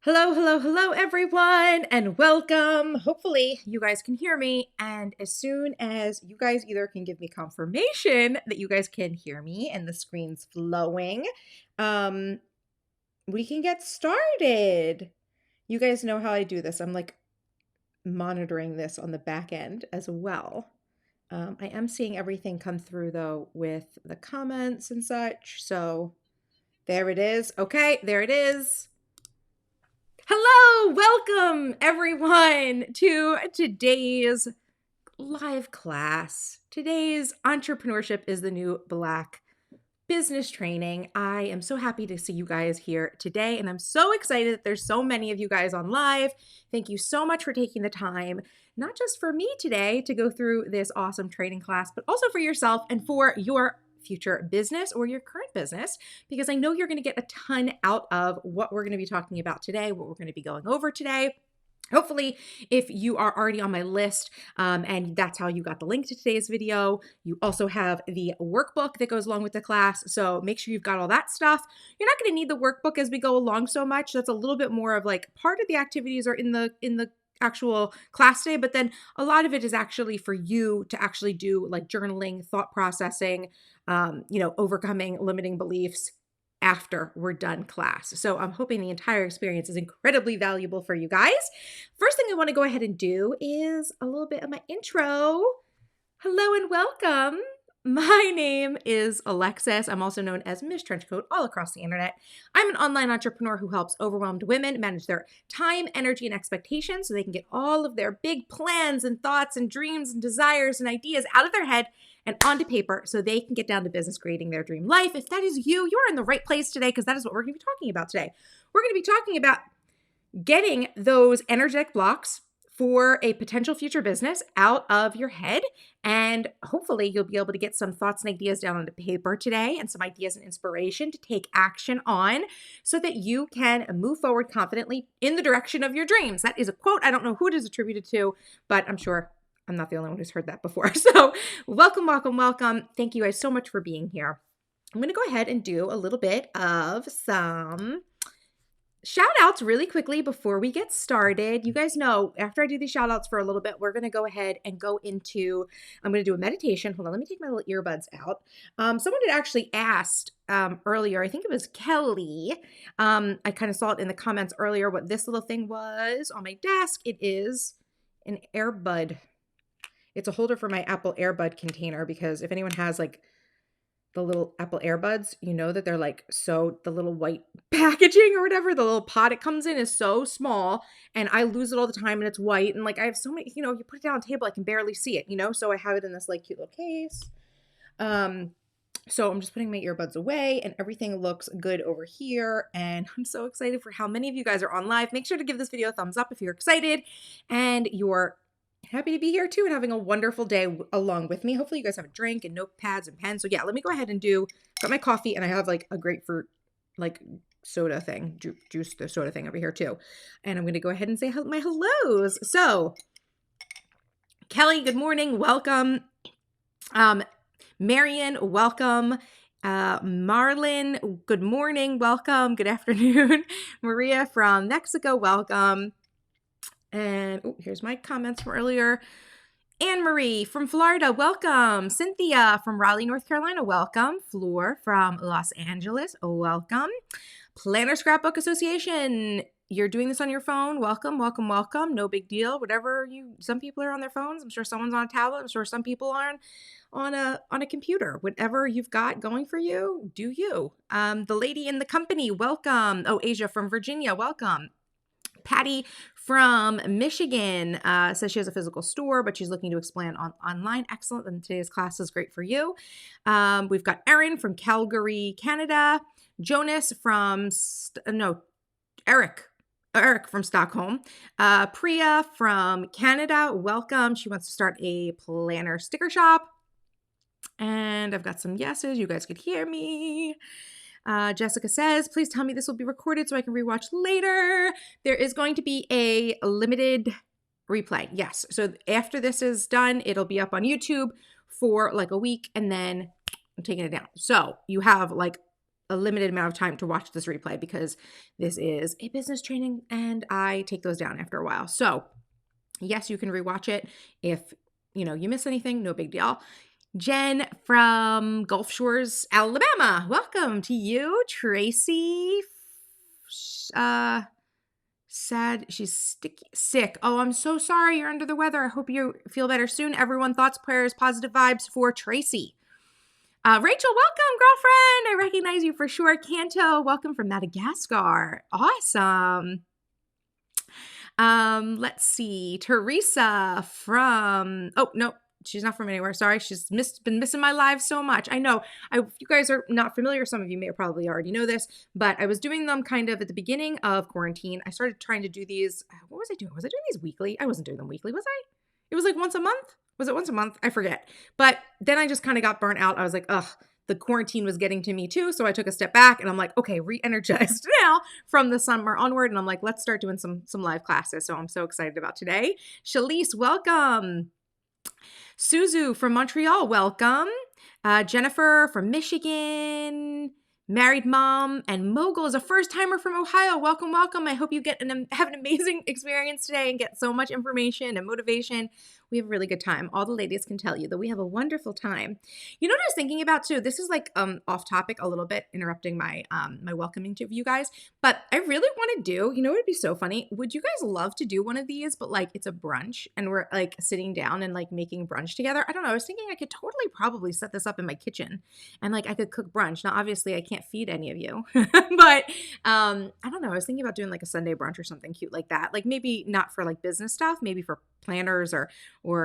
Hello, hello, hello, everyone, and welcome. Hopefully, you guys can hear me. And as soon as you guys either can give me confirmation that you guys can hear me and the screen's flowing, we can get started. You guys know how I do this. I'm like monitoring this on the back end as well. I am seeing everything come through though with the comments and such. So there it is. Okay, there it is. Hello, welcome everyone to today's live class. Today's entrepreneurship is the new black business training. I am so happy to see you guys here today, and I'm so excited that there's so many of you guys on live. Thank you so much for taking the time, not just for me today to go through this awesome training class, but also for yourself and for your future business or your current business, because I know you're going to get a ton out of what we're going to be talking about today, what we're going to be going over today. Hopefully, if you are already on my list, and that's how you got the link to today's video, you also have the workbook that goes along with the class. So make sure you've got all that stuff. You're not going to need the workbook as we go along so much. That's a little bit more of like part of the activities are in the actual class today, but then a lot of it is actually for you to actually do like journaling, thought processing, overcoming limiting beliefs after we're done class. So I'm hoping the entire experience is incredibly valuable for you guys. First thing I want to go ahead and do is a little bit of my intro. Hello and welcome. My name is Alexis. I'm also known as Miss Trenchcoat all across the internet. I'm an online entrepreneur who helps overwhelmed women manage their time, energy, and expectations so they can get all of their big plans and thoughts and dreams and desires and ideas out of their head and onto paper so they can get down to business creating their dream life. If that is you, you're in the right place today, because that is what we're going to be talking about today. We're going to be talking about getting those energetic blocks for a potential future business out of your head. And hopefully you'll be able to get some thoughts and ideas down onto paper today and some ideas and inspiration to take action on so that you can move forward confidently in the direction of your dreams. That is a quote. I don't know who it is attributed to, but I'm sure I'm not the only one who's heard that before. So welcome, welcome, welcome. Thank you guys so much for being here. I'm going to go ahead and do a little bit of some shout outs really quickly before we get started. You guys know, after I do these shout outs for a little bit, we're going to go ahead and I'm going to do a meditation. Hold on, let me take my little earbuds out. Someone had actually asked earlier, I think it was Kelly. I kind of saw it in the comments earlier what this little thing was on my desk. It is an earbud. It's a holder for my Apple AirBud container, because if anyone has like the little Apple AirBuds, you know that they're like, so the little white packaging or whatever, the little pod it comes in is so small, and I lose it all the time, and it's white, and like I have so many, you put it down on the table, I can barely see it, so I have it in this like cute little case. So I'm just putting my earbuds away, and everything looks good over here, and I'm so excited for how many of you guys are on live. Make sure to give this video a thumbs up if you're excited and you're happy to be here too and having a wonderful day along with me. Hopefully you guys have a drink and notepads and pens. So yeah, let me go ahead and got my coffee, and I have like a grapefruit like soda thing, juice, the soda thing over here too. And I'm going to go ahead and say my hellos. So Kelly, good morning. Welcome. Marion, welcome. Marlon, good morning. Welcome. Good afternoon. Maria from Mexico, welcome. And here's my comments from earlier. Anne-Marie from Florida, welcome. Cynthia from Raleigh, North Carolina, welcome. Floor from Los Angeles, welcome. Planner Scrapbook Association, you're doing this on your phone. Welcome, welcome, welcome. No big deal. Some people are on their phones. I'm sure someone's on a tablet. I'm sure some people are on a computer. Whatever you've got going for you, do you. The lady in the company, welcome. Oh, Asia from Virginia, welcome. Patty from Michigan says she has a physical store, but she's looking to expand online. Excellent. And today's class is great for you. We've got Erin from Calgary, Canada. Jonas from, Eric from Stockholm. Priya from Canada, welcome. She wants to start a planner sticker shop. And I've got some yeses. You guys could hear me. Jessica says, please tell me this will be recorded so I can rewatch later. There is going to be a limited replay. Yes. So after this is done, it'll be up on YouTube for like a week, and then I'm taking it down. So you have like a limited amount of time to watch this replay because this is a business training and I take those down after a while. So yes, you can rewatch it. If you miss anything, no big deal. Jen from Gulf Shores, Alabama. Welcome to you. Tracy, sad. She's sick. Oh, I'm so sorry. You're under the weather. I hope you feel better soon. Everyone, thoughts, prayers, positive vibes for Tracy. Rachel, welcome, girlfriend. I recognize you for sure. Kanto, welcome from Madagascar. Awesome. Let's see. Teresa from, oh, no, she's not from anywhere. Sorry. She's been missing my live so much. I know. If you guys are not familiar, some of you may probably already know this, but I was doing them kind of at the beginning of quarantine. I started trying to do these. What was I doing? Was I doing these weekly? I wasn't doing them weekly, was I? It was like once a month. Was it once a month? I forget. But then I just kind of got burnt out. I was like, ugh, the quarantine was getting to me too. So I took a step back and I'm like, okay, re-energized now from the summer onward. And I'm like, let's start doing some live classes. So I'm so excited about today. Shalise, welcome. Suzu from Montreal, welcome. Jennifer from Michigan. Married mom and mogul is a first timer from Ohio. Welcome, welcome. I hope you have an amazing experience today and get so much information and motivation. We have a really good time. All the ladies can tell you that we have a wonderful time. You know what I was thinking about too? This is like off topic a little bit, interrupting my my welcoming to you guys. But I really want to do, it would be so funny. Would you guys love to do one of these, but like it's a brunch and we're like sitting down and like making brunch together? I don't know. I was thinking I could totally probably set this up in my kitchen and like I could cook brunch. Now, obviously I can't feed any of you, but I don't know. I was thinking about doing like a Sunday brunch or something cute like that. Like maybe not for like business stuff, maybe for planners or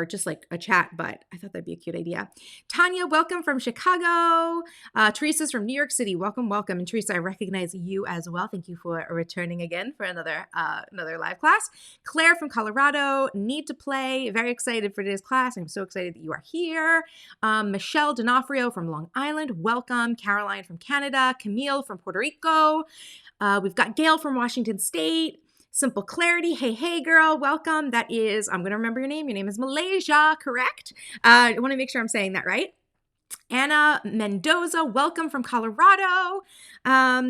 just like a chat, but I thought that'd be a cute idea. Tanya, welcome from Chicago. Teresa's from New York City. Welcome, welcome. And Teresa, I recognize you as well. Thank you for returning again for another live class. Claire from Colorado, need to play. Very excited for today's class. I'm so excited that you are here. Michelle D'Onofrio from Long Island. Welcome. Caroline from Canada. Camille from Puerto Rico. We've got Gail from Washington State. Simple Clarity. Hey, hey, girl. Welcome. That is, I'm going to remember your name. Your name is Malaysia, correct? I want to make sure I'm saying that right. Anna Mendoza, welcome from Colorado.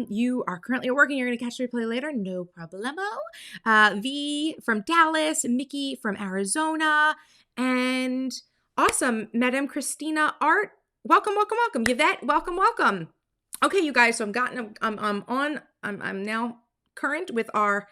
You are currently working. You're going to catch the replay later. No problemo. V from Dallas. Mickey from Arizona. And awesome. Madam Christina Art. Welcome, welcome, welcome. Yvette, welcome, welcome. Okay, you guys. So I'm now current with our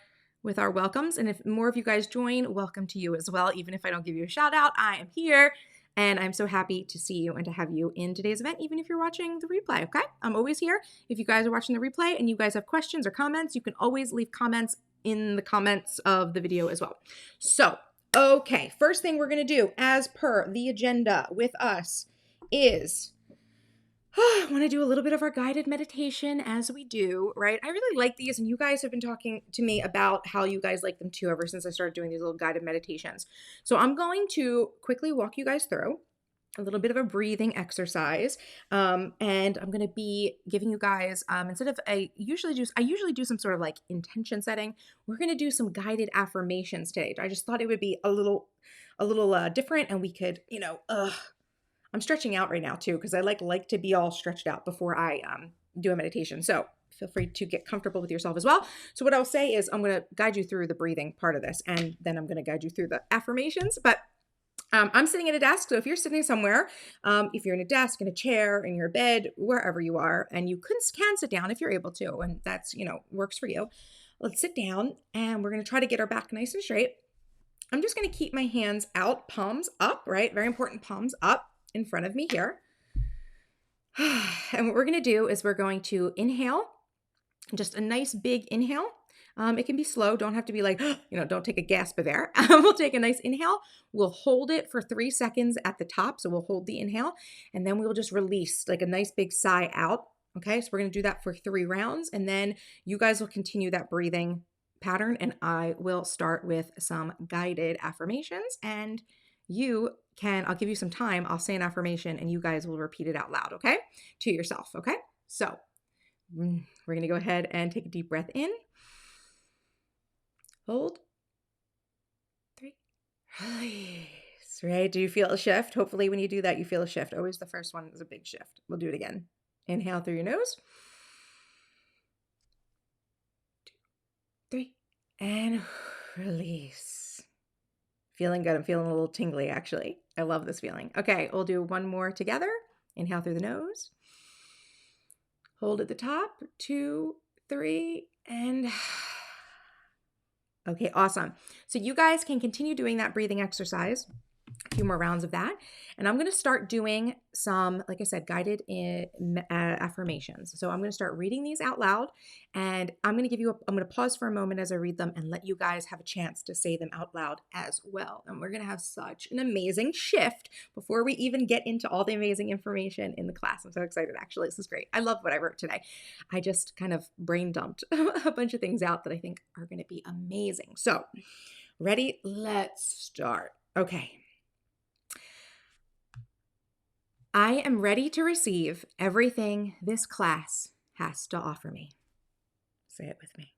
welcomes. And if more of you guys join, welcome to you as well. Even if I don't give you a shout out, I am here. And I'm so happy to see you and to have you in today's event, even if you're watching the replay, okay? I'm always here. If you guys are watching the replay and you guys have questions or comments, you can always leave comments in the comments of the video as well. So, okay, first thing we're going to do, as per the agenda with us, is I want to do a little bit of our guided meditation as we do, right? I really like these, and you guys have been talking to me about how you guys like them too ever since I started doing these little guided meditations. So I'm going to quickly walk you guys through a little bit of a breathing exercise, and I'm going to be giving you guys, instead of I usually do some sort of like intention setting, we're going to do some guided affirmations today. I just thought it would be a little different, and we could, I'm stretching out right now too, because I like to be all stretched out before I do a meditation. So feel free to get comfortable with yourself as well. So what I'll say is I'm going to guide you through the breathing part of this, and then I'm going to guide you through the affirmations. But I'm sitting at a desk. So if you're sitting somewhere, if you're in a desk, in a chair, in your bed, wherever you are, and you can sit down if you're able to, and that's, works for you. Let's sit down, and we're going to try to get our back nice and straight. I'm just going to keep my hands out, palms up, right? Very important, palms up in front of me here. And what we're going to do is we're going to inhale, just a nice big inhale. It can be slow. Don't have to be like, don't take a gasp there. We'll take a nice inhale. We'll hold it for 3 seconds at the top. So we'll hold the inhale, and then we'll just release like a nice big sigh out. Okay. So we're going to do that for 3 rounds, and then you guys will continue that breathing pattern, and I will start with some guided affirmations, and I'll give you some time. I'll say an affirmation and you guys will repeat it out loud, okay? To yourself, okay? So we're going to go ahead and take a deep breath in. Hold. 3. Release, right? Do you feel a shift? Hopefully when you do that, you feel a shift. Always the first one is a big shift. We'll do it again. Inhale through your nose. And release. Feeling good. I'm feeling a little tingly, actually. I love this feeling. Okay, we'll do one more together. Inhale through the nose. Hold at the top. 2, 3, and okay, awesome. So you guys can continue doing that breathing exercise. A few more rounds of that. And I'm going to start doing some, like I said, guided affirmations. So I'm going to start reading these out loud, and I'm going to pause for a moment as I read them and let you guys have a chance to say them out loud as well. And we're going to have such an amazing shift before we even get into all the amazing information in the class. I'm so excited, actually. This is great. I love what I wrote today. I just kind of brain dumped a bunch of things out that I think are going to be amazing. So, ready? Let's start. Okay. I am ready to receive everything this class has to offer me. Say it with me.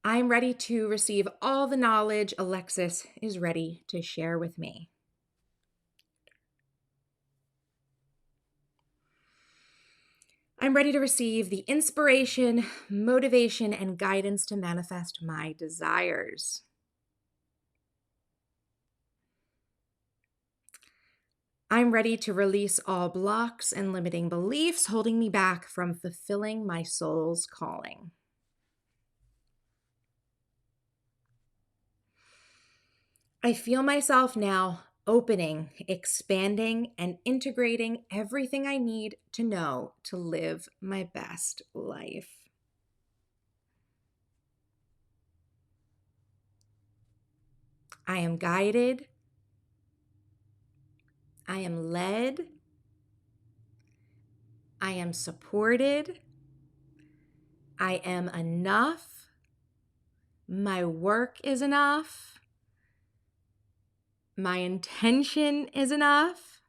I'm ready to receive all the knowledge Alexis is ready to share with me. I'm ready to receive the inspiration, motivation, and guidance to manifest my desires. I'm ready to release all blocks and limiting beliefs holding me back from fulfilling my soul's calling. I feel myself now opening, expanding, and integrating everything I need to know to live my best life. I am guided. I am led. I am supported. I am enough. My work is enough. My intention is enough.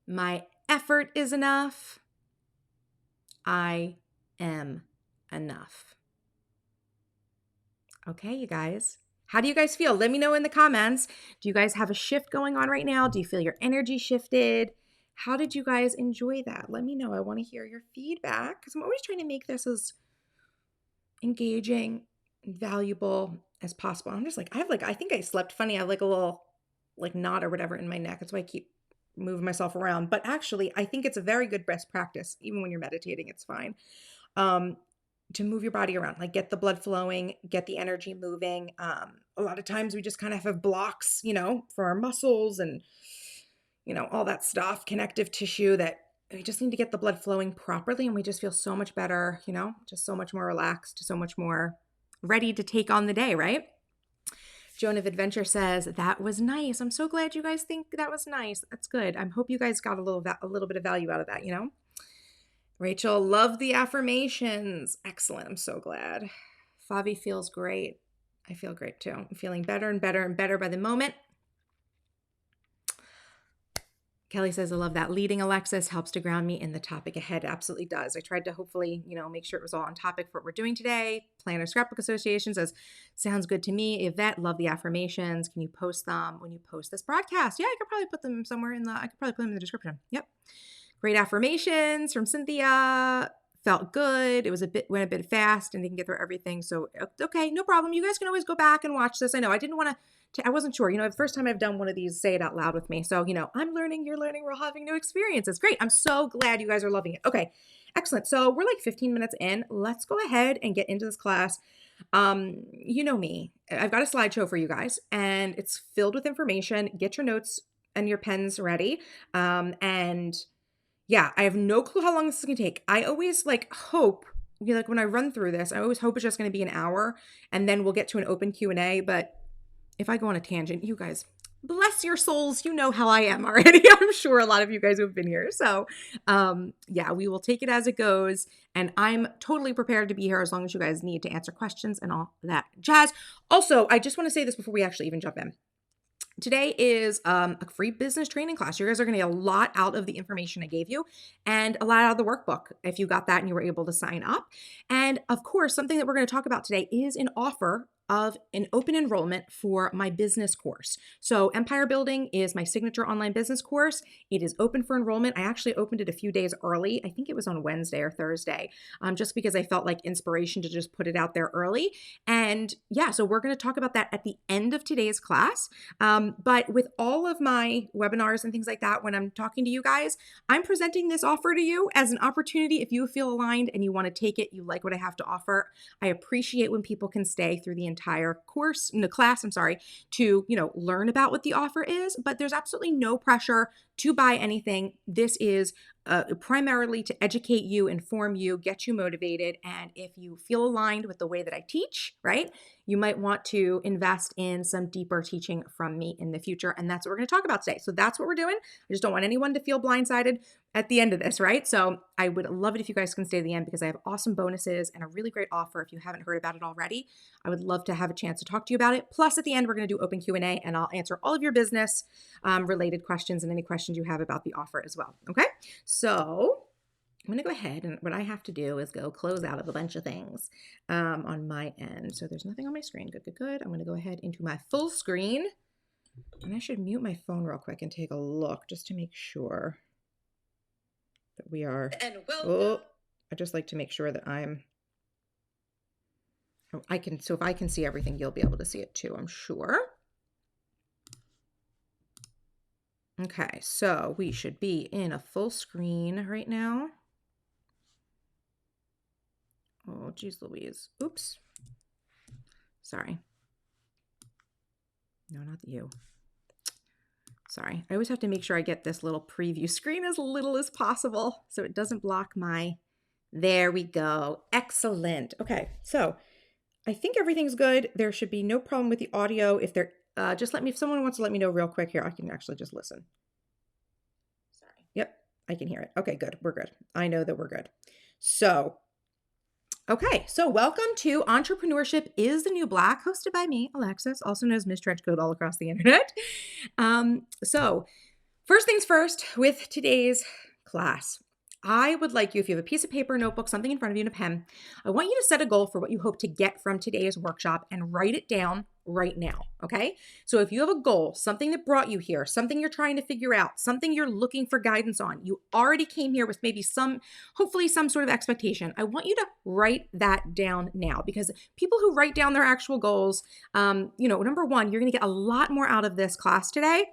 My effort is enough. I am enough. Okay, you guys. How do you guys feel? Let me know in the comments. Do you guys have a shift going on right now? Do you feel your energy shifted? How did you guys enjoy that? Let me know. I want to hear your feedback because I'm always trying to make this as engaging and valuable as possible. I'm just like, I think I slept funny. I have like a little knot or whatever in my neck. That's why I keep moving myself around. But actually, I think it's a very good best practice. Even when you're meditating, it's fine. To move your body around, like get the blood flowing, get the energy moving. A lot of times we just kind of have blocks, for our muscles and, all that stuff, connective tissue that we just need to get the blood flowing properly. And we just feel so much better, just so much more relaxed, so much more ready to take on the day, right? Joan of Adventure says, that was nice. I'm so glad you guys think that was nice. That's good. I hope you guys got a little bit of value out of that, Rachel, love the affirmations. Excellent. I'm so glad. Favi feels great. I feel great too. I'm feeling better and better and better by the moment. Kelly says, I love that. Leading Alexis helps to ground me in the topic ahead. It absolutely does. I tried to hopefully, make sure it was all on topic for what we're doing today. Planner Scrapbook Association says, sounds good to me. Yvette, love the affirmations. Can you post them when you post this broadcast? Yeah, I could probably put them somewhere I could probably put them in the description. Yep. Great affirmations from Cynthia. Felt good. It went a bit fast and didn't get through everything. So, okay, no problem. You guys can always go back and watch this. I know I didn't want to, I wasn't sure, the first time I've done one of these, say it out loud with me. So, I'm learning, you're learning, we're all having new experiences. Great. I'm so glad you guys are loving it. Okay, excellent. So we're like 15 minutes in. Let's go ahead and get into this class. You know me, I've got a slideshow for you guys and it's filled with information. Get your notes and your pens ready. And yeah, I have no clue how long this is going to take. I always hope, when I run through this, I always hope it's just going to be an hour and then we'll get to an open Q&A. But if I go on a tangent, you guys, bless your souls, you know how I am already. I'm sure a lot of you guys who have been here. So yeah, we will take it as it goes. And I'm totally prepared to be here as long as you guys need to answer questions and all that jazz. Also, I just want to say this before we actually even jump in. Today is a free business training class. You guys are going to get a lot out of the information I gave you and a lot out of the workbook if you got that and you were able to sign up. And of course, something that we're going to talk about today is an offer of an open enrollment for my business course. So Empire Building is my signature online business course. It is open for enrollment. I actually opened it a few days early. I think it was on Wednesday or Thursday, just because I felt like inspiration to just put it out there early. And yeah, so we're going to talk about that at the end of today's class. But with all of my webinars and things like that, when I'm talking to you guys, I'm presenting this offer to you as an opportunity. If you feel aligned and you want to take it, you like what I have to offer. I appreciate when people can stay through the entire course, in the class, to, learn about what the offer is, but there's absolutely no pressure to buy anything. This is primarily to educate you, inform you, get you motivated. And if you feel aligned with the way that I teach, right, you might want to invest in some deeper teaching from me in the future. And that's what we're going to talk about today. So that's what we're doing. I just don't want anyone to feel blindsided at the end of this, right? So I would love it if you guys can stay to the end because I have awesome bonuses and a really great offer. If you haven't heard about it already, I would love to have a chance to talk to you about it. Plus at the end, we're going to do open Q&A and I'll answer all of your business related questions and any questions you have about the offer as well. Okay. So I'm going to go ahead and what I have to do is go close out of a bunch of things on my end. So there's nothing on my screen. Good. I'm going to go ahead into my full screen and I should mute my phone real quick and take a look just to make sure that we are. And I just like to make sure that so if I can see everything, you'll be able to see it too, I'm sure. Okay, so we should be in a full screen right now. Oh, geez Louise. Oops. Sorry. No, not you. Sorry. I always have to make sure I get this little preview screen as little as possible so it doesn't block my... There we go. Excellent. Okay, so I think everything's good. There should be no problem with the audio. If someone wants to let me know real quick here, I can actually just listen. Sorry. Yep, I can hear it. Okay, good. We're good. I know that we're good. So, okay. So welcome to Entrepreneurship is the New Black, hosted by me, Alexis, also known as Miss Trenchcoat all across the internet. So first things first with today's class. I would like you, if you have a piece of paper, notebook, something in front of you and a pen, I want you to set a goal for what you hope to get from today's workshop and write it down right now, okay? So if you have a goal, something that brought you here, something you're trying to figure out, something you're looking for guidance on, you already came here with maybe hopefully some sort of expectation. I want you to write that down now because people who write down their actual goals, number one, you're gonna get a lot more out of this class today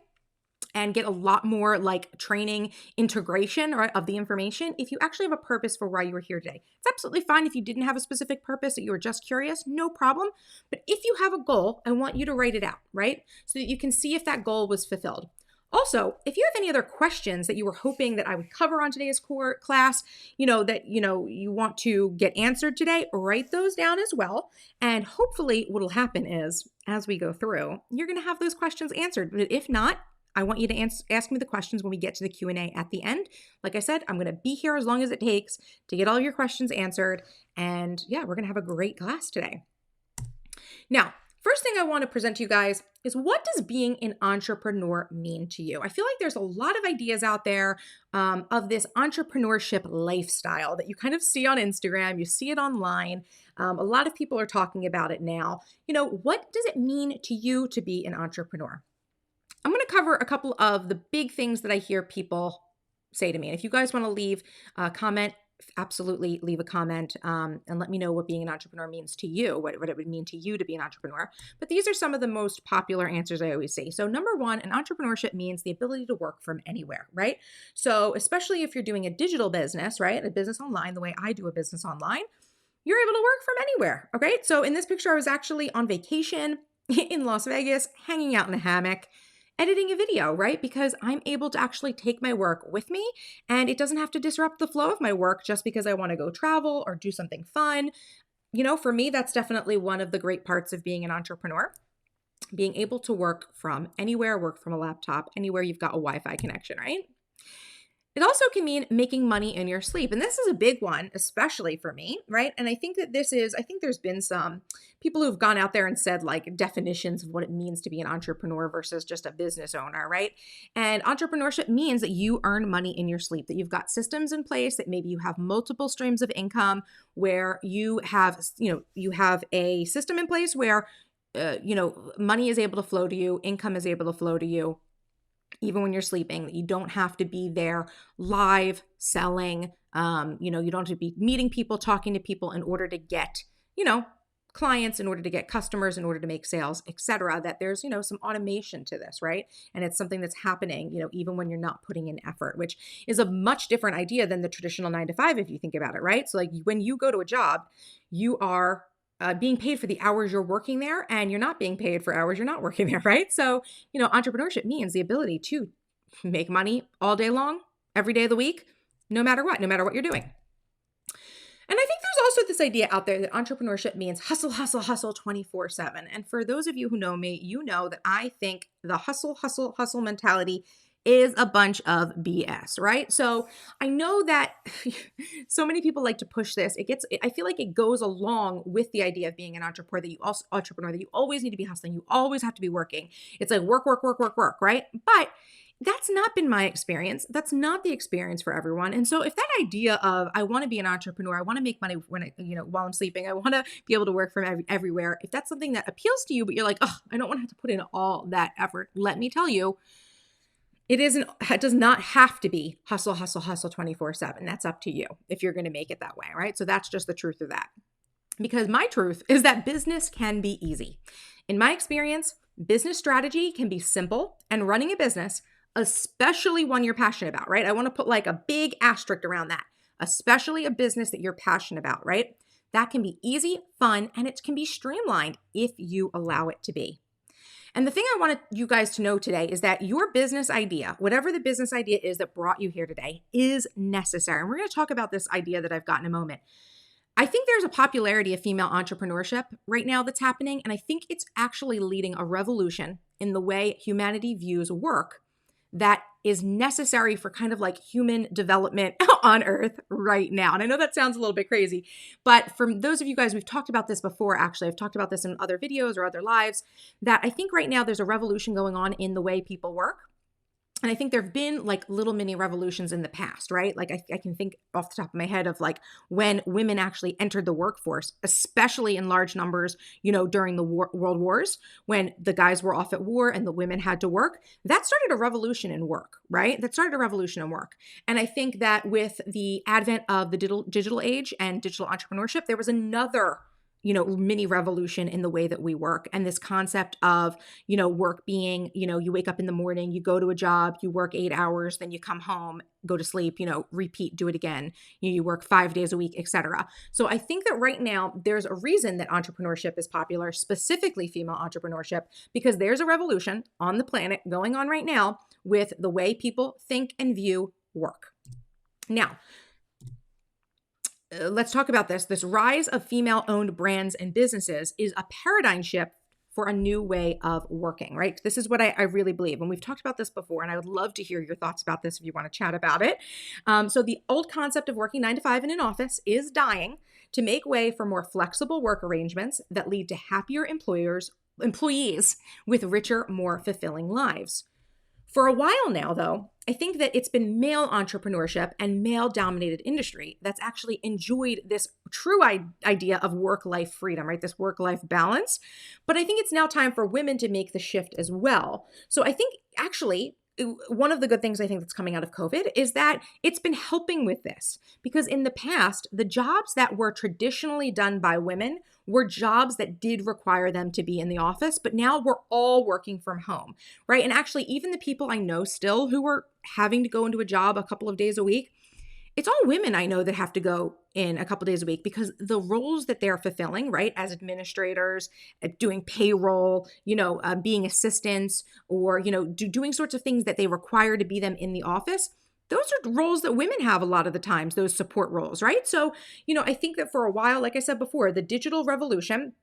and get a lot more like training integration, right, of the information if you actually have a purpose for why you were here today. It's absolutely fine if you didn't have a specific purpose, that you were just curious, no problem. But if you have a goal, I want you to write it out, right? So that you can see if that goal was fulfilled. Also, if you have any other questions that you were hoping that I would cover on today's class, you want to get answered today, write those down as well. And hopefully what will happen is as we go through, you're going to have those questions answered. But if not, I want you to ask me the questions when we get to the Q&A at the end. Like I said, I'm going to be here as long as it takes to get all your questions answered. And yeah, we're going to have a great class today. Now, first thing I want to present to you guys is what does being an entrepreneur mean to you? I feel like there's a lot of ideas out there of this entrepreneurship lifestyle that you kind of see on Instagram, you see it online. A lot of people are talking about it now. What does it mean to you to be an entrepreneur? I'm going to cover a couple of the big things that I hear people say to me. And if you guys want to leave a comment, absolutely leave a comment and let me know what being an entrepreneur means to you, what it would mean to you to be an entrepreneur. But these are some of the most popular answers I always see. So number one, an entrepreneurship means the ability to work from anywhere, right? So especially if you're doing a digital business, right? A business online, the way I do a business online, you're able to work from anywhere, okay? So in this picture, I was actually on vacation in Las Vegas, hanging out in a hammock, editing a video, right? Because I'm able to actually take my work with me and it doesn't have to disrupt the flow of my work just because I want to go travel or do something fun. For me, that's definitely one of the great parts of being an entrepreneur, being able to work from anywhere, work from a laptop, anywhere you've got a Wi-Fi connection, right? It also can mean making money in your sleep. And this is a big one, especially for me, right? And I think that I think there's been some people who've gone out there and said like definitions of what it means to be an entrepreneur versus just a business owner, right? And entrepreneurship means that you earn money in your sleep, that you've got systems in place, that maybe you have multiple streams of income where you have a system in place where, money is able to flow to you, income is able to flow to you even when you're sleeping, that you don't have to be there live selling. You don't have to be meeting people, talking to people in order to get, clients, in order to get customers, in order to make sales, etc. That there's, some automation to this, right? And it's something that's happening, even when you're not putting in effort, which is a much different idea than the traditional 9 to 5, if you think about it, right? So like when you go to a job, you are being paid for the hours you're working there, and you're not being paid for hours you're not working there, right? So, entrepreneurship means the ability to make money all day long, every day of the week, no matter what you're doing. And I think there's also this idea out there that entrepreneurship means hustle, hustle, hustle 24/7. And for those of you who know me, you know that I think the hustle, hustle, hustle mentality is a bunch of BS, right? So I know that so many people like to push this. I feel like it goes along with the idea of being an entrepreneur, that you always need to be hustling. You always have to be working. It's like work, work, work, work, work, right? But that's not been my experience. That's not the experience for everyone. And so if that idea of I want to be an entrepreneur, I want to make money while I'm sleeping, I want to be able to work from everywhere. If that's something that appeals to you, but you're like, oh, I don't want to have to put in all that effort. Let me tell you, it does not have to be hustle, hustle, hustle 24/7. That's up to you if you're going to make it that way, right? So that's just the truth of that. Because my truth is that business can be easy. In my experience, business strategy can be simple, and running a business, especially one you're passionate about, right? I want to put like a big asterisk around that, especially a business that you're passionate about, right? That can be easy, fun, and it can be streamlined if you allow it to be. And the thing I wanted you guys to know today is that your business idea, whatever the business idea is that brought you here today, is necessary. And we're going to talk about this idea that I've got in a moment. I think there's a popularity of female entrepreneurship right now that's happening, and I think it's actually leading a revolution in the way humanity views work that is necessary for kind of like human development on Earth right now. And I know that sounds a little bit crazy, but for those of you guys, we've talked about this before, actually. I've talked about this in other videos or other lives, that I think right now there's a revolution going on in the way people work. And I think there have been like little mini revolutions in the past, right? Like I can think off the top of my head of like when women actually entered the workforce, especially in large numbers, during the world wars, when the guys were off at war and the women had to work. That started a revolution in work, right? That started a revolution in work. And I think that with the advent of the digital age and digital entrepreneurship, there was another mini revolution in the way that we work. And this concept of, work being, you wake up in the morning, you go to a job, you work 8 hours, then you come home, go to sleep, repeat, do it again. You work 5 days a week, etc. So I think that right now there's a reason that entrepreneurship is popular, specifically female entrepreneurship, because there's a revolution on the planet going on right now with the way people think and view work. Now, let's talk about this. This rise of female-owned brands and businesses is a paradigm shift for a new way of working, right? This is what I really believe. And we've talked about this before, and I would love to hear your thoughts about this if you want to chat about it. So the old concept of working 9 to 5 in an office is dying to make way for more flexible work arrangements that lead to happier employees with richer, more fulfilling lives. For a while now, though, I think that it's been male entrepreneurship and male-dominated industry that's actually enjoyed this true idea of work-life freedom, right? This work-life balance. But I think it's now time for women to make the shift as well. So I think actually one of the good things I think that's coming out of COVID is that it's been helping with this, because in the past, the jobs that were traditionally done by women were jobs that did require them to be in the office, but now we're all working from home, right? And actually, even the people I know still who are having to go into a job a couple of days a week, it's all women I know that have to go in a couple days a week, because the roles that they're fulfilling, right, as administrators, doing payroll, being assistants, or, doing sorts of things that they require to be them in the office, those are roles that women have a lot of the times, those support roles, right? So, I think that for a while, like I said before, the digital revolution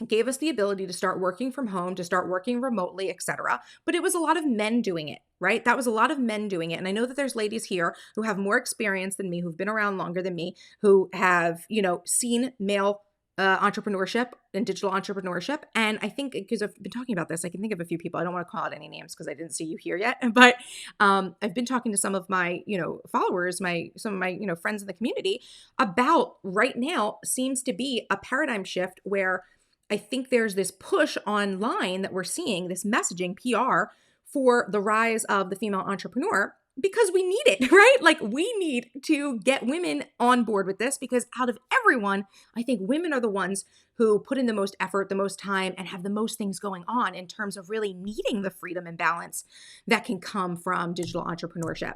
gave us the ability to start working from home, to start working remotely, etc. But it was a lot of men doing it, right? That was a lot of men doing it. And I know that there's ladies here who have more experience than me, who've been around longer than me, who have, seen male entrepreneurship and digital entrepreneurship. And I think because I've been talking about this, I can think of a few people. I don't want to call out any names because I didn't see you here yet, but I've been talking to some of my, followers, some of my, friends in the community about right now seems to be a paradigm shift where I think there's this push online that we're seeing, this messaging, PR, for the rise of the female entrepreneur because we need it, right? Like we need to get women on board with this because out of everyone, I think women are the ones who put in the most effort, the most time, and have the most things going on in terms of really needing the freedom and balance that can come from digital entrepreneurship.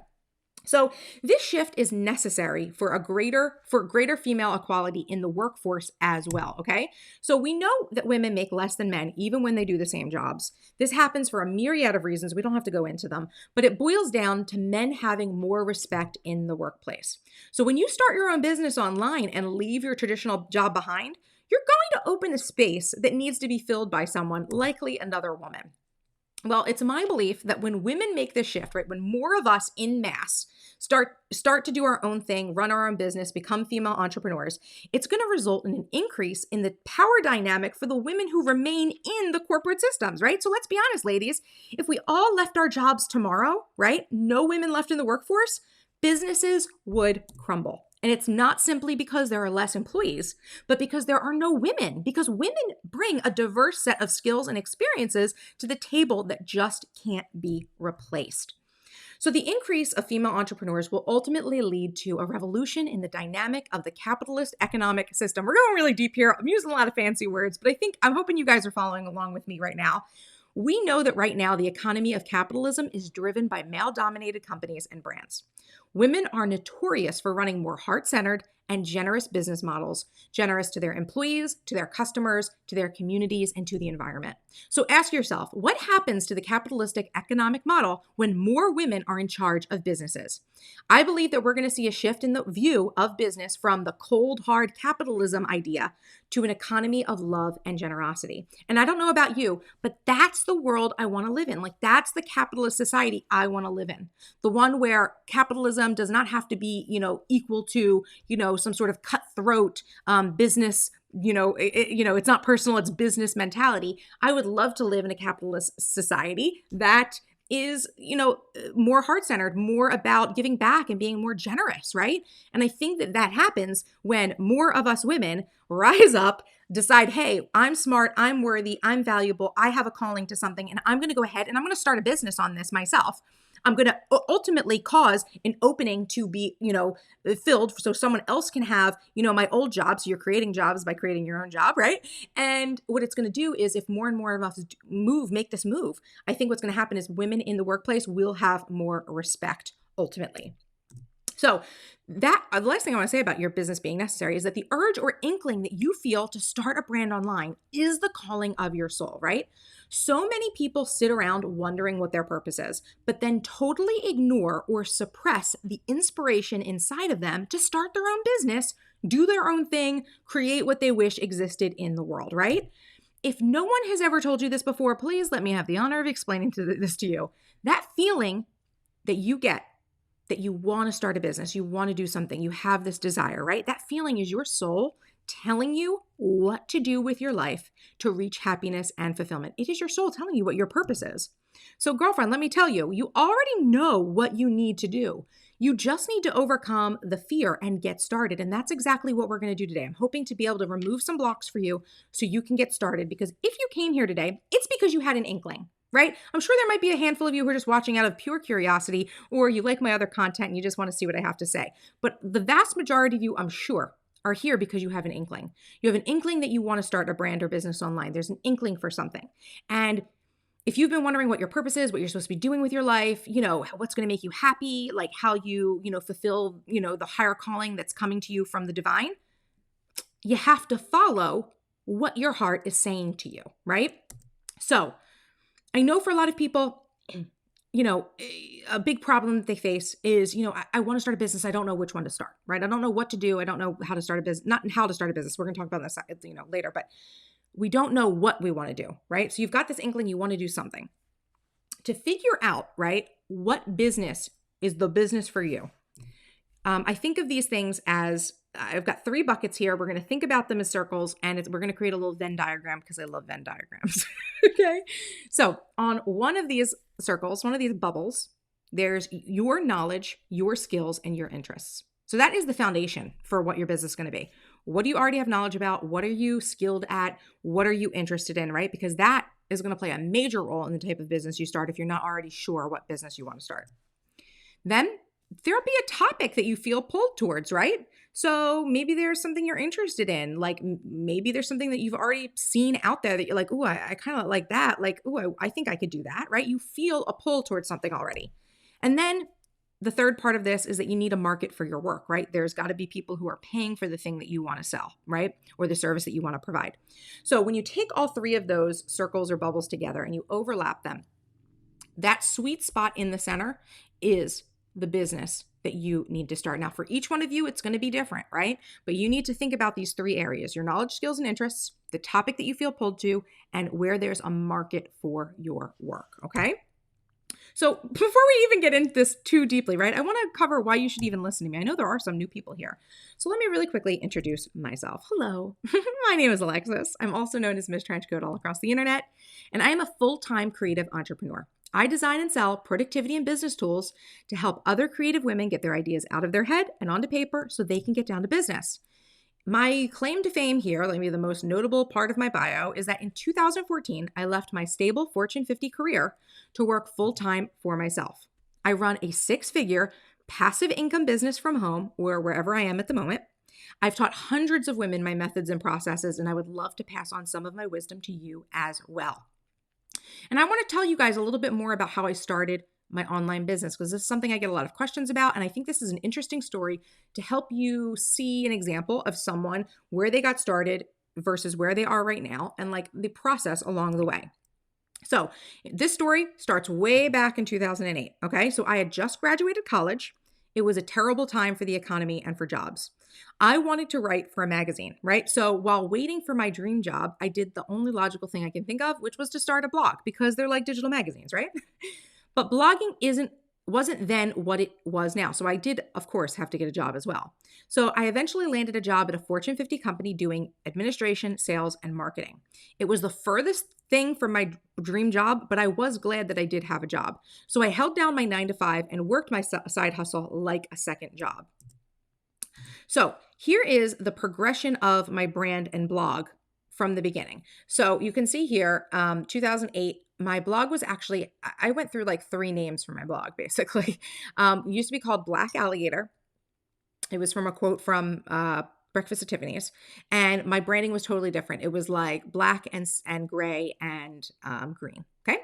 So this shift is necessary for greater female equality in the workforce as well, okay? So we know that women make less than men even when they do the same jobs. This happens for a myriad of reasons. We don't have to go into them, but it boils down to men having more respect in the workplace. So when you start your own business online and leave your traditional job behind, you're going to open a space that needs to be filled by someone, likely another woman. Well, it's my belief that when women make this shift, right, when more of us in mass start to do our own thing, run our own business, become female entrepreneurs, it's going to result in an increase in the power dynamic for the women who remain in the corporate systems, right? So let's be honest, ladies, if we all left our jobs tomorrow, right, no women left in the workforce, businesses would crumble. And it's not simply because there are less employees, but because there are no women, because women bring a diverse set of skills and experiences to the table that just can't be replaced. So the increase of female entrepreneurs will ultimately lead to a revolution in the dynamic of the capitalist economic system. We're going really deep here. I'm using a lot of fancy words, but I'm hoping you guys are following along with me right now. We know that right now the economy of capitalism is driven by male-dominated companies and brands. Women are notorious for running more heart-centered and generous business models, generous to their employees, to their customers, to their communities, and to the environment. So ask yourself, what happens to the capitalistic economic model when more women are in charge of businesses? I believe that we're going to see a shift in the view of business from the cold, hard capitalism idea to an economy of love and generosity. And I don't know about you, but that's the world I want to live in. Like that's the capitalist society I want to live in. The one where capitalism does not have to be, equal to, some sort of cutthroat business, it's not personal, it's business mentality. I would love to live in a capitalist society that is, more heart-centered, more about giving back and being more generous, right? And I think that happens when more of us women rise up, decide, hey, I'm smart, I'm worthy, I'm valuable, I have a calling to something, and I'm going to go ahead and I'm going to start a business on this myself. I'm going to ultimately cause an opening to be, filled so someone else can have, my old job. So you're creating jobs by creating your own job, right? And what it's going to do is if more and more of us make this move, I think what's going to happen is women in the workplace will have more respect ultimately. So the last thing I want to say about your business being necessary is that the urge or inkling that you feel to start a brand online is the calling of your soul, right? So many people sit around wondering what their purpose is, but then totally ignore or suppress the inspiration inside of them to start their own business, do their own thing, create what they wish existed in the world, right? If no one has ever told you this before, please let me have the honor of explaining this to you. That feeling that you get that you want to start a business, you want to do something, you have this desire, right? That feeling is your soul telling you what to do with your life to reach happiness and fulfillment. It is your soul telling you what your purpose is. So girlfriend, let me tell you, you already know what you need to do. You just need to overcome the fear and get started. And that's exactly what we're going to do today. I'm hoping to be able to remove some blocks for you so you can get started, because if you came here today, it's because you had an inkling. Right? I'm sure there might be a handful of you who are just watching out of pure curiosity, or you like my other content and you just want to see what I have to say. But the vast majority of you, I'm sure, are here because you have an inkling. You have an inkling that you want to start a brand or business online. There's an inkling for something. And if you've been wondering what your purpose is, what you're supposed to be doing with your life, what's going to make you happy, like how you, fulfill, the higher calling that's coming to you from the divine, you have to follow what your heart is saying to you, right? So I know for a lot of people, a big problem that they face is, I want to start a business. I don't know which one to start, right? I don't know what to do. I don't know how to start a business, not how to start a business. We're going to talk about this, later, but we don't know what we want to do, right? So you've got this inkling you want to do something. To figure out, right, what business is the business for you. I think of these things as, I've got 3 buckets here. We're going to think about them as circles, and we're going to create a little Venn diagram because I love Venn diagrams. Okay. So on one of these circles, one of these bubbles, there's your knowledge, your skills, and your interests. So that is the foundation for what your business is going to be. What do you already have knowledge about? What are you skilled at? What are you interested in, right? Because that is going to play a major role in the type of business you start if you're not already sure what business you want to start. Then there'll be a topic that you feel pulled towards, right? So maybe there's something you're interested in. Like maybe there's something that you've already seen out there that you're like, ooh, I kind of like that. Like, ooh, I think I could do that, right? You feel a pull towards something already. And then the third part of this is that you need a market for your work, right? There's got to be people who are paying for the thing that you want to sell, right? Or the service that you want to provide. So when you take all 3 of those circles or bubbles together and you overlap them, that sweet spot in the center is the business that you need to start. Now, for each one of you, it's going to be different, right? But you need to think about these 3 areas: your knowledge, skills, and interests, the topic that you feel pulled to, and where there's a market for your work, okay? So before we even get into this too deeply, right, I want to cover why you should even listen to me. I know there are some new people here. So let me really quickly introduce myself. Hello, my name is Alexis. I'm also known as Miss Trenchcoat all across the internet, and I am a full-time creative entrepreneur. I design and sell productivity and business tools to help other creative women get their ideas out of their head and onto paper so they can get down to business. My claim to fame here, maybe the most notable part of my bio, is that in 2014, I left my stable Fortune 50 career to work full-time for myself. I run a 6-figure passive income business from home or wherever I am at the moment. I've taught hundreds of women my methods and processes, and I would love to pass on some of my wisdom to you as well. And I want to tell you guys a little bit more about how I started my online business, because this is something I get a lot of questions about. And I think this is an interesting story to help you see an example of someone where they got started versus where they are right now and like the process along the way. So this story starts way back in 2008. Okay. So I had just graduated college. It was a terrible time for the economy and for jobs. I wanted to write for a magazine, right? So while waiting for my dream job, I did the only logical thing I can think of, which was to start a blog because they're like digital magazines, right? But blogging wasn't then what it was now. So I did, of course, have to get a job as well. So I eventually landed a job at a Fortune 50 company doing administration, sales, and marketing. It was the furthest thing from my dream job, but I was glad that I did have a job. So I held down my 9-to-5 and worked my side hustle like a second job. So here is the progression of my brand and blog from the beginning. So you can see here, 2008, my blog was actually, I went through like 3 names for my blog, basically. It used to be called Black Alligator. It was from a quote from Breakfast at Tiffany's. And my branding was totally different. It was like black and gray and green. Okay.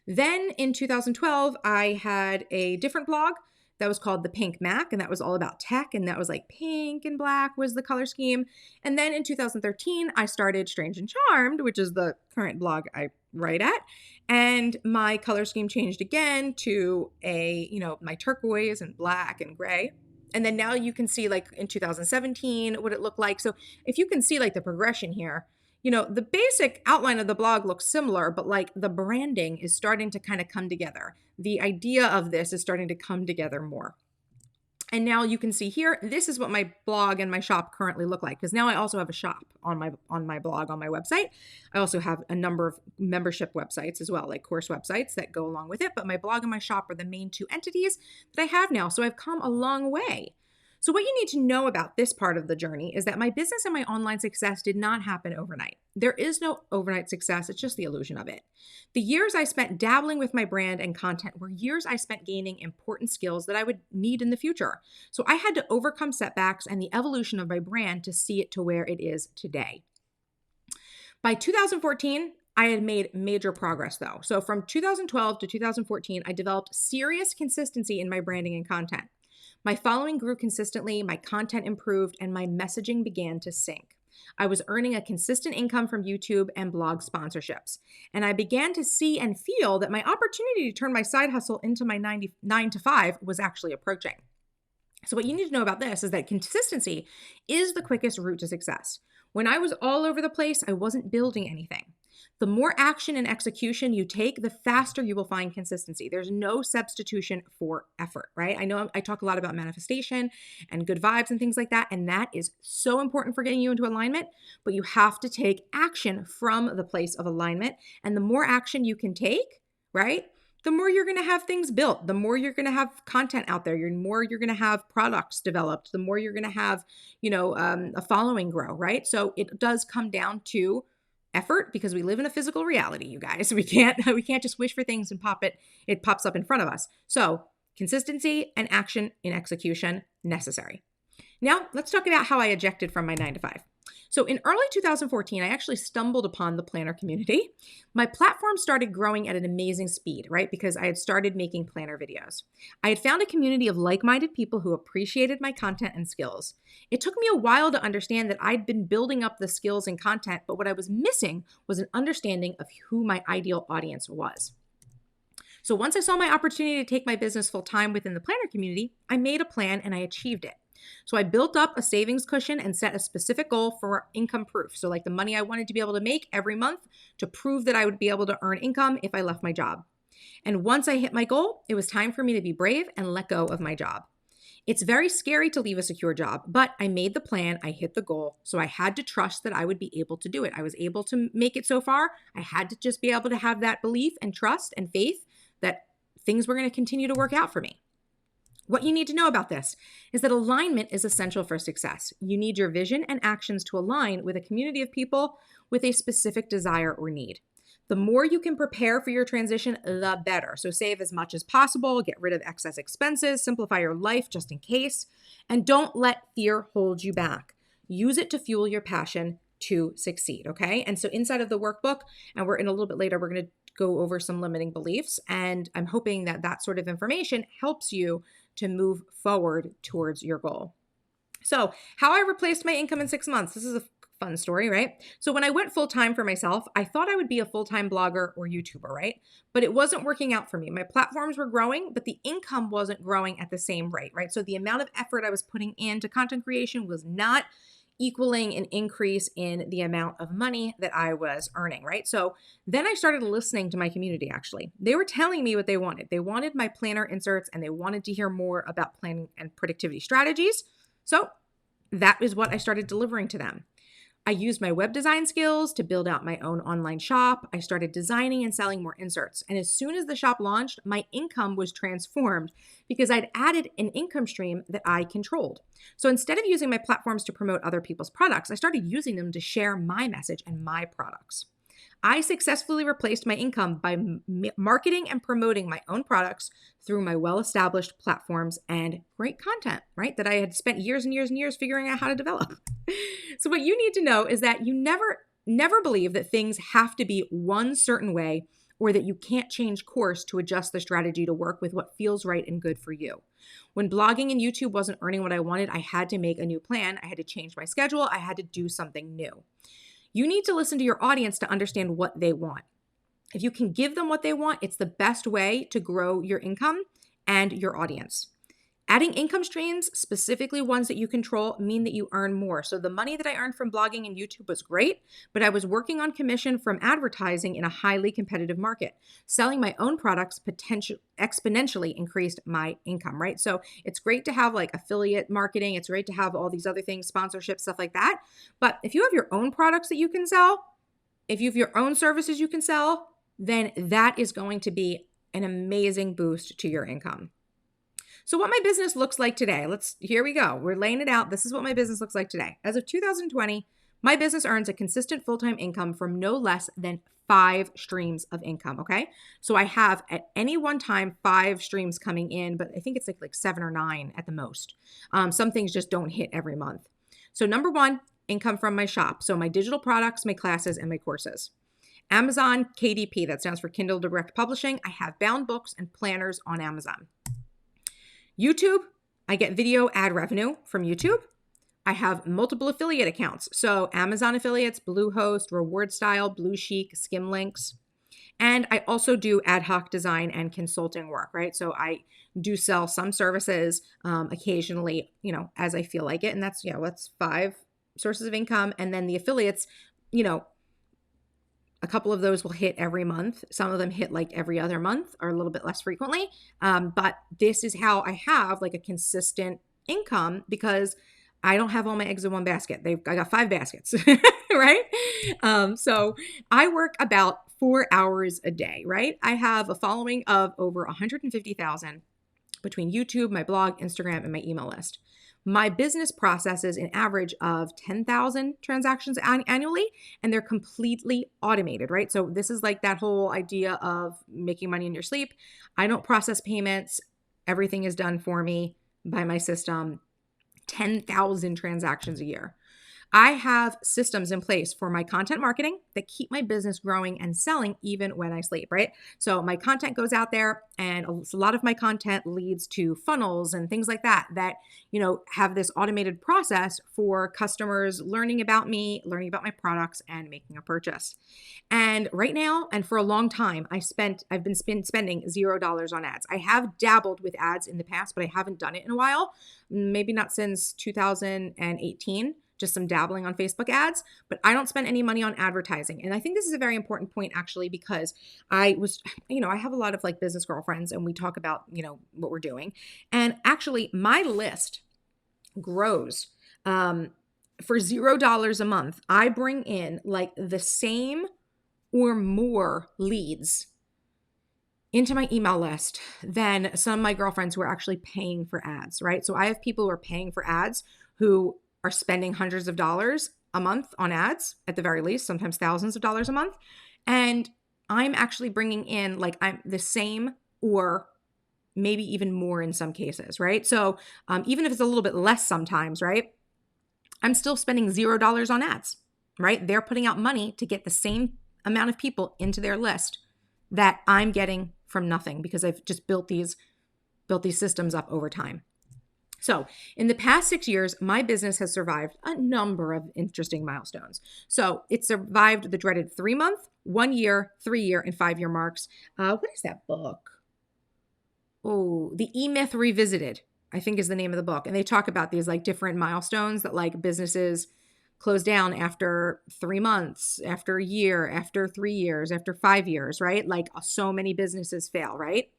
Then in 2012, I had a different blog that was called The Pink Mac, and that was all about tech, and that was like pink and black was the color scheme. And then in 2013, I started Strange and Charmed, which is the current blog I write at, and my color scheme changed again to my turquoise and black and gray. And then now you can see like in 2017 what it looked like. So if you can see like the progression here, the basic outline of the blog looks similar, but like the branding is starting to kind of come together. The idea of this is starting to come together more. And now you can see here, this is what my blog and my shop currently look like, because now I also have a shop on my blog, on my website. I also have a number of membership websites as well, like course websites that go along with it. But my blog and my shop are the main 2 entities that I have now. So I've come a long way. So what you need to know about this part of the journey is that my business and my online success did not happen overnight. There is no overnight success. It's just the illusion of it. The years I spent dabbling with my brand and content were years I spent gaining important skills that I would need in the future. So I had to overcome setbacks and the evolution of my brand to see it to where it is today. By 2014, I had made major progress though. So from 2012 to 2014, I developed serious consistency in my branding and content. My following grew consistently, my content improved, and my messaging began to sync. I was earning a consistent income from YouTube and blog sponsorships, and I began to see and feel that my opportunity to turn my side hustle into my 9-to-5 was actually approaching. So what you need to know about this is that consistency is the quickest route to success. When I was all over the place, I wasn't building anything. The more action and execution you take, the faster you will find consistency. There's no substitution for effort, right? I know I talk a lot about manifestation and good vibes and things like that, and that is so important for getting you into alignment, but you have to take action from the place of alignment. And the more action you can take, right, the more you're going to have things built, the more you're going to have content out there, the more you're going to have products developed, the more you're going to have, a following grow, right? So it does come down to effort, because we live in a physical reality, you guys. We can't just wish for things and it pops up in front of us. So consistency and action in execution necessary. Now let's talk about how I ejected from my 9-to-5. So in early 2014, I actually stumbled upon the planner community. My platform started growing at an amazing speed, right? Because I had started making planner videos. I had found a community of like-minded people who appreciated my content and skills. It took me a while to understand that I'd been building up the skills and content, but what I was missing was an understanding of who my ideal audience was. So once I saw my opportunity to take my business full-time within the planner community, I made a plan and I achieved it. So I built up a savings cushion and set a specific goal for income proof. So like the money I wanted to be able to make every month to prove that I would be able to earn income if I left my job. And once I hit my goal, it was time for me to be brave and let go of my job. It's very scary to leave a secure job, but I made the plan, I hit the goal, so I had to trust that I would be able to do it. I was able to make it so far. I had to just be able to have that belief and trust and faith that things were going to continue to work out for me. What you need to know about this is that alignment is essential for success. You need your vision and actions to align with a community of people with a specific desire or need. The more you can prepare for your transition, the better. So save as much as possible, get rid of excess expenses, simplify your life just in case, and don't let fear hold you back. Use it to fuel your passion to succeed, okay? And so inside of the workbook, and we're in a little bit later, we're going to go over some limiting beliefs, and I'm hoping that that sort of information helps you to move forward towards your goal. So how I replaced my income in 6 months. This is a fun story, right? So when I went full-time for myself, I thought I would be a full-time blogger or YouTuber, right? But it wasn't working out for me. My platforms were growing, but the income wasn't growing at the same rate, right? So the amount of effort I was putting into content creation was not equaling an increase in the amount of money that I was earning, right? So then I started listening to my community, actually. They were telling me what they wanted. They wanted my planner inserts and they wanted to hear more about planning and productivity strategies. So that is what I started delivering to them. I used my web design skills to build out my own online shop. I started designing and selling more inserts. And as soon as the shop launched, my income was transformed because I'd added an income stream that I controlled. So instead of using my platforms to promote other people's products, I started using them to share my message and my products. I successfully replaced my income by marketing and promoting my own products through my well-established platforms and great content, right? That I had spent years and years and years figuring out how to develop. So what you need to know is that you never believe that things have to be one certain way or that you can't change course to adjust the strategy to work with what feels right and good for you. When blogging and YouTube wasn't earning what I wanted, I had to make a new plan. I had to change my schedule. I had to do something new. You need to listen to your audience to understand what they want. If you can give them what they want, it's the best way to grow your income and your audience. Adding income streams, specifically ones that you control, mean that you earn more. So the money that I earned from blogging and YouTube was great, but I was working on commission from advertising in a highly competitive market. Selling my own products exponentially increased my income, right? So it's great to have like affiliate marketing. It's great to have all these other things, sponsorship, stuff like that. But if you have your own products that you can sell, if you have your own services you can sell, then that is going to be an amazing boost to your income. So what my business looks like today, here we go. We're laying it out. This is what my business looks like today. As of 2020, my business earns a consistent full-time income from no less than 5 streams of income, okay? So I have at any one time 5 streams coming in, but I think it's like 7 or 9 at the most. Some things just don't hit every month. So number 1, income from my shop. So my digital products, my classes, and my courses. Amazon KDP, that stands for Kindle Direct Publishing. I have bound books and planners on Amazon. YouTube, I get video ad revenue from YouTube. I have multiple affiliate accounts. So Amazon affiliates, Bluehost, Reward Style, Blue Chic, Skimlinks. And I also do ad hoc design and consulting work, right? So I do sell some services occasionally, as I feel like it. And that's 5 sources of income. And then the affiliates, a couple of those will hit every month. Some of them hit like every other month or a little bit less frequently. But this is how I have like a consistent income, because I don't have all my eggs in one basket. I got 5 baskets, right? So I work about 4 hours a day, right? I have a following of over 150,000 between YouTube, my blog, Instagram, and my email list. My business processes an average of 10,000 transactions annually, and they're completely automated, right? So this is like that whole idea of making money in your sleep. I don't process payments. Everything is done for me by my system. 10,000 transactions a year. I have systems in place for my content marketing that keep my business growing and selling even when I sleep, right? So my content goes out there, and a lot of my content leads to funnels and things like that, have this automated process for customers learning about me, learning about my products, and making a purchase. And right now, and for a long time, I've been spending $0 on ads. I have dabbled with ads in the past, but I haven't done it in a while. Maybe not since 2018. Just some dabbling on Facebook ads, but I don't spend any money on advertising. And I think this is a very important point, actually, because I have a lot of like business girlfriends, and we talk about, what we're doing. And actually my list grows. For $0 a month, I bring in like the same or more leads into my email list than some of my girlfriends who are actually paying for ads, right? So I have people who are paying for ads who are spending hundreds of dollars a month on ads, at the very least, sometimes thousands of dollars a month. And I'm actually bringing in I'm the same or maybe even more in some cases, right? So even if it's a little bit less sometimes, right? I'm still spending $0 on ads, right? They're putting out money to get the same amount of people into their list that I'm getting from nothing, because I've just built these systems up over time. So in the past 6 years, my business has survived a number of interesting milestones. So it survived the dreaded 3-month, 1 year, 3 year, and 5 year marks. What is that book? Oh, The E-Myth Revisited, I think is the name of the book. And they talk about these like different milestones that like businesses close down after 3 months, after a year, after 3 years, after 5 years, right? Like so many businesses fail, right?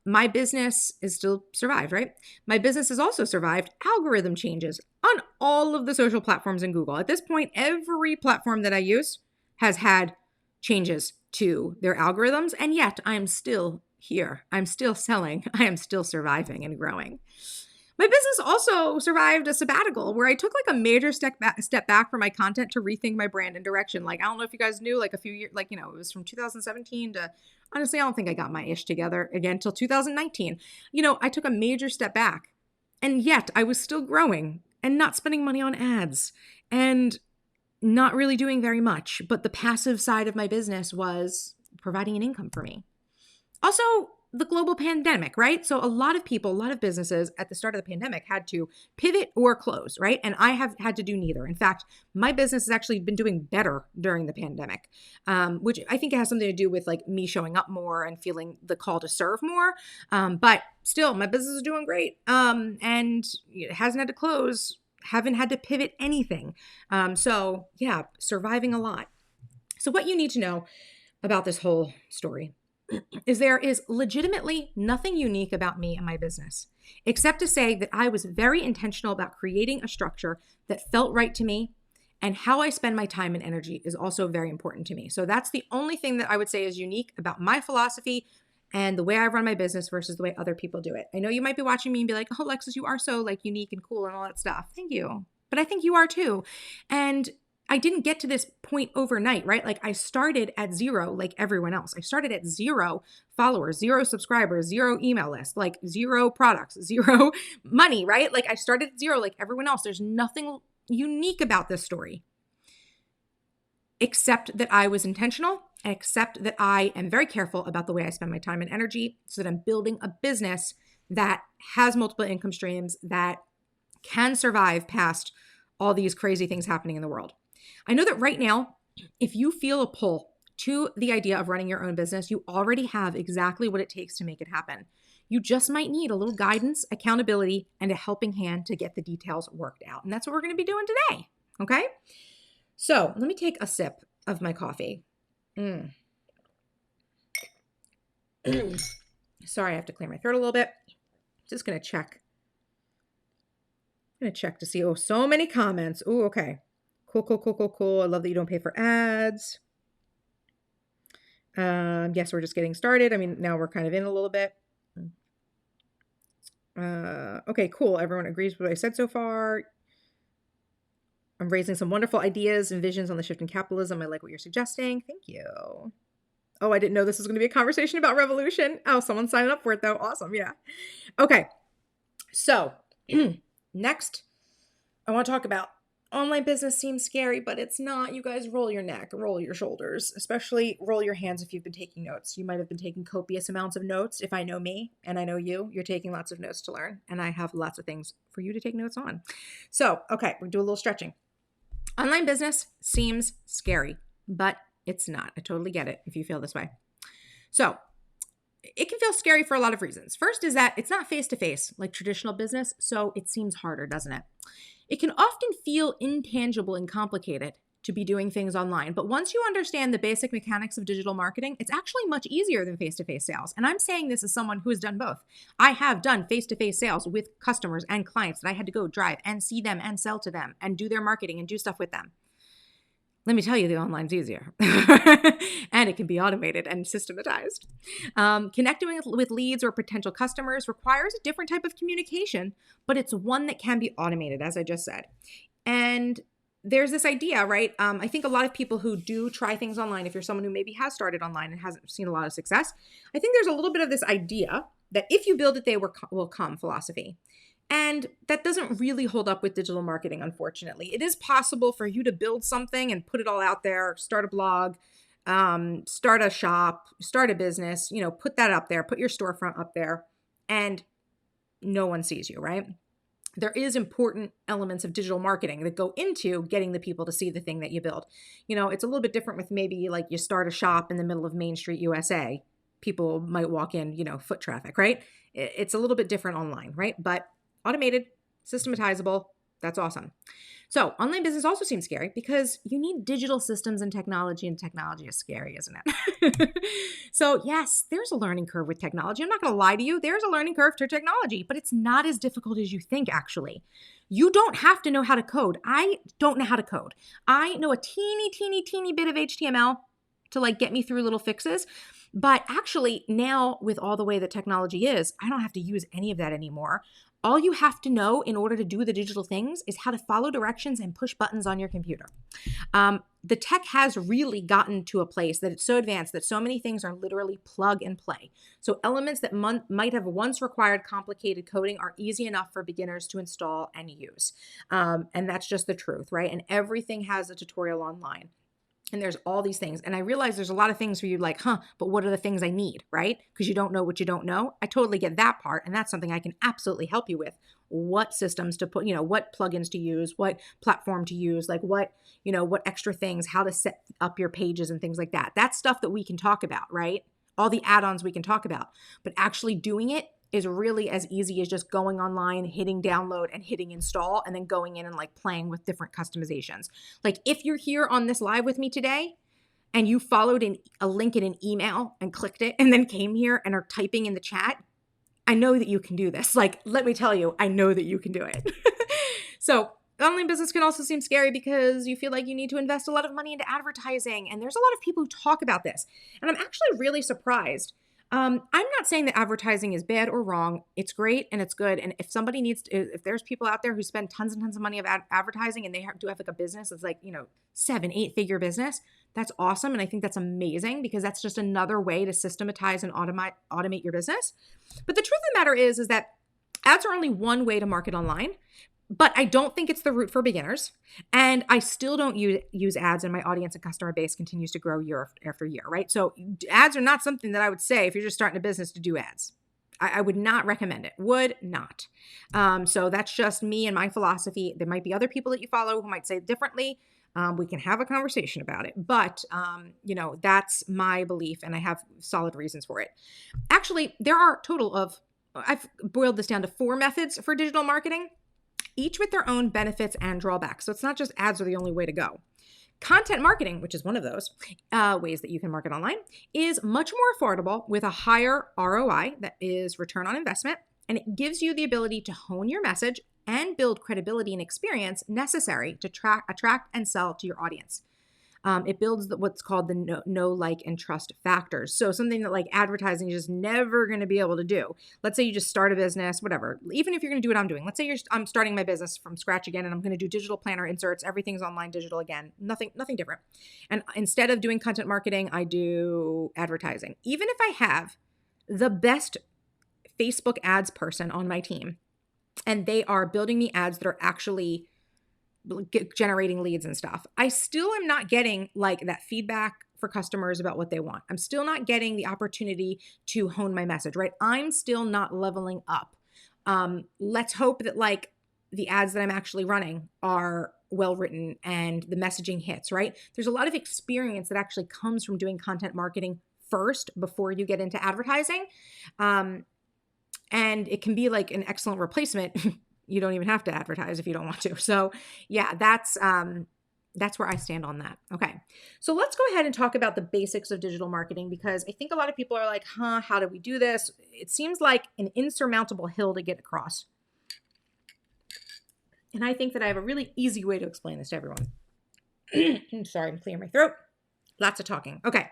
My business is still survived, right? My business has also survived algorithm changes on all of the social platforms in Google. At this point, every platform that I use has had changes to their algorithms, and yet I'm still here. I'm still selling. I am still surviving and growing. My business also survived a sabbatical where I took like a major step back from my content to rethink my brand and direction. Like, I don't know if you guys knew, like a few years, it was from 2017 to, honestly, I don't think I got my ish together again until 2019. I took a major step back, and yet I was still growing and not spending money on ads and not really doing very much. But the passive side of my business was providing an income for me. Also, the global pandemic, right? So a lot of people, a lot of businesses at the start of the pandemic had to pivot or close, right? And I have had to do neither. In fact, my business has actually been doing better during the pandemic, which I think it has something to do with like me showing up more and feeling the call to serve more. But still, my business is doing great. And it hasn't had to close, haven't had to pivot anything. So yeah, surviving a lot. So what you need to know about this whole story is there is legitimately nothing unique about me and my business, except to say that I was very intentional about creating a structure that felt right to me, and how I spend my time and energy is also very important to me. So that's the only thing that I would say is unique about my philosophy and the way I run my business versus the way other people do it. I know you might be watching me and be like, oh, Alexis, you are so like unique and cool and all that stuff. Thank you. But I think you are too. And I didn't get to this point overnight, right? Like I started at 0, like everyone else. I started at 0 followers, 0 subscribers, 0 email list, like 0 products, 0 money, right? Like I started at 0, like everyone else. There's nothing unique about this story, except that I was intentional, and except that I am very careful about the way I spend my time and energy, so that I'm building a business that has multiple income streams that can survive past all these crazy things happening in the world. I know that right now, if you feel a pull to the idea of running your own business, you already have exactly what it takes to make it happen. You just might need a little guidance, accountability, and a helping hand to get the details worked out. And that's what we're going to be doing today. Okay? So let me take a sip of my coffee. Sorry, I have to clear my throat a little bit. Just going to check. I'm going to check to see. Oh, so many comments. Oh, okay. Cool. I love that you don't pay for ads. Yes, we're just getting started. I mean, now we're kind of in a little bit. Okay, cool. Everyone agrees with what I said so far. I'm raising some wonderful ideas and visions on the shift in capitalism. I like what you're suggesting. Thank you. Oh, I didn't know this was going to be a conversation about revolution. Oh, someone's signing up for it though. Awesome. Yeah. Okay. So next, I want to talk about online business seems scary, but it's not. You guys roll your neck, roll your shoulders, especially roll your hands if you've been taking notes. You might have been taking copious amounts of notes. If I know me and I know you're taking lots of notes to learn, and I have lots of things for you to take notes on. So, okay, we'll do a little stretching. Online business seems scary, but it's not. I totally get it if you feel this way. So, it can feel scary for a lot of reasons. First is that it's not face-to-face like traditional business, so it seems harder, doesn't it? It can often feel intangible and complicated to be doing things online, but once you understand the basic mechanics of digital marketing, it's actually much easier than face-to-face sales. And I'm saying this as someone who has done both. I have done face-to-face sales with customers and clients that I had to go drive and see them and sell to them and do their marketing and do stuff with them. Let me tell you, the online's easier. And it can be automated and systematized. Connecting with leads or potential customers requires a different type of communication, but it's one that can be automated, as I just said. And there's this idea, right? I think a lot of people who do try things online, if you're someone who maybe has started online and hasn't seen a lot of success, I think there's a little bit of this idea that if you build it, they will come philosophy. And that doesn't really hold up with digital marketing, unfortunately. It is possible for you to build something and put it all out there, start a blog, start a shop, start a business, put that up there, put your storefront up there, and no one sees you, right? There is important elements of digital marketing that go into getting the people to see the thing that you build. It's a little bit different with maybe like you start a shop in the middle of Main Street, USA. People might walk in, foot traffic, right? It's a little bit different online, right? But automated, systematizable, that's awesome. So online business also seems scary because you need digital systems and technology is scary, isn't it? So yes, there's a learning curve with technology. I'm not going to lie to you. There's a learning curve to technology, but it's not as difficult as you think, actually. You don't have to know how to code. I don't know how to code. I know a teeny bit of HTML to get me through little fixes. But actually now with all the way that technology is, I don't have to use any of that anymore. All you have to know in order to do the digital things is how to follow directions and push buttons on your computer. The tech has really gotten to a place that it's so advanced that so many things are literally plug and play. So elements that might have once required complicated coding are easy enough for beginners to install and use. And that's just the truth, right? And everything has a tutorial online. And there's all these things. And I realize there's a lot of things where you're like, but what are the things I need, right? Because you don't know what you don't know. I totally get that part. And that's something I can absolutely help you with. What systems to put, what plugins to use, what platform to use, what extra things, how to set up your pages and things like that. That's stuff that we can talk about, right? All the add-ons we can talk about. But actually doing it is really as easy as just going online, hitting download and hitting install, and then going in and playing with different customizations. If you're here on this live with me today and you followed a link in an email and clicked it and then came here and are typing in the chat, I know that you can do this. Let me tell you, I know that you can do it. So online business can also seem scary because you feel like you need to invest a lot of money into advertising. And there's a lot of people who talk about this. And I'm actually really surprised. I'm not saying that advertising is bad or wrong. It's great and it's good. And if somebody if there's people out there who spend tons and tons of money of advertising and they do have a business that's 7-8 figure business, that's awesome. And I think that's amazing because that's just another way to systematize and automate your business. But the truth of the matter is that ads are only one way to market online. But I don't think it's the route for beginners. And I still don't use ads, and my audience and customer base continues to grow year after year, right? So ads are not something that I would say if you're just starting a business to do ads. I would not recommend it. Would not. So that's just me and my philosophy. There might be other people that you follow who might say differently. We can have a conversation about it. But, that's my belief, and I have solid reasons for it. Actually, there are a total of I've boiled this down to 4 methods for digital marketing, each with their own benefits and drawbacks. So it's not just ads are the only way to go. Content marketing, which is one of those ways that you can market online, is much more affordable with a higher ROI, that is return on investment, and it gives you the ability to hone your message and build credibility and experience necessary to attract and sell to your audience. It builds what's called the know, like, and trust factors. So something that like advertising is just never going to be able to do. Let's say you just start a business, whatever. Even if you're going to do what I'm doing, let's say I'm starting my business from scratch again, and I'm going to do digital planner inserts. Everything's online digital again. Nothing different. And instead of doing content marketing, I do advertising. Even if I have the best Facebook ads person on my team, and they are building me ads that are actually generating leads and stuff, I still am not getting like that feedback for customers about what they want. I'm still not getting the opportunity to hone my message, right? I'm still not leveling up. Let's hope that like the ads that I'm actually running are well written and the messaging hits, right? There's a lot of experience that actually comes from doing content marketing first before you get into advertising. And it can be like an excellent replacement. You don't even have to advertise if you don't want to. So yeah, that's where I stand on that. Okay. So let's go ahead and talk about the basics of digital marketing, because I think a lot of people are like, how do we do this? It seems like an insurmountable hill to get across. And I think that I have a really easy way to explain this to everyone. Sorry, I'm clearing my throat. Lots of talking. Okay.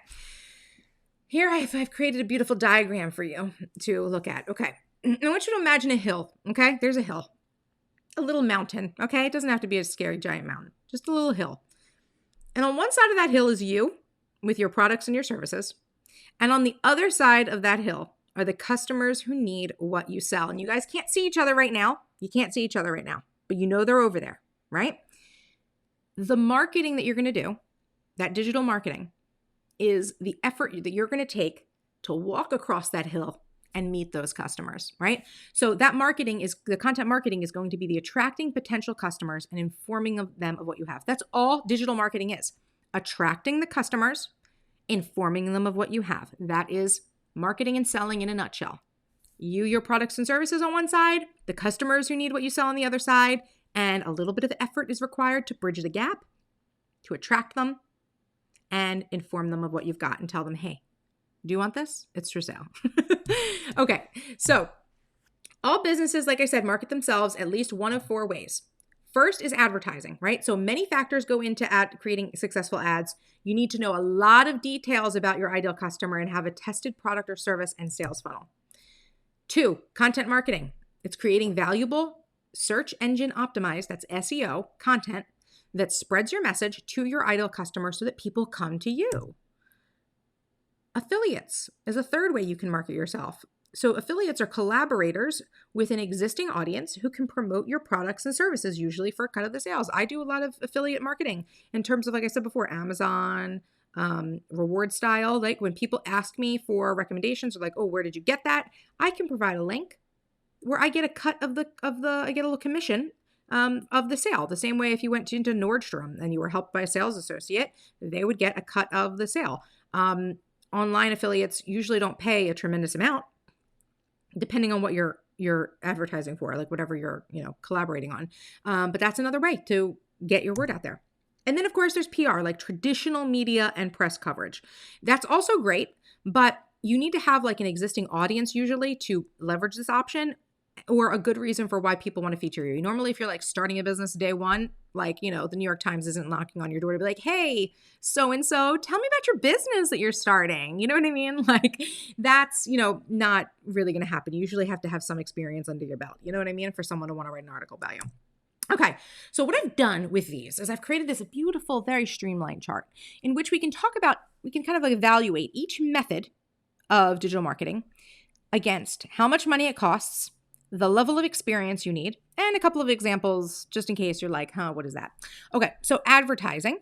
Here I've created a beautiful diagram for you to look at. Okay. I want you to imagine a hill. Okay. There's a hill. A little mountain, okay? It doesn't have to be a scary giant mountain, just a little hill. And on one side of that hill is you with your products and your services. And on the other side of that hill are the customers who need what you sell. And you guys can't see each other right now. You can't see each other right now, but you know they're over there, right? The marketing that you're going to do, that digital marketing, is the effort that you're going to take to walk across that hill and meet those customers, right? So that the content marketing is going to be the attracting potential customers and informing them of what you have. That's all digital marketing is. Attracting the customers, informing them of what you have. That is marketing and selling in a nutshell. Your products and services on one side, the customers who need what you sell on the other side, and a little bit of effort is required to bridge the gap, to attract them, and inform them of what you've got and tell them, hey, do you want this? It's for sale. Okay. So all businesses, like I said, market themselves at least one of 4 ways. First is advertising, right? So many factors go into creating successful ads. You need to know a lot of details about your ideal customer and have a tested product or service and sales funnel. 2, content marketing. It's creating valuable search engine optimized, that's SEO, content that spreads your message to your ideal customer so that people come to you. Affiliates is a third way you can market yourself. So affiliates are collaborators with an existing audience who can promote your products and services, usually for a cut of the sales. I do a lot of affiliate marketing in terms of, like I said before, Amazon, reward style. Like when people ask me for recommendations or like, oh, where did you get that? I can provide a link where I get a cut of I get a little commission of the sale. The same way if you went into Nordstrom and you were helped by a sales associate, they would get a cut of the sale. Online affiliates usually don't pay a tremendous amount, depending on what you're advertising for, like whatever you're collaborating on. But that's another way to get your word out there. And then of course there's PR, like traditional media and press coverage. That's also great, but you need to have like an existing audience usually to leverage this option, or a good reason for why people want to feature you. Normally, if you're like starting a business day one, like, the New York Times isn't knocking on your door to be like, hey, so-and-so, tell me about your business that you're starting. You know what I mean? Like that's, not really going to happen. You usually have to have some experience under your belt. You know what I mean? For someone to want to write an article about you. Okay. So what I've done with these is I've created this beautiful, very streamlined chart in which we can kind of evaluate each method of digital marketing against how much money it costs, the level of experience you need, and a couple of examples just in case you're like, what is that? Okay, so advertising.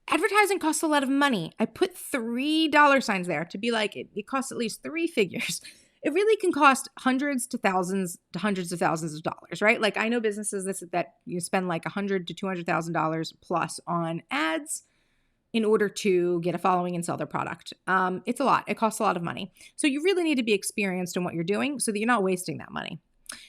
Advertising costs a lot of money. I put $3 signs there to be like, it costs at least 3 figures. It really can cost hundreds of thousands of dollars, right? Like I know businesses that you spend like $100,000 to $200,000 plus on ads, in order to get a following and sell their product. It's a lot. It costs a lot of money. So you really need to be experienced in what you're doing so that you're not wasting that money.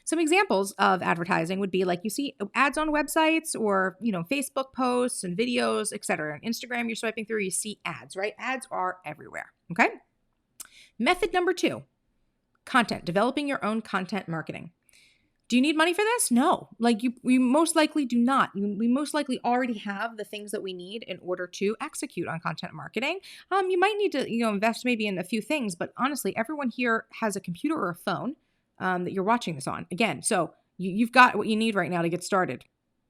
Some examples of advertising would be like you see ads on websites or, Facebook posts and videos, etc. On Instagram, you're swiping through, you see ads, right? Ads are everywhere. Okay. Method number 2, content, developing your own content marketing. Do you need money for this? No, we most likely do not. We most likely already have the things that we need in order to execute on content marketing. You might need to, invest maybe in a few things, but honestly, everyone here has a computer or a phone that you're watching this on. Again, so you've got what you need right now to get started.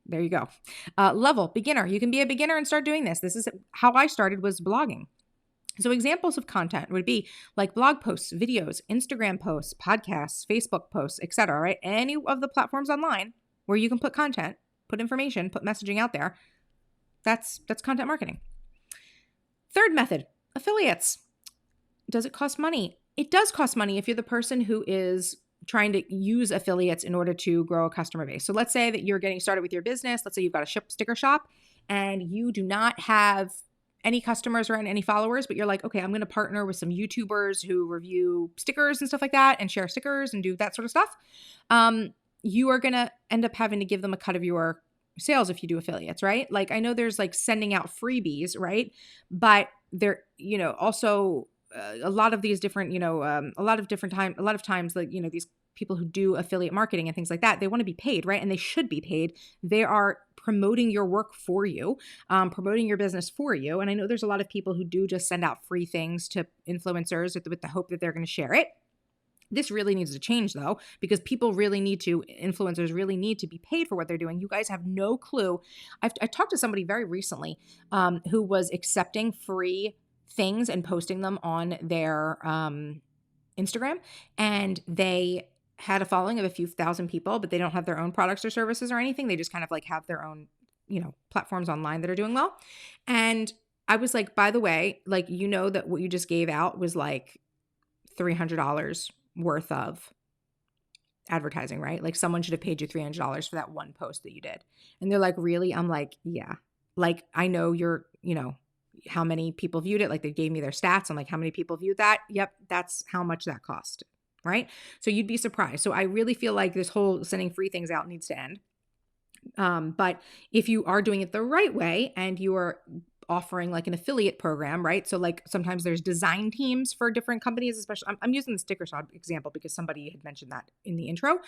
There you go. Level, beginner. You can be a beginner and start doing this. This is how I started, was blogging. So examples of content would be like blog posts, videos, Instagram posts, podcasts, Facebook posts, etc. Right? Any of the platforms online where you can put content, put information, put messaging out there. That's content marketing. Third method, affiliates. Does it cost money? It does cost money if you're the person who is trying to use affiliates in order to grow a customer base. So let's say that you're getting started with your business. Let's say you've got a sticker shop and you do not have any customers or any followers, but you're like, okay, I'm going to partner with some YouTubers who review stickers and stuff like that and share stickers and do that sort of stuff. You are going to end up having to give them a cut of your sales if you do affiliates, right? Like I know there's like sending out freebies, right? But there, also a lot of these different, a lot of times, like, these people who do affiliate marketing and things like that, they want to be paid, right? And they should be paid. They are promoting your work for you, promoting your business for you. And I know there's a lot of people who do just send out free things to influencers with the hope that they're going to share it. This really needs to change though, because influencers really need to be paid for what they're doing. You guys have no clue. I talked to somebody very recently who was accepting free things and posting them on their Instagram, and they had a following of a few thousand people, but they don't have their own products or services or anything. They just kind of like have their own, platforms online that are doing well. And I was like, by the way, like, that what you just gave out was like $300 worth of advertising, right? Like someone should have paid you $300 for that one post that you did. And they're like, really? I'm like, yeah. Like, I know you're, how many people viewed it. Like they gave me their stats. I'm like, how many people viewed that? Yep. That's how much that cost. Right. So you'd be surprised. So I really feel like this whole sending free things out needs to end. But if you are doing it the right way and you are offering like an affiliate program, right? So like sometimes there's design teams for different companies, especially I'm using the sticker shop example because somebody had mentioned that in the intro.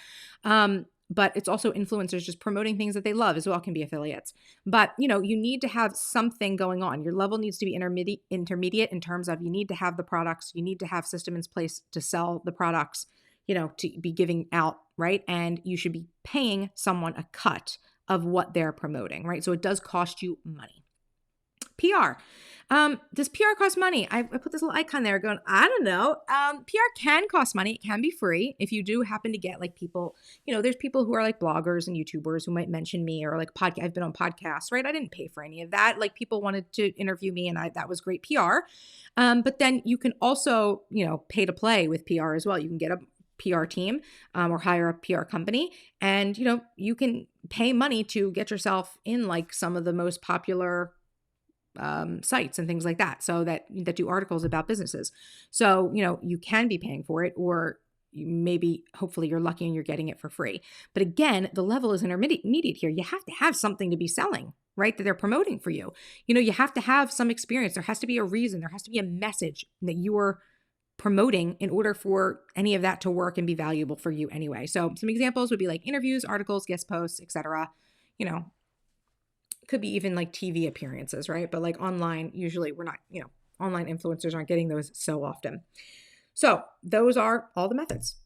But it's also influencers just promoting things that they love as well can be affiliates. But, you need to have something going on. Your level needs to be intermediate in terms of you need to have the products, you need to have systems in place to sell the products, to be giving out, right? And you should be paying someone a cut of what they're promoting, right? So it does cost you money. PR. Does PR cost money? I put this little icon there going, I don't know. PR can cost money. It can be free. If you do happen to get like people, there's people who are like bloggers and YouTubers who might mention me or like I've been on podcasts, right? I didn't pay for any of that. Like people wanted to interview me and that was great PR. But then you can also, pay to play with PR as well. You can get a PR team or hire a PR company and, you can pay money to get yourself in like some of the most popular sites and things like that. So that do articles about businesses. So, you can be paying for it or hopefully you're lucky and you're getting it for free. But again, the level is intermediate here. You have to have something to be selling, right? That they're promoting for you. You have to have some experience. There has to be a reason. There has to be a message that you are promoting in order for any of that to work and be valuable for you anyway. So some examples would be like interviews, articles, guest posts, etc. Could be even like TV appearances, right? But like online, usually we're not, online influencers aren't getting those so often. So those are all the methods.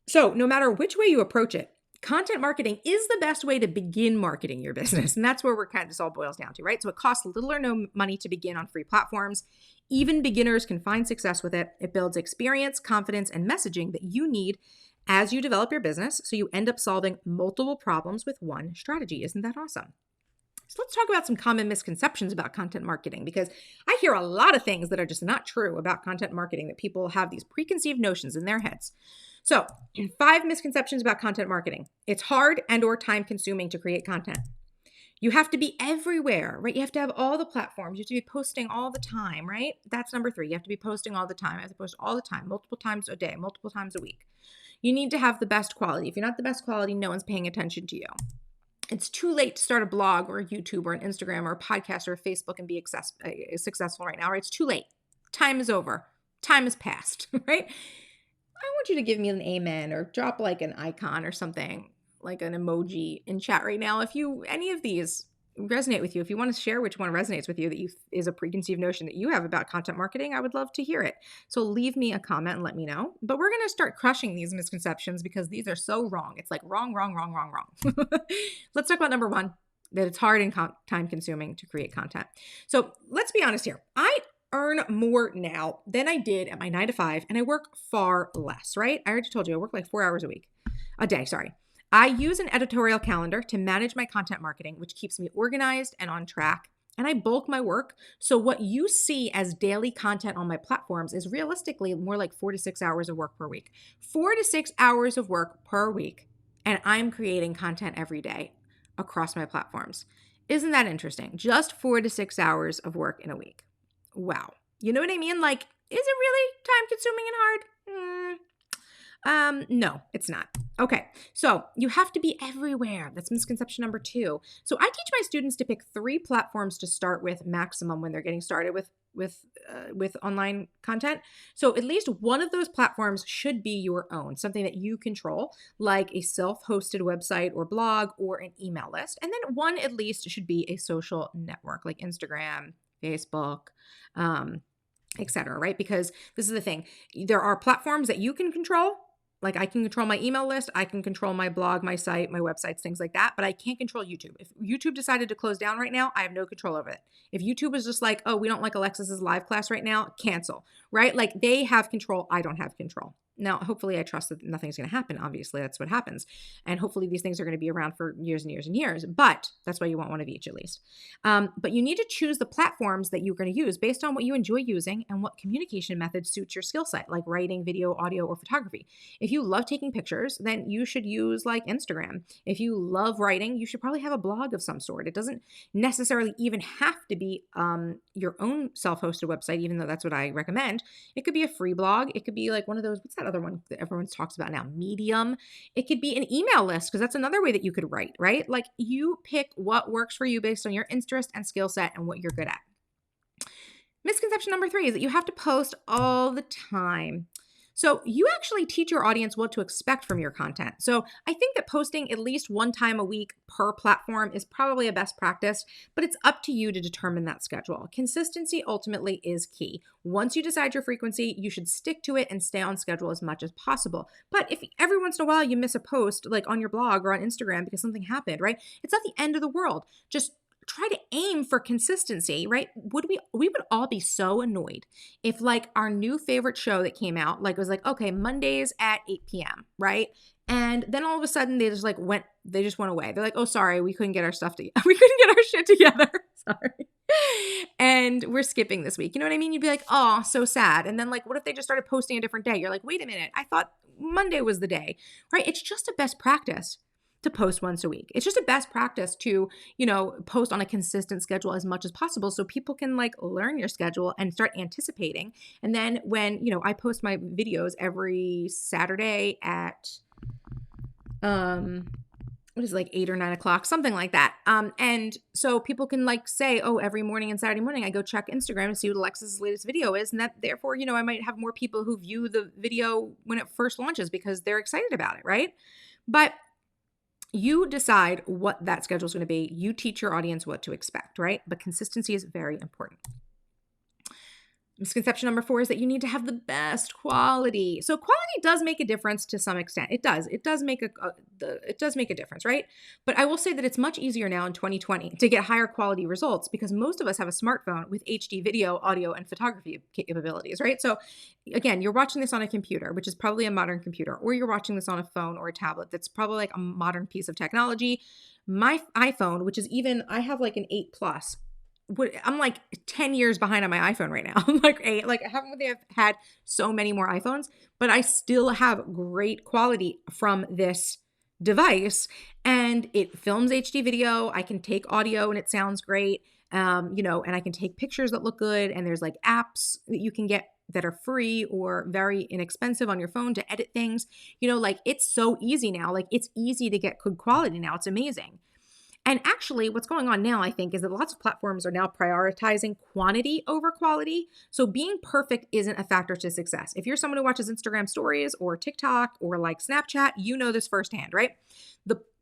So no matter which way you approach it, content marketing is the best way to begin marketing your business. And that's where this all boils down to, right? So it costs little or no money to begin on free platforms. Even beginners can find success with it. It builds experience, confidence, and messaging that you need as you develop your business. So you end up solving multiple problems with one strategy. Isn't that awesome? So let's talk about some common misconceptions about content marketing, because I hear a lot of things that are just not true about content marketing, that people have these preconceived notions in their heads. So 5 misconceptions about content marketing. It's hard and or time consuming to create content. You have to be everywhere, right? You have to have all the platforms. You have to be posting all the time, right? That's number 3. You have to be posting all the time. You have to post all the time, multiple times a day, multiple times a week. You need to have the best quality. If you're not the best quality, no one's paying attention to you. It's too late to start a blog or a YouTube or an Instagram or a podcast or a Facebook and be successful right now, right? It's too late. Time is over. Time has passed, right? I want you to give me an amen or drop like an icon or something, like an emoji in chat right now. If any of these resonate with you, if you want to share which one resonates with you that is a preconceived notion that you have about content marketing, I would love to hear it. So leave me a comment and let me know. But we're going to start crushing these misconceptions because these are so wrong. It's like wrong. Let's talk about number 1, that it's hard and time consuming to create content. So let's be honest here. I earn more now than I did at my 9 to 5, and I work far less, right? I already told you I work like 4 hours a day. I use an editorial calendar to manage my content marketing, which keeps me organized and on track. And I bulk my work. So what you see as daily content on my platforms is realistically more like 4 to 6 hours of work per week. 4 to 6 hours of work per week. And I'm creating content every day across my platforms. Isn't that interesting? Just 4 to 6 hours of work in a week. Wow. You know what I mean? Like, is it really time consuming and hard? No, it's not. Okay. So you have to be everywhere. That's misconception number 2. So I teach my students to pick 3 platforms to start with maximum when they're getting started with online content. So at least one of those platforms should be your own, something that you control, like a self-hosted website or blog or an email list. And then one at least should be a social network like Instagram, Facebook, etc. Right? Because this is the thing. There are platforms that you can control. Like I can control my email list, I can control my blog, my site, my websites, things like that, but I can't control YouTube. If YouTube decided to close down right now, I have no control over it. If YouTube is just like, oh, we don't like Alexis's live class right now, cancel, right? Like they have control, I don't have control. Now, hopefully I trust that nothing's going to happen. Obviously, that's what happens. And hopefully these things are going to be around for years and years and years, but that's why you want one of each at least. But you need to choose the platforms that you're going to use based on what you enjoy using and what communication method suits your skill set, like writing, video, audio, or photography. If you love taking pictures, then you should use like Instagram. If you love writing, you should probably have a blog of some sort. It doesn't necessarily even have to be your own self-hosted website, even though that's what I recommend. It could be a free blog. It could be like one of those, what's that other one that everyone talks about now? Medium. It could be an email list because that's another way that you could write, right? Like you pick what works for you based on your interest and skill set and what you're good at. Misconception number 3 is that you have to post all the time. So you actually teach your audience what to expect from your content. So I think that posting at least one time a week per platform is probably a best practice, but it's up to you to determine that schedule. Consistency ultimately is key. Once you decide your frequency, you should stick to it and stay on schedule as much as possible. But if every once in a while you miss a post like on your blog or on Instagram because something happened, right? It's not the end of the world. Just try to aim for consistency, right? We would all be so annoyed if like our new favorite show that came out, like was like, okay, Mondays at 8 p.m., right? And then all of a sudden they just went away. They're like, oh, sorry, we couldn't get our stuff together. We couldn't get our shit together. Sorry. And we're skipping this week. You know what I mean? You'd be like, oh, so sad. And then like, what if they just started posting a different day? You're like, wait a minute, I thought Monday was the day, right? It's just a best practice to post once a week. It's just a best practice to, post on a consistent schedule as much as possible so people can like learn your schedule and start anticipating. And then when, I post my videos every Saturday at, what is it, like 8 or 9 o'clock, something like that. And so people can like say, oh, every morning and Saturday morning, I go check Instagram and see what Alexis's latest video is. And that therefore, I might have more people who view the video when it first launches because they're excited about it, right? But you decide what that schedule is going to be. You teach your audience what to expect, right? But consistency is very important. Misconception number 4 is that you need to have the best quality. So quality does make a difference to some extent. It does. It does make a difference, right? But I will say that it's much easier now in 2020 to get higher quality results because most of us have a smartphone with HD video, audio, and photography capabilities, right? So again, you're watching this on a computer, which is probably a modern computer, or you're watching this on a phone or a tablet that's probably like a modern piece of technology. My iPhone, I have like an 8 Plus. I'm like 10 years behind on my iPhone right now. I'm like 8. Like, haven't they had so many more iPhones? But I still have great quality from this device and it films HD video. I can take audio and it sounds great. And I can take pictures that look good. And there's like apps that you can get that are free or very inexpensive on your phone to edit things. Like it's so easy now. Like it's easy to get good quality now. It's amazing. And actually, what's going on now, I think, is that lots of platforms are now prioritizing quantity over quality. So being perfect isn't a factor to success. If you're someone who watches Instagram stories or TikTok or like Snapchat, you know this firsthand, right?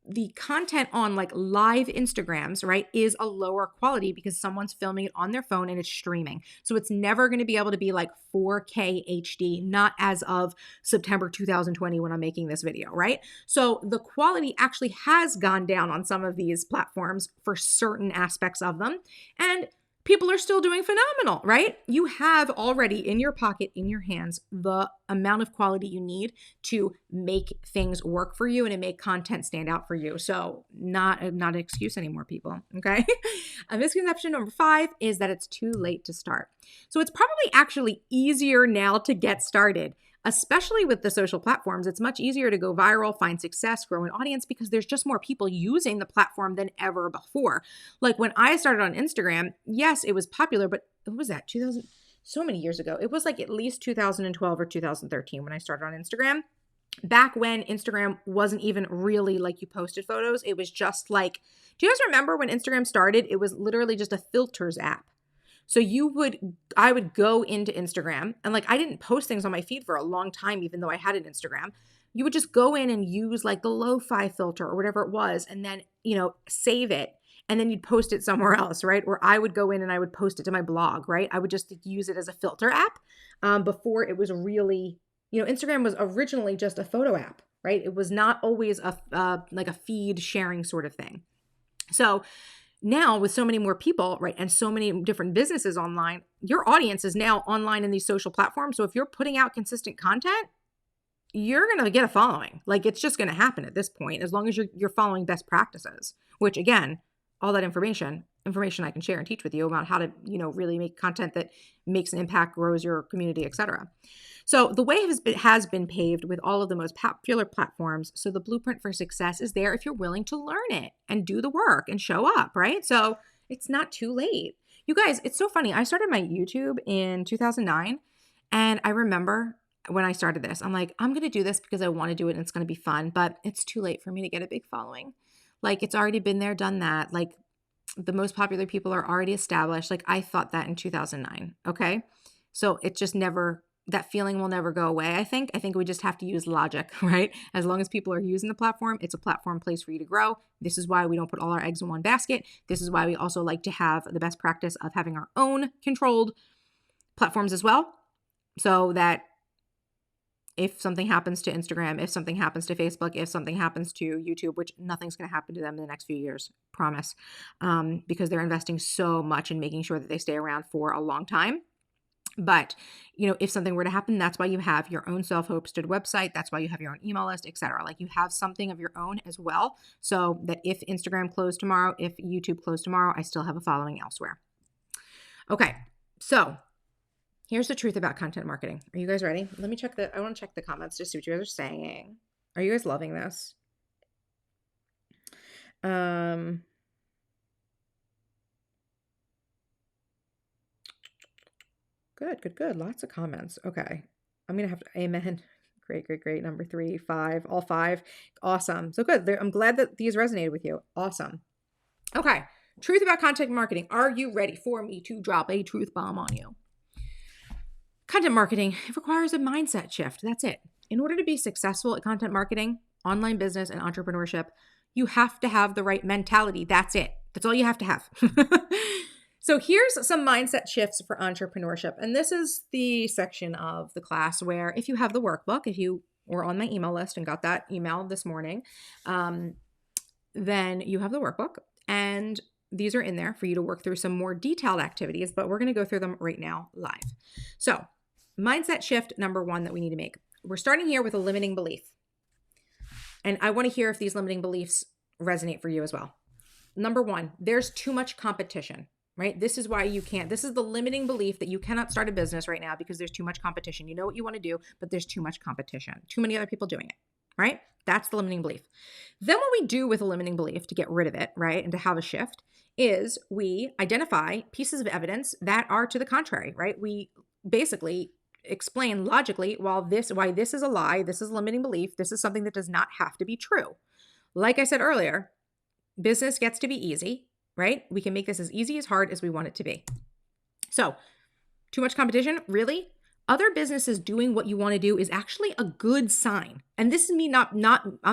The content on like live Instagrams, right, is a lower quality because someone's filming it on their phone and it's streaming. So it's never going to be able to be like 4K HD, not as of September 2020 when I'm making this video, right? So the quality actually has gone down on some of these platforms for certain aspects of them. And people are still doing phenomenal, right? You have already in your pocket, in your hands, the amount of quality you need to make things work for you and to make content stand out for you. So not an excuse anymore, people, okay? A misconception number 5 is that it's too late to start. So it's probably actually easier now to get started. Especially with the social platforms, it's much easier to go viral, find success, grow an audience because there's just more people using the platform than ever before. Like when I started on Instagram, yes, it was popular, but what was that? 2000, so many years ago. It was like at least 2012 or 2013 when I started on Instagram. Back when Instagram wasn't even really like you posted photos. It was just like, do you guys remember when Instagram started? It was literally just a filters app. So I would go into Instagram and like, I didn't post things on my feed for a long time, even though I had an Instagram. You would just go in and use like the lo-fi filter or whatever it was, and then, save it. And then you'd post it somewhere else, right? Or I would go in and I would post it to my blog, right? I would just use it as a filter app before it was really, Instagram was originally just a photo app, right? It was not always like a feed sharing sort of thing. So now with so many more people, right, and so many different businesses online, your audience is now online in these social platforms. So if you're putting out consistent content, you're going to get a following. Like it's just going to happen at this point, as long as you're following best practices, which again, all that information I can share and teach with you about how to, really make content that makes an impact, grows your community, etc. So the way has been paved with all of the most popular platforms. So the blueprint for success is there if you're willing to learn it and do the work and show up, right? So it's not too late. You guys, it's so funny. I started my YouTube in 2009, and I remember when I started this, I'm like, I'm going to do this because I want to do it and it's going to be fun, but it's too late for me to get a big following. Like it's already been there, done that. Like the most popular people are already established. Like I thought that in 2009. Okay. So it just that feeling will never go away. I think we just have to use logic, right? As long as people are using the platform, it's a platform place for you to grow. This is why we don't put all our eggs in one basket. This is why we also like to have the best practice of having our own controlled platforms as well. So that if something happens to Instagram, if something happens to Facebook, if something happens to YouTube, which nothing's going to happen to them in the next few years, promise, because they're investing so much in making sure that they stay around for a long time. But, if something were to happen, that's why you have your own self-hosted website. That's why you have your own email list, etc. Like you have something of your own as well. So that if Instagram closed tomorrow, if YouTube closed tomorrow, I still have a following elsewhere. Okay. So here's the truth about content marketing. Are you guys ready? I want to check the comments to see what you guys are saying. Are you guys loving this? Good. Lots of comments. Okay. I'm going to have to, amen. Great. Number 3, 5, all 5. Awesome. So good. I'm glad that these resonated with you. Awesome. Okay. Truth about content marketing. Are you ready for me to drop a truth bomb on you? Content marketing, it requires a mindset shift. That's it. In order to be successful at content marketing, online business, and entrepreneurship, you have to have the right mentality. That's it. That's all you have to have. So here's some mindset shifts for entrepreneurship. And this is the section of the class where if you have the workbook, if you were on my email list and got that email this morning, then you have the workbook. And these are in there for you to work through some more detailed activities, but we're going to go through them right now live. So mindset shift number 1 that we need to make. We're starting here with a limiting belief. And I want to hear if these limiting beliefs resonate for you as well. Number 1, there's too much competition, right? This is why this is the limiting belief that you cannot start a business right now because there's too much competition. You know what you want to do, but there's too much competition, too many other people doing it. right? That's the limiting belief. Then what we do with a limiting belief to get rid of it, right, and to have a shift is we identify pieces of evidence that are to the contrary, right? We basically explain logically why this is a lie, this is a limiting belief, this is something that does not have to be true. Like I said earlier, business gets to be easy, right? We can make this as easy as hard as we want it to be. So, too much competition? Really? Other businesses doing what you want to do is actually a good sign. And this is me I'm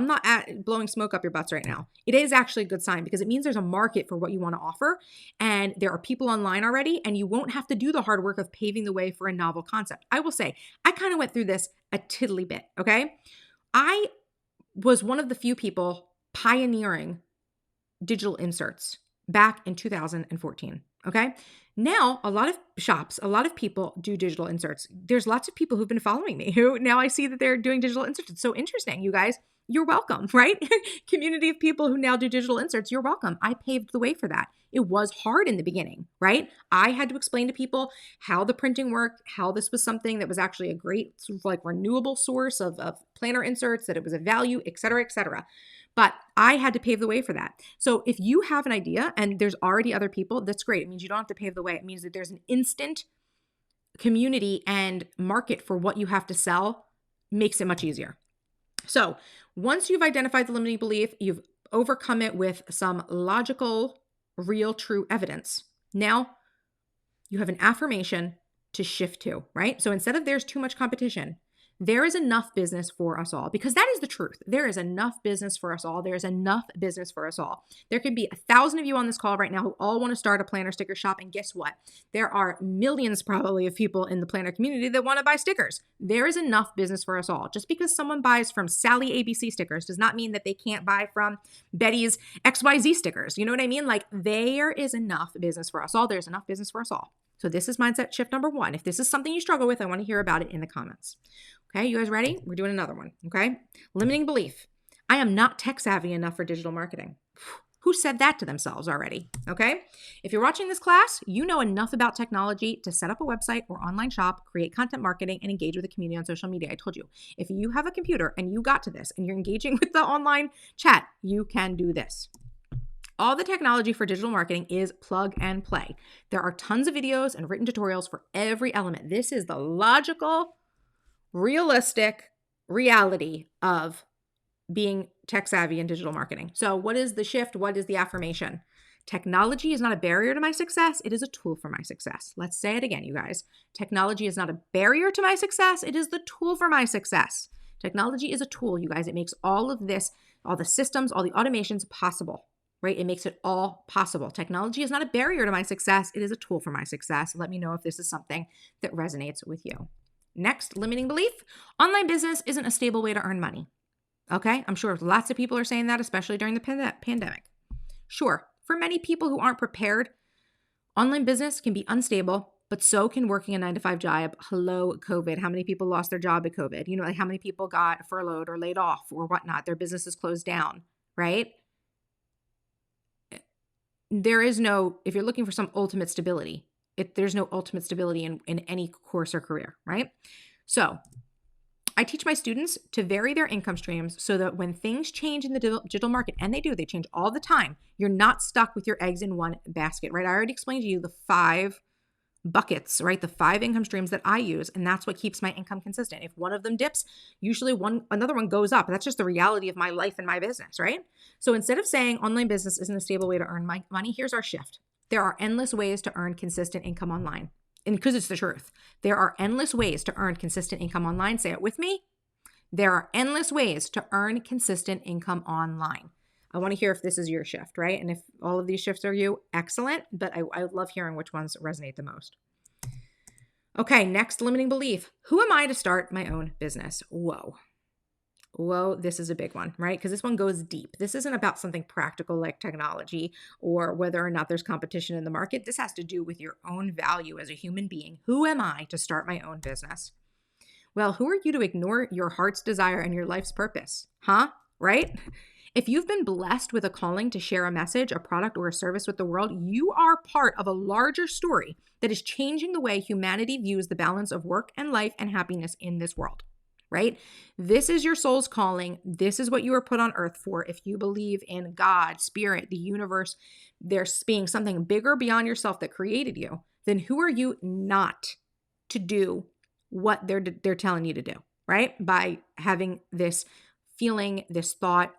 not blowing smoke up your butts right now. It is actually a good sign because it means there's a market for what you want to offer and there are people online already and you won't have to do the hard work of paving the way for a novel concept. I will say, I kind of went through this a tiddly bit, okay? I was one of the few people pioneering digital inserts back in 2014, okay? Now, a lot of shops, a lot of people do digital inserts. There's lots of people who've been following me who now I see that they're doing digital inserts. It's so interesting, you guys. You're welcome, right? Community of people who now do digital inserts, you're welcome. I paved the way for that. It was hard in the beginning, right? I had to explain to people how the printing worked, how this was something that was actually a great sort of like renewable source of planner inserts, that it was a value, et cetera, et cetera. But I had to pave the way for that. So if you have an idea and there's already other people, that's great. It means you don't have to pave the way. It means that there's an instant community and market for what you have to sell, makes it much easier. So once you've identified the limiting belief, you've overcome it with some logical, real, true evidence. Now you have an affirmation to shift to, right? So instead of there's too much competition, there is enough business for us all, because that is the truth. There is enough business for us all. There is enough business for us all. There could be 1,000 of you on this call right now who all want to start a planner sticker shop. And guess what? There are millions probably of people in the planner community that want to buy stickers. There is enough business for us all. Just because someone buys from Sally ABC stickers does not mean that they can't buy from Betty's XYZ stickers. You know what I mean? Like, there is enough business for us all. There's enough business for us all. So this is mindset shift number 1. If this is something you struggle with, I want to hear about it in the comments. Okay, you guys ready? We're doing another one, okay? Limiting belief. I am not tech savvy enough for digital marketing. Who said that to themselves already, okay? If you're watching this class, you know enough about technology to set up a website or online shop, create content marketing, and engage with the community on social media. I told you, if you have a computer and you got to this and you're engaging with the online chat, you can do this. All the technology for digital marketing is plug and play. There are tons of videos and written tutorials for every element. This is the logical, realistic reality of being tech savvy in digital marketing. So what is the shift? What is the affirmation? Technology is not a barrier to my success. It is a tool for my success. Let's say it again, you guys. Technology is not a barrier to my success. It is the tool for my success. Technology is a tool, you guys. It makes all of this, all the systems, all the automations possible, right? It makes it all possible. Technology is not a barrier to my success. It is a tool for my success. Let me know if this is something that resonates with you. Next, limiting belief. Online business isn't a stable way to earn money. Okay, I'm sure lots of people are saying that, especially during the pandemic. Sure, for many people who aren't prepared, online business can be unstable, but so can working a 9-to-5 job. Hello, COVID. How many people lost their job at COVID? You know, like how many people got furloughed or laid off or whatnot? Their businesses closed down, right? There is no, if you're looking for some ultimate stability, there's no ultimate stability in any course or career, right? So I teach my students to vary their income streams so that when things change in the digital market, and they change all the time, you're not stuck with your eggs in one basket, right? I already explained to you the 5 buckets, right? The 5 income streams that I use, and that's what keeps my income consistent. If one of them dips, usually another one goes up. That's just the reality of my life and my business, right? So instead of saying online business isn't a stable way to earn money, here's our shift. There are endless ways to earn consistent income online. And because it's the truth, there are endless ways to earn consistent income online. Say it with me. There are endless ways to earn consistent income online. I want to hear if this is your shift, right? And if all of these shifts are you, excellent. But I love hearing which ones resonate the most. Okay, next limiting belief. Who am I to start my own business? Whoa, this is a big one, right? Because this one goes deep. This isn't about something practical like technology or whether or not there's competition in the market. This has to do with your own value as a human being. Who am I to start my own business? Well, who are you to ignore your heart's desire and your life's purpose? Right? If you've been blessed with a calling to share a message, a product, or a service with the world, you are part of a larger story that is changing the way humanity views the balance of work and life and happiness in this world. right? This is your soul's calling. This is what you were put on earth for. If you believe in God, spirit, the universe, there's being something bigger beyond yourself that created you, then who are you not to do what they're telling you to do, right? By having this feeling, this thought,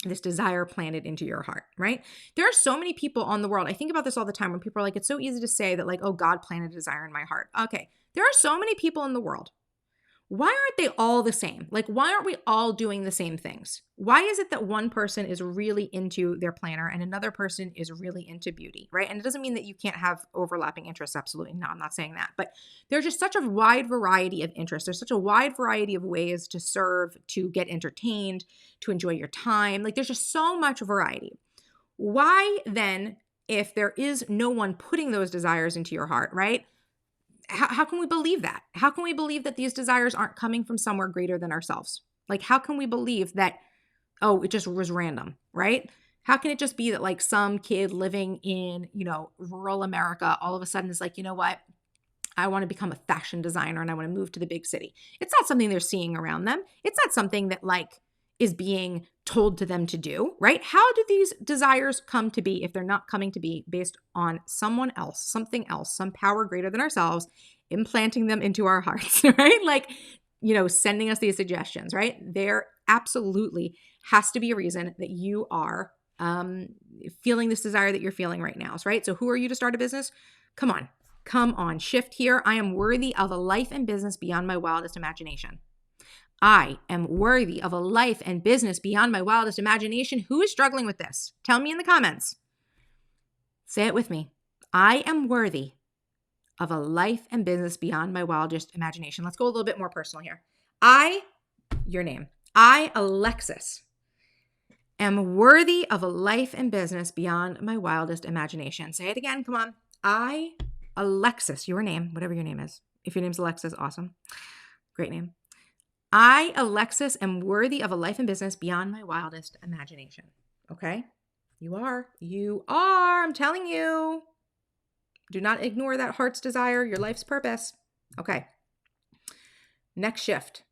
this desire planted into your heart, right? There are so many people on the world. I think about this all the time when people are like, it's so easy to say that like, oh, God planted a desire in my heart. Okay. There are so many people in the world. Why aren't they all the same? Like, why aren't we all doing the same things? Why is it that one person is really into their planner and another person is really into beauty, right? And it doesn't mean that you can't have overlapping interests. Absolutely no, I'm not saying that. But there's just such a wide variety of interests. There's such a wide variety of ways to serve, to get entertained, to enjoy your time. Like, there's just so much variety. Why then, if there is no one putting those desires into your heart, right? How can we believe that? How can we believe that these desires aren't coming from somewhere greater than ourselves? Like, how can we believe that, oh, it just was random, right? How can it just be that like some kid living in, rural America all of a sudden is like, you know what? I want to become a fashion designer and I want to move to the big city. It's not something they're seeing around them. It's not something that like is being told to them to do, right? How do these desires come to be if they're not coming to be based on someone else, something else, some power greater than ourselves, implanting them into our hearts, right? Like, sending us these suggestions, right? There absolutely has to be a reason that you are feeling this desire that you're feeling right now, right? So who are you to start a business? Come on, shift here. I am worthy of a life and business beyond my wildest imagination. I am worthy of a life and business beyond my wildest imagination. Who is struggling with this? Tell me in the comments. Say it with me. I am worthy of a life and business beyond my wildest imagination. Let's go a little bit more personal here. Your name. I, Alexis, am worthy of a life and business beyond my wildest imagination. Say it again. Come on. I, Alexis, your name, whatever your name is. If your name's Alexis, awesome. Great name. I, Alexis, am worthy of a life and business beyond my wildest imagination. Okay? You are. I'm telling you. Do not ignore that heart's desire, your life's purpose. Okay. Next shift.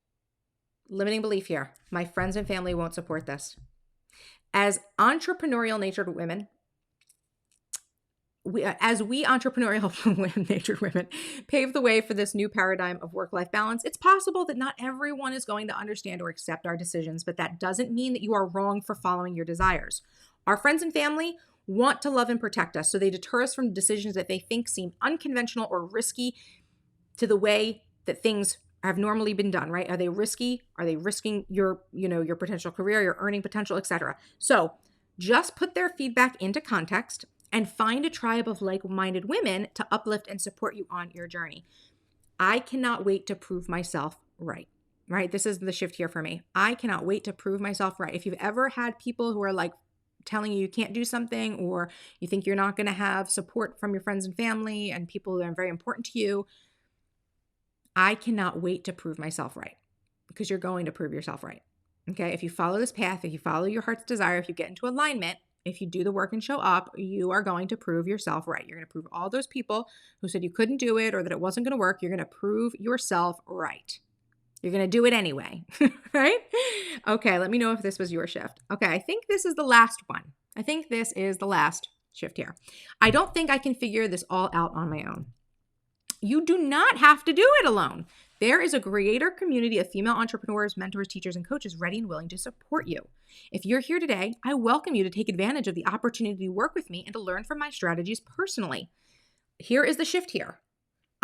Limiting belief here. My friends and family won't support this. As entrepreneurial natured women, we entrepreneurial natured women pave the way for this new paradigm of work-life balance, it's possible that not everyone is going to understand or accept our decisions, but that doesn't mean that you are wrong for following your desires. Our friends and family want to love and protect us, so they deter us from decisions that they think seem unconventional or risky to the way that things have normally been done, right? Are they risky? Are they risking your potential career, your earning potential, etc.? So just put their feedback into context and find a tribe of like-minded women to uplift and support you on your journey. I cannot wait to prove myself right? This is the shift here for me. I cannot wait to prove myself right. If you've ever had people who are like telling you can't do something, or you think you're not going to have support from your friends and family and people that are very important to you, I cannot wait to prove myself right, because you're going to prove yourself right. Okay. If you follow this path, if you follow your heart's desire, if you get into alignment, if you do the work and show up, you are going to prove yourself right. You're going to prove all those people who said you couldn't do it or that it wasn't going to work. You're going to prove yourself right. You're going to do it anyway, right? Okay, let me know if this was your shift. Okay, I think this is the last one. I think this is the last shift here. I don't think I can figure this all out on my own. You do not have to do it alone. There is a greater community of female entrepreneurs, mentors, teachers, and coaches ready and willing to support you. If you're here today, I welcome you to take advantage of the opportunity to work with me and to learn from my strategies personally. Here is the shift here.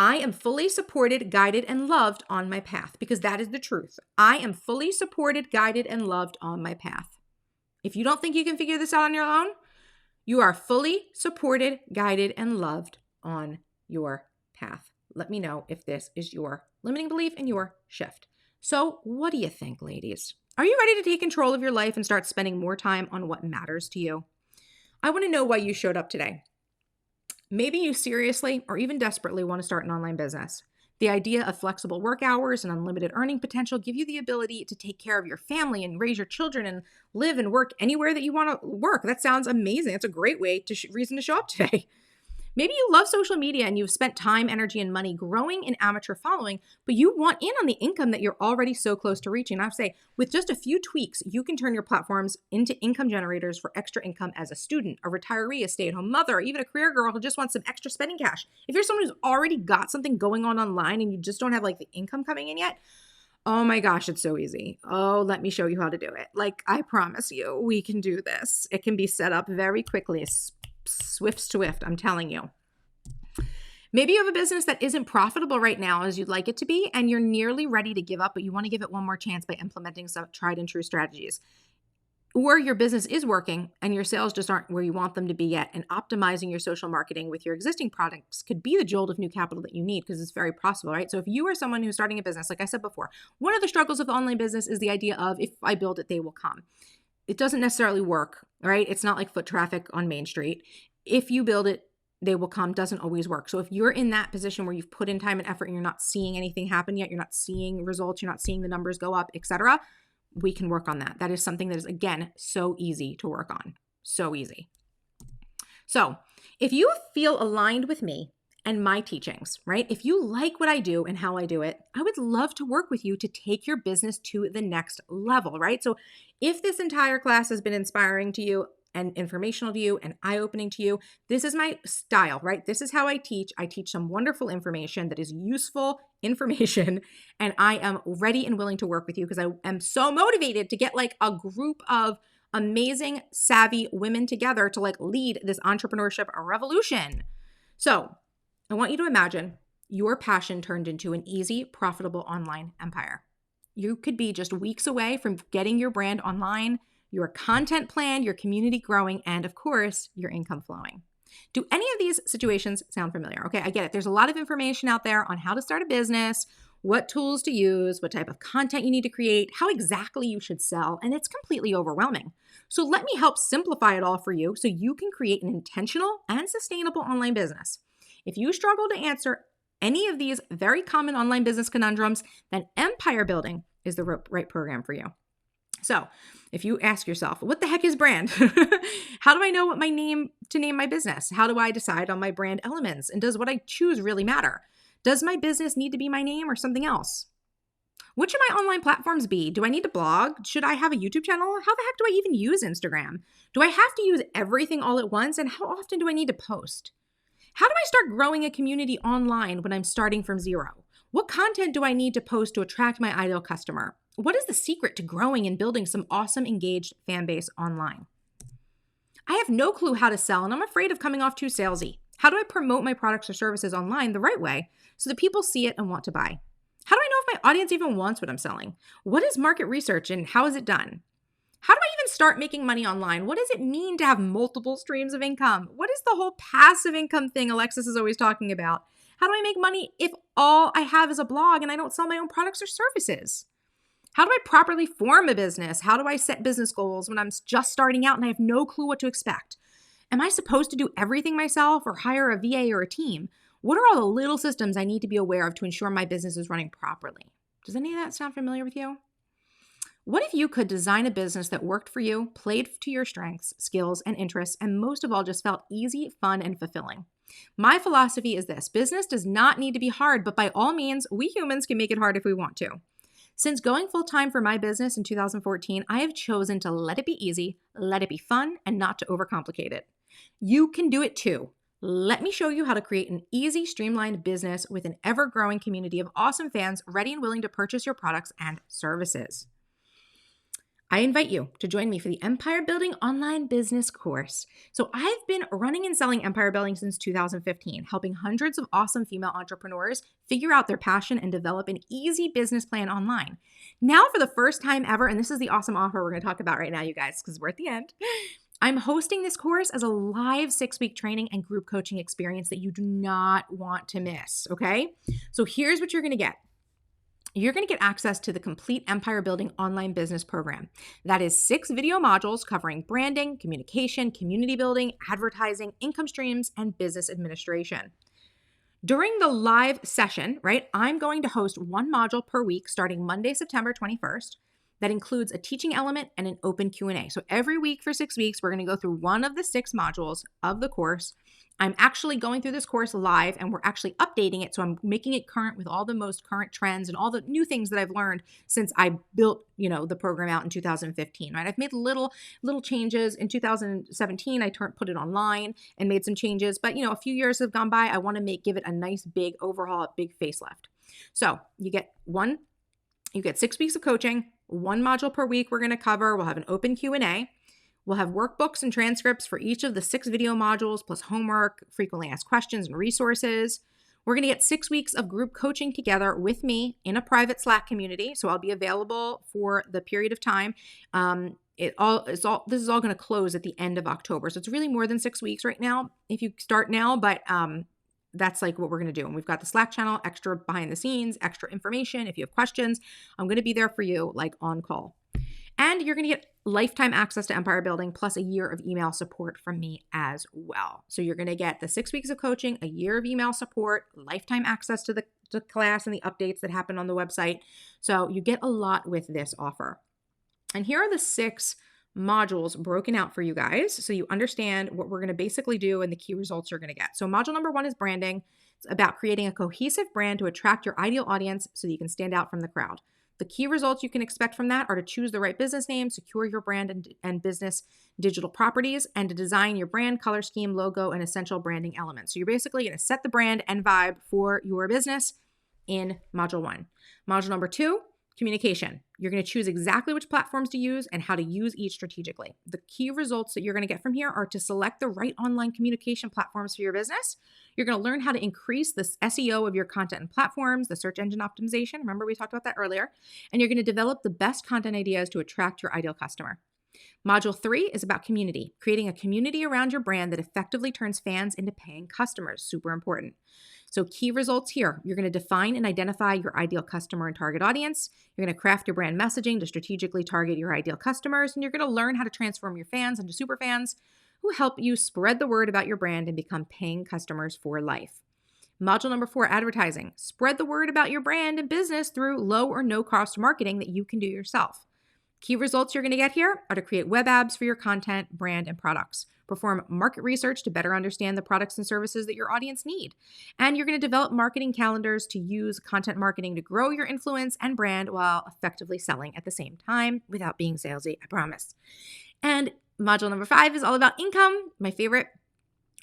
I am fully supported, guided, and loved on my path, because that is the truth. I am fully supported, guided, and loved on my path. If you don't think you can figure this out on your own, you are fully supported, guided, and loved on your path. Let me know if this is your limiting belief and your shift. So what do you think, ladies? Are you ready to take control of your life and start spending more time on what matters to you? I want to know why you showed up today. Maybe you seriously or even desperately want to start an online business. The idea of flexible work hours and unlimited earning potential give you the ability to take care of your family and raise your children and live and work anywhere that you want to work. That sounds amazing. That's a great way reason to show up today. Maybe you love social media and you've spent time, energy, and money growing an amateur following, but you want in on the income that you're already so close to reaching. And I say, with just a few tweaks, you can turn your platforms into income generators for extra income as a student, a retiree, a stay-at-home mother, or even a career girl who just wants some extra spending cash. If you're someone who's already got something going on online and you just don't have like the income coming in yet, oh my gosh, it's so easy. Oh, let me show you how to do it. Like, I promise you, we can do this. It can be set up very quickly. Swift, I'm telling you. Maybe you have a business that isn't profitable right now as you'd like it to be, and you're nearly ready to give up, but you want to give it one more chance by implementing some tried and true strategies. Or your business is working and your sales just aren't where you want them to be yet, and optimizing your social marketing with your existing products could be the jolt of new capital that you need, because it's very possible, right? So if you are someone who's starting a business, like I said before, one of the struggles of the online business is the idea of, if I build it, they will come. It doesn't necessarily work, right? It's not like foot traffic on Main Street. If you build it, they will come doesn't always work. So if you're in that position where you've put in time and effort and you're not seeing anything happen yet, you're not seeing results, you're not seeing the numbers go up, etc., we can work on that. That is something that is, again, so easy to work on. So easy. So if you feel aligned with me and my teachings, right? If you like what I do and how I do it, I would love to work with you to take your business to the next level, right? So if this entire class has been inspiring to you and informational to you and eye-opening to you, this is my style, right? This is how I teach. I teach some wonderful information that is useful information, and I am ready and willing to work with you because I am so motivated to get like a group of amazing, savvy women together to like lead this entrepreneurship revolution. So I want you to imagine your passion turned into an easy, profitable online empire. You could be just weeks away from getting your brand online, your content planned, your community growing, and of course, your income flowing. Do any of these situations sound familiar? Okay, I get it. There's a lot of information out there on how to start a business, what tools to use, what type of content you need to create, how exactly you should sell, and it's completely overwhelming. So let me help simplify it all for you so you can create an intentional and sustainable online business. If you struggle to answer any of these very common online business conundrums, then empire building is the right program for you. So if you ask yourself, what the heck is brand? How do I know what name to name my business? How do I decide on my brand elements? And does what I choose really matter? Does my business need to be my name or something else? What should my online platforms be? Do I need to blog? Should I have a YouTube channel? How the heck do I even use Instagram? Do I have to use everything all at once? And how often do I need to post? How do I start growing a community online when I'm starting from zero? What content do I need to post to attract my ideal customer? What is the secret to growing and building some awesome, engaged fan base online? I have no clue how to sell, and I'm afraid of coming off too salesy. How do I promote my products or services online the right way so that people see it and want to buy? How do I know if my audience even wants what I'm selling? What is market research and how is it done? How do I even start making money online? What does it mean to have multiple streams of income? What is the whole passive income thing Alexis is always talking about? How do I make money if all I have is a blog and I don't sell my own products or services? How do I properly form a business? How do I set business goals when I'm just starting out and I have no clue what to expect? Am I supposed to do everything myself or hire a VA or a team? What are all the little systems I need to be aware of to ensure my business is running properly? Does any of that sound familiar with you? What if you could design a business that worked for you, played to your strengths, skills, and interests, and most of all, just felt easy, fun, and fulfilling? My philosophy is this: business does not need to be hard, but by all means, we humans can make it hard if we want to. Since going full-time for my business in 2014, I have chosen to let it be easy, let it be fun, and not to overcomplicate it. You can do it too. Let me show you how to create an easy, streamlined business with an ever-growing community of awesome fans ready and willing to purchase your products and services. I invite you to join me for the Empire Building Online Business course. So I've been running and selling empire building since 2015, helping hundreds of awesome female entrepreneurs figure out their passion and develop an easy business plan online. Now, for the first time ever, and this is the awesome offer we're going to talk about right now, you guys, because we're at the end, I'm hosting this course as a live 6-week training and group coaching experience that you do not want to miss, okay? So here's what you're going to get. You're going to get access to the complete Empire Building Online Business program. That is 6 video modules covering branding, communication, community building, advertising, income streams, and business administration. During the live session, right, I'm going to host 1 module per week starting Monday, September 21st. That includes a teaching element and an open Q&A. So every week for 6 weeks, we're going to go through one of the 6 modules of the course, I'm actually going through this course live and we're actually updating it. So I'm making it current with all the most current trends and all the new things that I've learned since I built, the program out in 2015, right? I've made little changes. In 2017, I put it online and made some changes, but a few years have gone by. I want to give it a nice big overhaul, a big facelift. So you get 6 weeks of coaching, 1 module per week we're going to cover. We'll have an open Q&A. We'll have workbooks and transcripts for each of the 6 video modules, plus homework, frequently asked questions, and resources. We're going to get 6 weeks of group coaching together with me in a private Slack community. So I'll be available for the period of time. This is all going to close at the end of October. So it's really more than 6 weeks right now if you start now, but that's like what we're going to do. And we've got the Slack channel, extra behind the scenes, extra information. If you have questions, I'm going to be there for you, like on call. And you're going to get lifetime access to empire building plus a year of email support from me as well. So you're going to get the 6 weeks of coaching, a year of email support, lifetime access to the class and the updates that happen on the website. So you get a lot with this offer. And here are the 6 modules broken out for you guys so you understand what we're going to basically do and the key results you're going to get. So module number 1 is branding. It's about creating a cohesive brand to attract your ideal audience so that you can stand out from the crowd. The key results you can expect from that are to choose the right business name, secure your brand and business digital properties, and to design your brand, color scheme, logo, and essential branding elements. So you're basically going to set the brand and vibe for your business in module 1. Module number 2, communication. You're going to choose exactly which platforms to use and how to use each strategically. The key results that you're going to get from here are to select the right online communication platforms for your business. You're going to learn how to increase the SEO of your content and platforms, the search engine optimization. Remember, we talked about that earlier. And you're going to develop the best content ideas to attract your ideal customer. Module 3 is about community, creating a community around your brand that effectively turns fans into paying customers. Super important. So key results here, you're going to define and identify your ideal customer and target audience. You're going to craft your brand messaging to strategically target your ideal customers. And you're going to learn how to transform your fans into super fans who help you spread the word about your brand and become paying customers for life. Module number 4, advertising. Spread the word about your brand and business through low or no cost marketing that you can do yourself. Key results you're going to get here are to create web apps for your content, brand, and products. Perform market research to better understand the products and services that your audience need. And you're going to develop marketing calendars to use content marketing to grow your influence and brand while effectively selling at the same time without being salesy, I promise. And module number 5 is all about income, my favorite.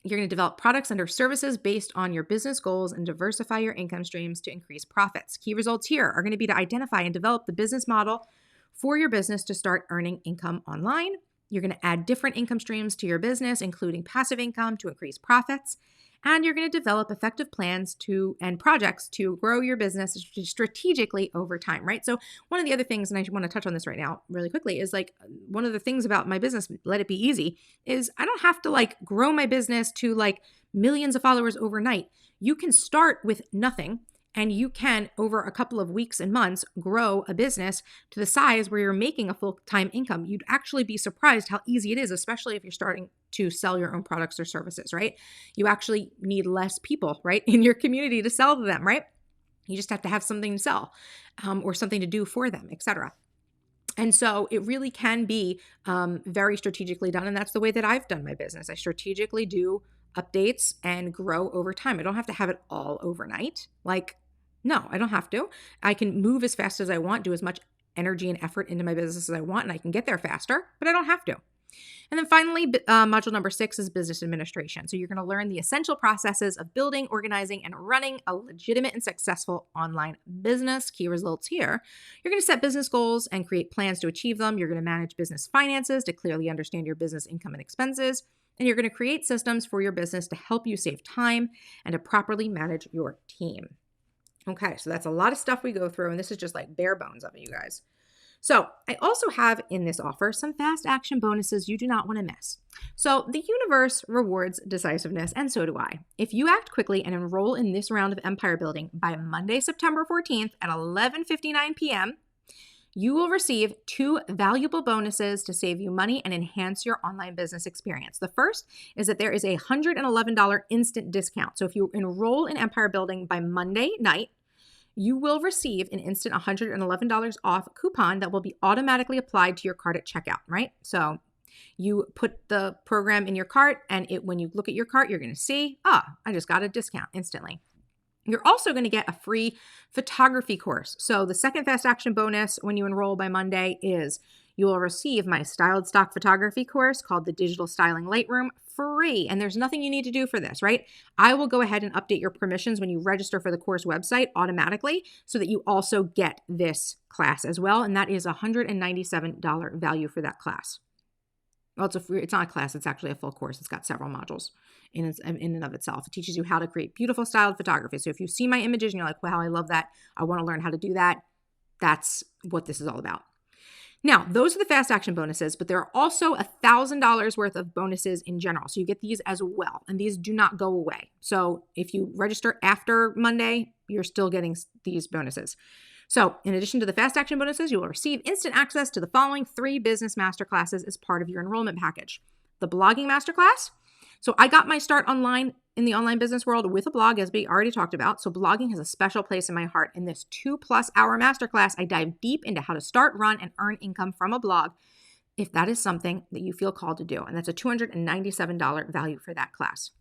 You're going to develop products and or services based on your business goals and diversify your income streams to increase profits. Key results here are going to be to identify and develop the business model for your business to start earning income online. You're going to add different income streams to your business, including passive income to increase profits. And you're going to develop effective plans and projects to grow your business strategically over time, right? So one of the other things, and I want to touch on this right now really quickly, is like one of the things about my business, Let It Be Easy, is I don't have to grow my business to millions of followers overnight. You can start with nothing. And you can, over a couple of weeks and months, grow a business to the size where you're making a full-time income. You'd actually be surprised how easy it is, especially if you're starting to sell your own products or services, right? You actually need less people, right, in your community to sell to them, right? You just have to have something to sell or something to do for them, etc. And so it really can be very strategically done. And that's the way that I've done my business. I strategically do updates and grow over time. I don't have to have it all overnight. No, I don't have to. I can move as fast as I want, do as much energy and effort into my business as I want, and I can get there faster, but I don't have to. And then finally, module number 6 is business administration. So you're going to learn the essential processes of building, organizing, and running a legitimate and successful online business. Key results here. You're going to set business goals and create plans to achieve them. You're going to manage business finances to clearly understand your business income and expenses. And you're going to create systems for your business to help you save time and to properly manage your team. Okay, so that's a lot of stuff we go through, and this is just bare bones of it, you guys. So I also have in this offer some fast action bonuses you do not want to miss. So the universe rewards decisiveness, and so do I. If you act quickly and enroll in this round of empire building by Monday, September 14th at 11:59 p.m., you will receive 2 valuable bonuses to save you money and enhance your online business experience. The first is that there is a $111 instant discount. So if you enroll in Empire Building by Monday night, you will receive an instant $111 off coupon that will be automatically applied to your cart at checkout, right? So You put the program in your cart, and when you look at your cart, you're going to see, I just got a discount instantly. You're also going to get a free photography course. So the second fast action bonus when you enroll by Monday is you will receive my styled stock photography course called the Digital Styling Lightroom free. And there's nothing you need to do for this, right? I will go ahead and update your permissions when you register for the course website automatically so that you also get this class as well. And that is $197 value for that class. Well, it's not a class, it's actually a full course. It's got several modules in and of itself. It teaches you how to create beautiful styled photography. So if you see my images and you're like, wow, I love that, I want to learn how to do that, that's what this is all about. Now, those are the fast action bonuses, but there are also $1,000 worth of bonuses in general. So you get these as well, and these do not go away. So if you register after Monday, you're still getting these bonuses. So in addition to the fast action bonuses, you will receive instant access to the following 3 business masterclasses as part of your enrollment package. The blogging masterclass. So I got my start online in the online business world with a blog, as we already talked about. So blogging has a special place in my heart. In this 2+ hour masterclass, I dive deep into how to start, run, and earn income from a blog if that is something that you feel called to do. And that's a $297 value for that class.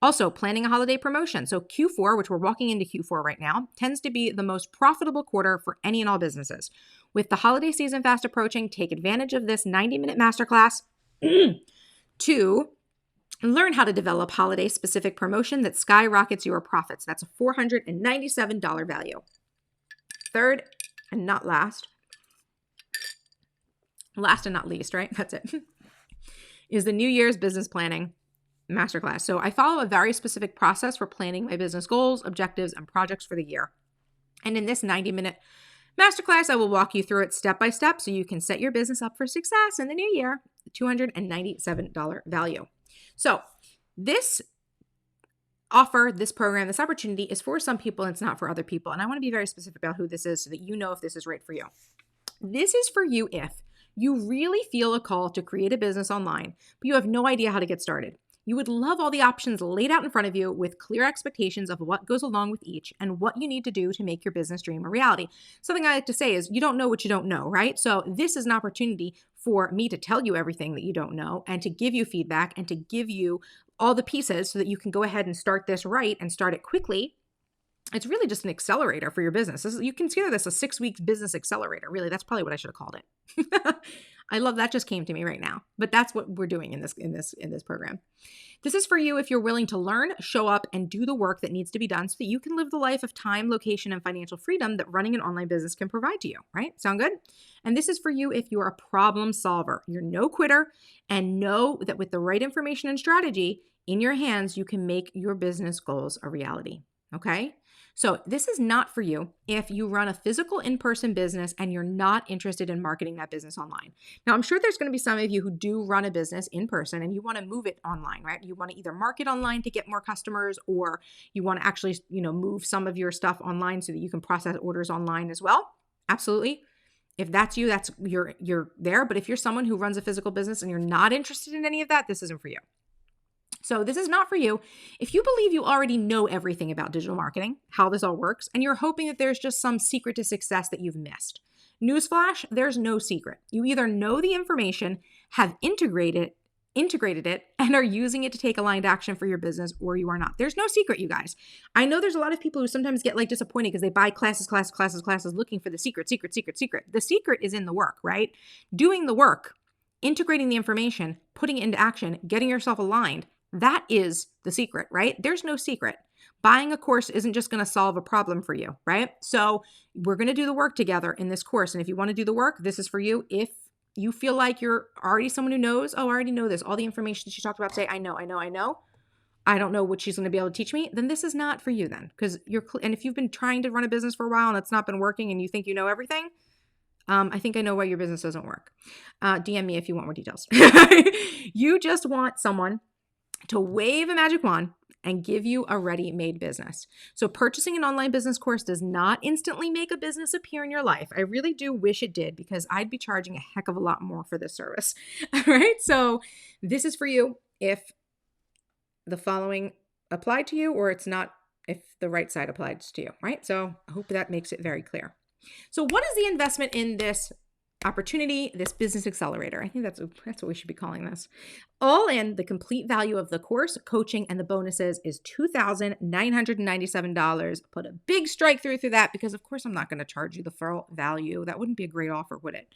Also, planning a holiday promotion. So Q4, which we're walking into Q4 right now, tends to be the most profitable quarter for any and all businesses. With the holiday season fast approaching, take advantage of this 90-minute masterclass to learn how to develop holiday-specific promotion that skyrockets your profits. That's a $497 value. Third, and not last and not least, right? That's it, is the New Year's business planning masterclass. So I follow a very specific process for planning my business goals, objectives, and projects for the year. And in this 90-minute masterclass, I will walk you through it step by step so you can set your business up for success in the new year. $297 value. So this offer, this program, this opportunity is for some people and it's not for other people. And I want to be very specific about who this is so that you know if this is right for you. This is for you if you really feel a call to create a business online, but you have no idea how to get started. You would love all the options laid out in front of you with clear expectations of what goes along with each and what you need to do to make your business dream a reality. Something I like to say is you don't know what you don't know, right? So this is an opportunity for me to tell you everything that you don't know and to give you feedback and to give you all the pieces so that you can go ahead and start this right and start it quickly. It's really just an accelerator for your business. You consider this a 6-week business accelerator. Really, that's probably what I should have called it. I love that just came to me right now. But that's what we're doing in this program. This is for you if you're willing to learn, show up, and do the work that needs to be done so that you can live the life of time, location, and financial freedom that running an online business can provide to you, right? Sound good? And this is for you if you're a problem solver. You're no quitter and know that with the right information and strategy in your hands, you can make your business goals a reality, okay? So this is not for you if you run a physical in-person business and you're not interested in marketing that business online. Now, I'm sure there's going to be some of you who do run a business in person and you want to move it online, right? You want to either market online to get more customers or you want to actually, move some of your stuff online so that you can process orders online as well. Absolutely. If that's you, you're there. But if you're someone who runs a physical business and you're not interested in any of that, this isn't for you. So this is not for you if you believe you already know everything about digital marketing, how this all works, and you're hoping that there's just some secret to success that you've missed. Newsflash, there's no secret. You either know the information, have integrated it, and are using it to take aligned action for your business, or you are not. There's no secret, you guys. I know there's a lot of people who sometimes get disappointed because they buy classes looking for the secret. The secret is in the work, right? Doing the work, integrating the information, putting it into action, getting yourself aligned. That is the secret, right? There's no secret. Buying a course isn't just going to solve a problem for you, right? So we're going to do the work together in this course. And if you want to do the work, this is for you. If you feel like you're already someone who knows, I already know this, all the information she talked about today, I know. I don't know what she's going to be able to teach me, then this is not for you then. And if you've been trying to run a business for a while and it's not been working and you think you know everything, I think I know why your business doesn't work. DM me if you want more details. You just want someone to wave a magic wand and give you a ready-made business. So purchasing an online business course does not instantly make a business appear in your life. I really do wish it did because I'd be charging a heck of a lot more for this service. All right. So this is for you if the following applied to you or it's not, if the right side applies to you, right? So I hope that makes it very clear. So what is the investment in this opportunity, this business accelerator. I think that's what we should be calling this. All in, the complete value of the course, coaching, and the bonuses is $2,997. Put a big strike through that because, of course, I'm not going to charge you the full value. That wouldn't be a great offer, would it?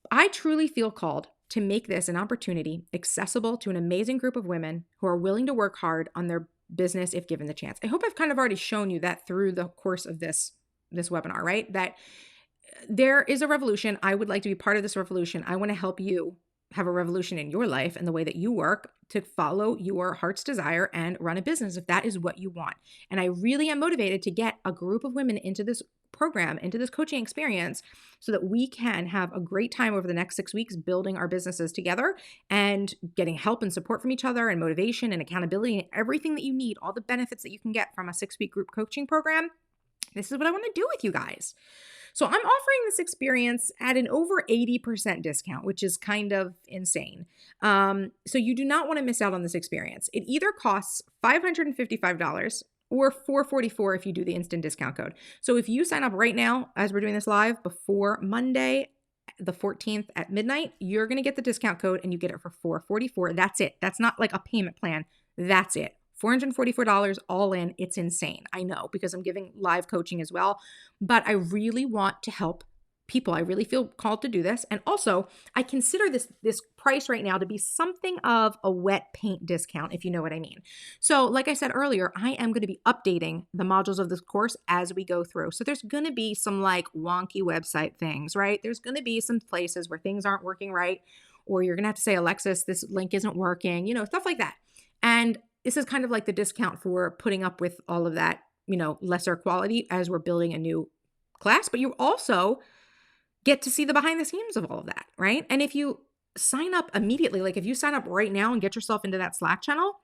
I truly feel called to make this an opportunity accessible to an amazing group of women who are willing to work hard on their business if given the chance. I hope I've kind of already shown you that through the course of this webinar, right? That there is a revolution. I would like to be part of this revolution. I want to help you have a revolution in your life and the way that you work to follow your heart's desire and run a business if that is what you want. And I really am motivated to get a group of women into this program, into this coaching experience, so that we can have a great time over the next 6 weeks building our businesses together and getting help and support from each other and motivation and accountability and everything that you need, all the benefits that you can get from a 6-week group coaching program. This is what I want to do with you guys. So I'm offering this experience at an over 80% discount, which is kind of insane. So you do not want to miss out on this experience. It either costs $555 or $444 if you do the instant discount code. So if you sign up right now, as we're doing this live, before Monday, the 14th at midnight, you're going to get the discount code and you get it for $444. That's it. That's not like a payment plan. That's it. $444 all in. It's insane. I know, because I'm giving live coaching as well, but I really want to help people. I really feel called to do this. And also, I consider this price right now to be something of a wet paint discount, if you know what I mean. So like I said earlier, I am going to be updating the modules of this course as we go through. So there's going to be some like wonky website things, right? There's going to be some places where things aren't working right, or you're going to have to say, Alexis, this link isn't working, stuff like that. And this is kind of like the discount for putting up with all of that, lesser quality as we're building a new class, but you also get to see the behind the scenes of all of that, right? And if you sign up immediately, like if you sign up right now and get yourself into that Slack channel,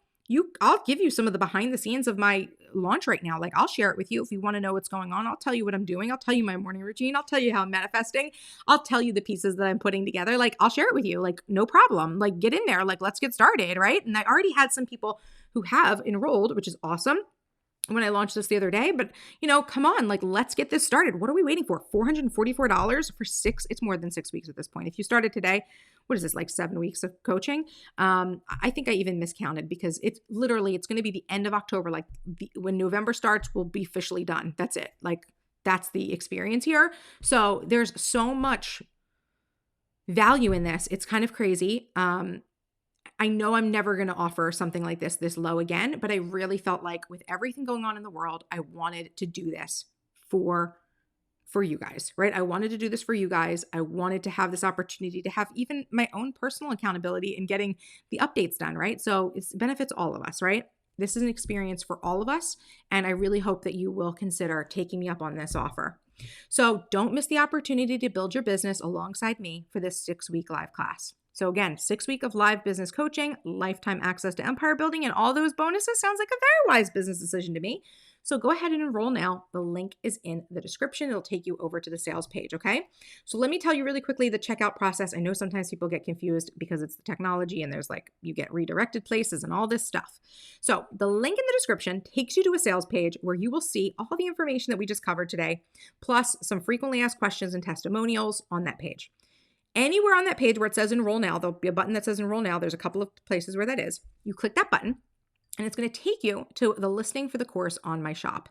I'll give you some of the behind the scenes of my launch right now. Like I'll share it with you if you want to know what's going on. I'll tell you what I'm doing. I'll tell you my morning routine. I'll tell you how I'm manifesting. I'll tell you the pieces that I'm putting together. Like I'll share it with you. Like no problem. Like get in there. Like let's get started, right? And I already had some people who have enrolled, which is awesome, when I launched this the other day. But, come on, like, let's get this started. What are we waiting for? $444 for it's more than 6 weeks at this point. If you started today, what is this, like 7 weeks of coaching? I think I even miscounted because it's going to be the end of October. Like when November starts, we'll be officially done. That's it. Like that's the experience here. So there's so much value in this. It's kind of crazy. I know I'm never going to offer something like this low again, but I really felt like with everything going on in the world, I wanted to do this for you guys, right? I wanted to do this for you guys. I wanted to have this opportunity to have even my own personal accountability in getting the updates done, right? So it benefits all of us, right? This is an experience for all of us, and I really hope that you will consider taking me up on this offer. So don't miss the opportunity to build your business alongside me for this 6-week live class. So again, 6 week of live business coaching, lifetime access to empire building, and all those bonuses sounds like a very wise business decision to me. So go ahead and enroll now. The link is in the description. It'll take you over to the sales page, okay? So let me tell you really quickly the checkout process. I know sometimes people get confused because it's the technology and there's you get redirected places and all this stuff. So the link in the description takes you to a sales page where you will see all the information that we just covered today, plus some frequently asked questions and testimonials on that page. Anywhere on that page where it says enroll now, there'll be a button that says enroll now. There's a couple of places where that is. You click that button and it's going to take you to the listing for the course on my shop.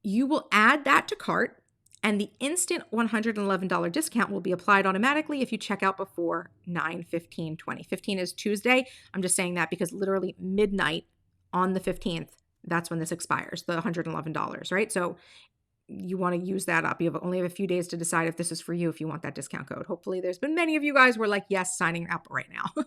You will add that to cart and the instant $111 discount will be applied automatically if you check out before 9/15/20. 15 is Tuesday. I'm just saying that because literally midnight on the 15th, that's when this expires, the $111, right? So you want to use that up. You only have a few days to decide if this is for you, if you want that discount code. Hopefully there's been many of you guys who are like, yes, signing up right now.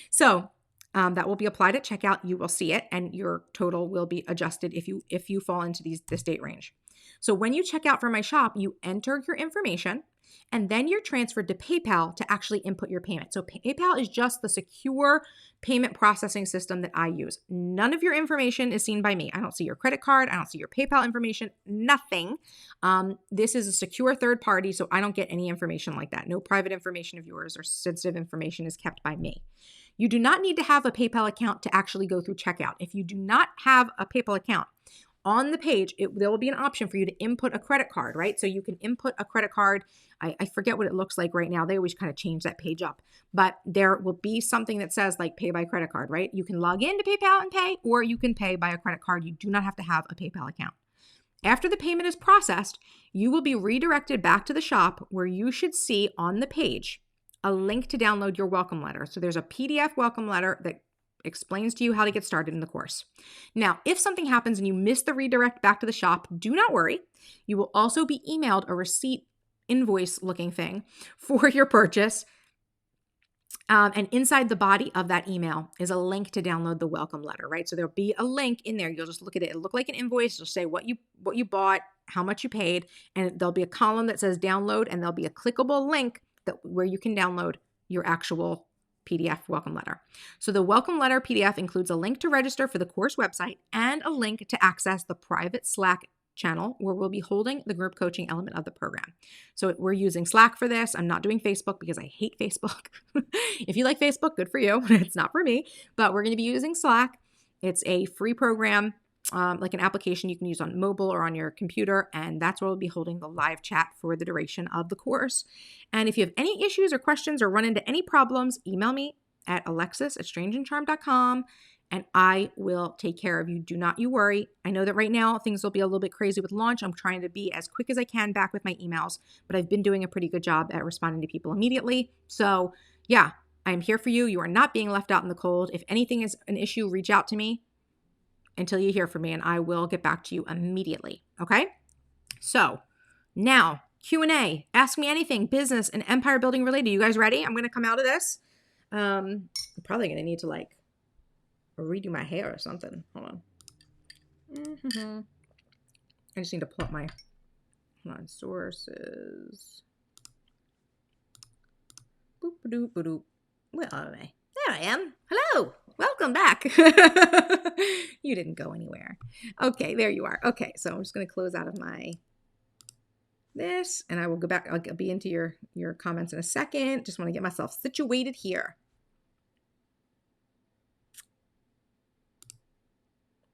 So that will be applied at checkout. You will see it and your total will be adjusted if you fall into this date range. So when you check out for my shop, you enter your information and then you're transferred to PayPal to actually input your payment. So PayPal is just the secure payment processing system that I use. None of your information is seen by me. I don't see your credit card. I don't see your PayPal information, nothing. This is a secure third party, so I don't get any information like that. No private information of yours or sensitive information is kept by me. You do not need to have a PayPal account to actually go through checkout. If you do not have a PayPal account, on the page, there will be an option for you to input a credit card, right? So you can input a credit card. I forget what it looks like right now. They always kind of change that page up, but there will be something that says like pay by credit card, right? You can log into PayPal and pay, or you can pay by a credit card. You do not have to have a PayPal account. After the payment is processed, you will be redirected back to the shop where you should see on the page a link to download your welcome letter. So there's a PDF welcome letter that explains to you how to get started in the course. Now, if something happens and you miss the redirect back to the shop, do not worry. You will also be emailed a receipt invoice looking thing for your purchase. And inside the body of that email is a link to download the welcome letter, right? So there'll be a link in there. You'll just look at it. It'll look like an invoice. It'll say what you bought, how much you paid, and there'll be a column that says download, and there'll be a clickable link where you can download your actual PDF welcome letter. So the welcome letter PDF includes a link to register for the course website and a link to access the private Slack channel where we'll be holding the group coaching element of the program. So we're using Slack for this. I'm not doing Facebook because I hate Facebook. If you like Facebook, good for you. It's not for me, but we're going to be using Slack. It's a free program, like an application you can use on mobile or on your computer. And that's where we'll be holding the live chat for the duration of the course. And if you have any issues or questions or run into any problems, email me at alexis@strangeandcharm.com. and I will take care of you. Do not you worry. I know that right now things will be a little bit crazy with launch. I'm trying to be as quick as I can back with my emails, but I've been doing a pretty good job at responding to people immediately. So yeah, I'm here for you. You are not being left out in the cold. If anything is an issue, reach out to me until you hear from me, and I will get back to you immediately. Okay? So now Q&A. Ask me anything business and empire building related. You guys ready? I'm going to come out of this. I'm probably going to need to redo my hair or something. Hold on. I just need to pull up my sources. Boop-a-doop-a-doop. Where am I? There I am. Hello. Welcome back. You didn't go anywhere. Okay, there you are. Okay, so I'm just going to close out of this, and I will go back. I'll be into your comments in a second. Just want to get myself situated here.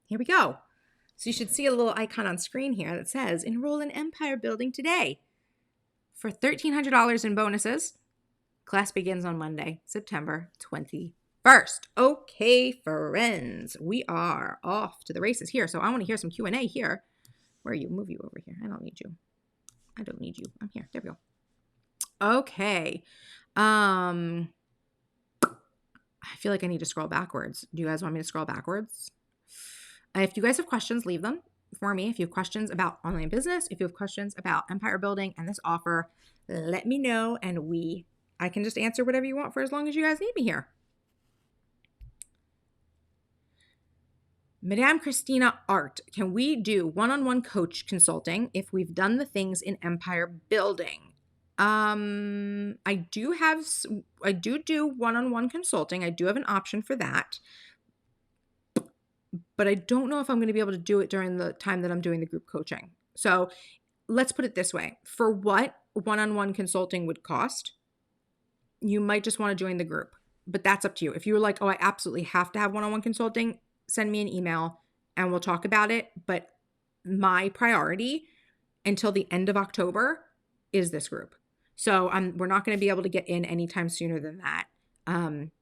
Here we go. So you should see a little icon on screen here that says enroll in empire building today for $1,300 in bonuses. Class begins on Monday, September 21st. Okay, friends, we are off to the races here. So I want to hear some Q&A here. Where are you? Move you over here. I don't need you. I don't need you. I'm here. There we go. Okay. I feel like I need to scroll backwards. Do you guys want me to scroll backwards? If you guys have questions, leave them for me. If you have questions about online business, if you have questions about empire building and this offer, let me know, and I can just answer whatever you want for as long as you guys need me here. Madame Christina Art, can we do one-on-one coach consulting if we've done the things in empire building? I do one-on-one consulting. I do have an option for that. But I don't know if I'm going to be able to do it during the time that I'm doing the group coaching. So let's put it this way. For what one-on-one consulting would cost, you might just want to join the group, but that's up to you. If you're like, oh, I absolutely have to have one-on-one consulting, send me an email and we'll talk about it. But my priority until the end of October is this group. So we're not going to be able to get in anytime sooner than that. And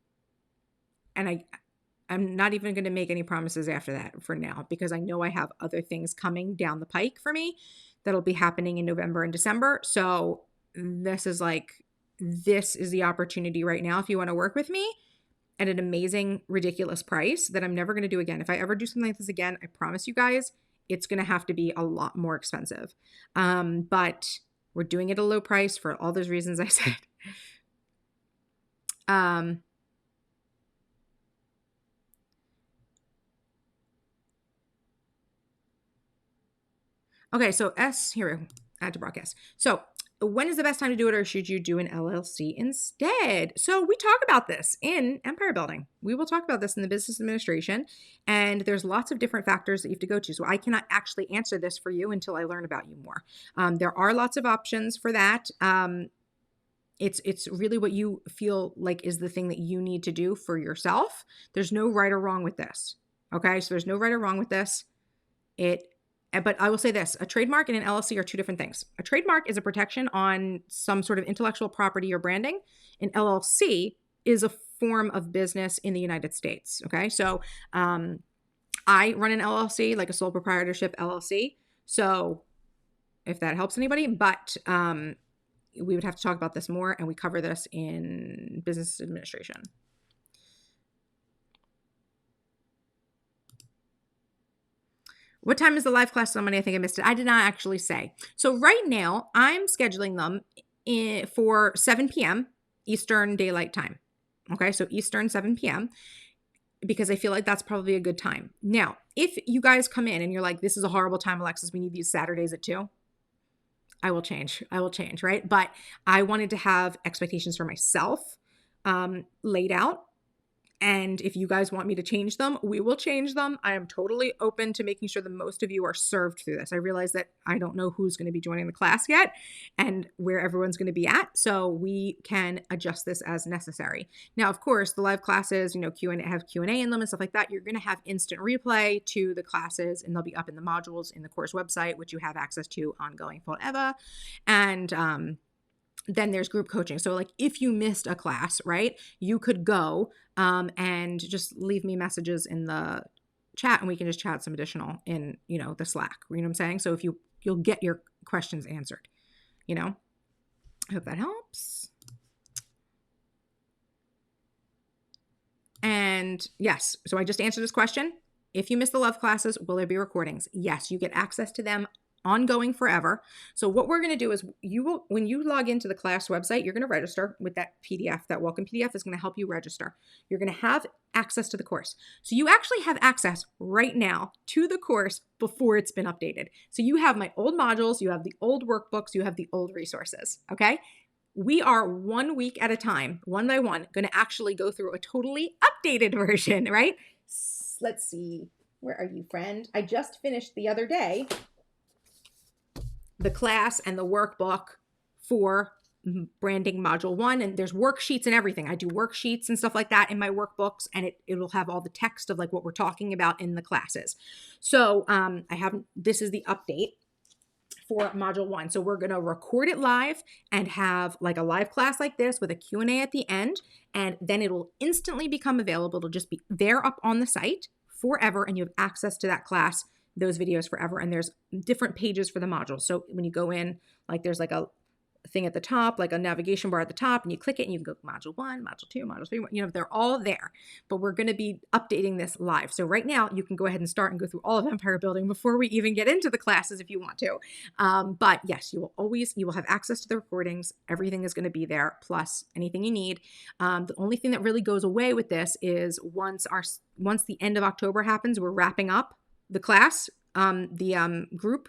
I'm not even going to make any promises after that for now, because I know I have other things coming down the pike for me that'll be happening in November and December. So this is the opportunity right now if you want to work with me at an amazing, ridiculous price that I'm never going to do again. If I ever do something like this again, I promise you guys, it's going to have to be a lot more expensive. But we're doing it at a low price for all those reasons I said. Okay, so here, add to broadcast. So when is the best time to do it, or should you do an LLC instead? So we talk about this in empire building. We will talk about this in the business administration, and there's lots of different factors that you have to go to. So I cannot actually answer this for you until I learn about you more. There are lots of options for that. It's really what you feel like is the thing that you need to do for yourself. There's no right or wrong with this. Okay, so there's no right or wrong with this. It But I will say this, a trademark and an LLC are two different things. A trademark is a protection on some sort of intellectual property or branding. An LLC is a form of business in the United States. Okay. So I run an LLC, like a sole proprietorship LLC. So if that helps anybody, but we would have to talk about this more, and we cover this in business administration. What time is the live class on Monday? I think I missed it. I did not actually say. So right now I'm scheduling them for 7 p.m. Eastern Daylight Time. Okay, so Eastern 7 p.m. because I feel like that's probably a good time. Now, if you guys come in and you're like, this is a horrible time, Alexis, we need these Saturdays at 2, I will change, right? But I wanted to have expectations for myself laid out. And if you guys want me to change them, we will change them. I am totally open to making sure that most of you are served through this. I realize that I don't know who's going to be joining the class yet and where everyone's going to be at. So we can adjust this as necessary. Now, of course, the live classes, Q&A have Q&A in them and stuff like that. You're going to have instant replay to the classes, and they'll be up in the modules in the course website, which you have access to ongoing forever. And, then there's group coaching. So like if you missed a class, right, you could go and just leave me messages in the chat, and we can just chat some additional in, the Slack. You know what I'm saying? So if you'll get your questions answered, I hope that helps. And yes, so I just answered this question. If you missed the love classes, will there be recordings? Yes, you get access to them ongoing forever. So what we're going to do is when you log into the class website, you're going to register with that PDF. That welcome PDF is going to help you register. You're going to have access to the course. So you actually have access right now to the course before it's been updated. So you have my old modules, you have the old workbooks, you have the old resources. Okay. We are 1 week at a time, one by one, going to actually go through a totally updated version, right? Let's see. Where are you, friend? I just finished the other day the class and the workbook for branding module 1, and there's worksheets and everything. I do worksheets and stuff like that in my workbooks, and it will have all the text of like what we're talking about in the classes. So this is the update for module 1. So we're going to record it live and have like a live class like this with a Q&A at the end, and then it will instantly become available. It'll just be there up on the site forever, and you have access to that class, those videos forever. And there's different pages for the modules. So when you go in, like there's like a thing at the top, like a navigation bar at the top, and you click it and you can go module 1, module 2, module 3, they're all there. But we're going to be updating this live. So right now you can go ahead and start and go through all of Empire Building before we even get into the classes if you want to. But yes, you will have access to the recordings. Everything is going to be there, plus anything you need. The only thing that really goes away with this is once the end of October happens, we're wrapping up the class, the group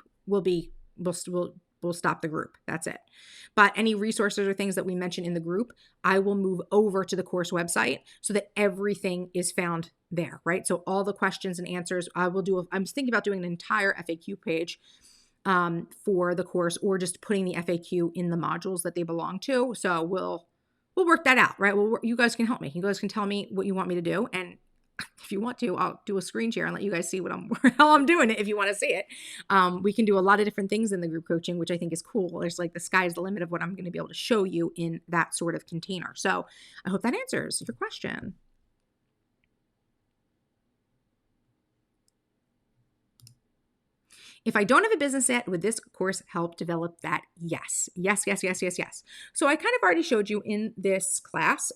we'll stop the group. That's it. But any resources or things that we mention in the group, I will move over to the course website so that everything is found there, right? So all the questions and answers I'm thinking about doing an entire FAQ page for the course, or just putting the FAQ in the modules that they belong to. So we'll work that out, right? Well, you guys can help me. You guys can tell me what you want me to do, and if you want to, I'll do a screen share and let you guys see how I'm doing it if you want to see it. We can do a lot of different things in the group coaching, which I think is cool. There's like the sky's the limit of what I'm going to be able to show you in that sort of container. So I hope that answers your question. If I don't have a business yet, would this course help develop that? Yes. Yes, yes, yes, yes, yes. So I kind of already showed you in this class.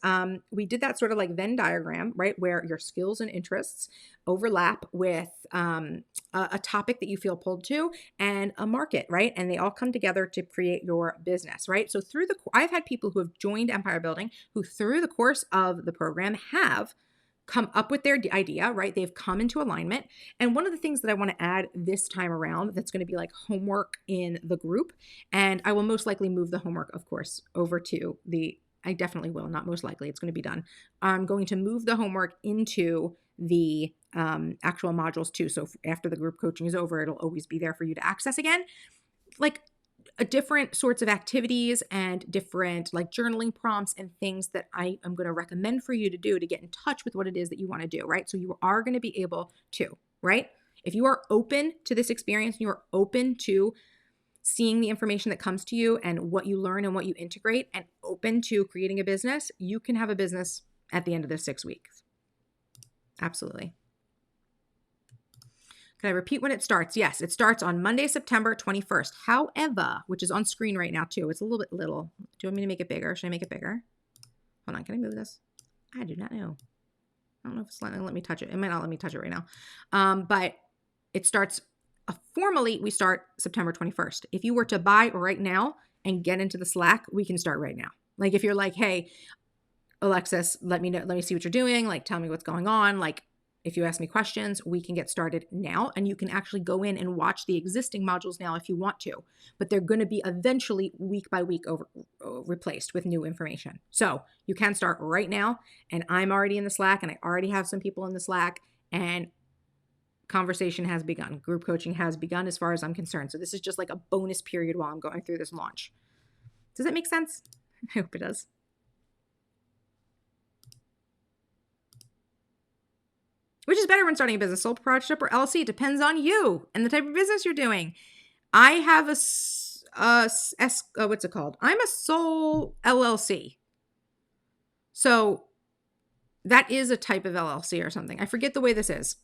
We did that sort of like Venn diagram, right? Where your skills and interests overlap with a topic that you feel pulled to and a market, right? And they all come together to create your business, right? So I've had people who have joined Empire Building who through the course of the program have come up with their idea, right? They've come into alignment. And one of the things that I want to add this time around that's going to be like homework in the group, and I will most likely move the homework, of course, over to I definitely will, not most likely, it's going to be done. I'm going to move the homework into the actual modules too. So after the group coaching is over, it'll always be there for you to access again. Like different sorts of activities and different like journaling prompts and things that I am going to recommend for you to do to get in touch with what it is that you want to do, right? So you are going to be able to, right? If you are open to this experience and you are open to seeing the information that comes to you and what you learn and what you integrate and open to creating a business, you can have a business at the end of the 6 weeks. Absolutely. Can I repeat when it starts? Yes, it starts on Monday, September 21st. However, which is on screen right now too. It's a little bit little. Do you want me to make it bigger? Should I make it bigger? Hold on. Can I move this? I do not know. I don't know if it's letting me touch it. It might not let me touch it right now. But it starts formally, we start September 21st. If you were to buy right now and get into the Slack, we can start right now. Like if you're like, hey, Alexis, let me see what you're doing. Like, tell me what's going on. Like, if you ask me questions, we can get started now, and you can actually go in and watch the existing modules now if you want to, but they're going to be eventually week by week replaced with new information. So you can start right now, and I'm already in the Slack, and I already have some people in the Slack, and conversation has begun. Group coaching has begun as far as I'm concerned. So this is just like a bonus period while I'm going through this launch. Does that make sense? I hope it does. Which is better when starting a business, sole proprietorship or LLC? It depends on you and the type of business you're doing. I have what's it called? I'm a sole LLC. So that is a type of LLC or something. I forget the way this is.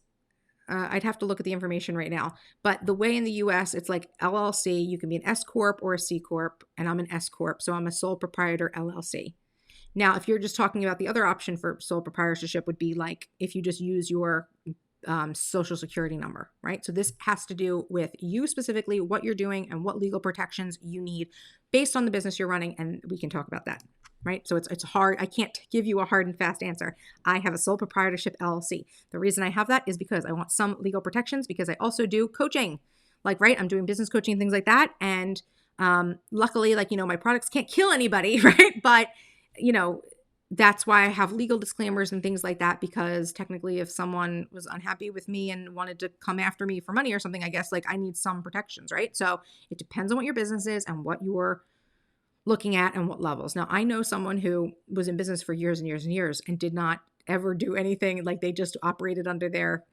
I'd have to look at the information right now. But the way in the US, it's like LLC. You can be an S Corp or a C Corp, and I'm an S Corp. So I'm a sole proprietor LLC. Now, if you're just talking about the other option for sole proprietorship would be like if you just use your social security number, right? So this has to do with you specifically, what you're doing and what legal protections you need based on the business you're running. And we can talk about that, right? So it's hard. I can't give you a hard and fast answer. I have a sole proprietorship LLC. The reason I have that is because I want some legal protections because I also do coaching, like, right? I'm doing business coaching and things like that. And luckily, like, my products can't kill anybody, right? But that's why I have legal disclaimers and things like that, because technically if someone was unhappy with me and wanted to come after me for money or something, I guess like I need some protections, right? So it depends on what your business is and what you're looking at and what levels. Now, I know someone who was in business for years and years and years and did not ever do anything. Like they just operated under their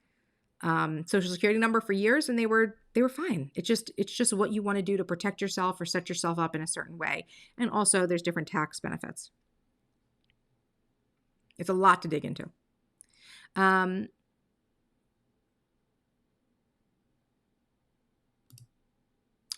social security number for years and they were fine. It's just what you want to do to protect yourself or set yourself up in a certain way. And also there's different tax benefits. It's a lot to dig into.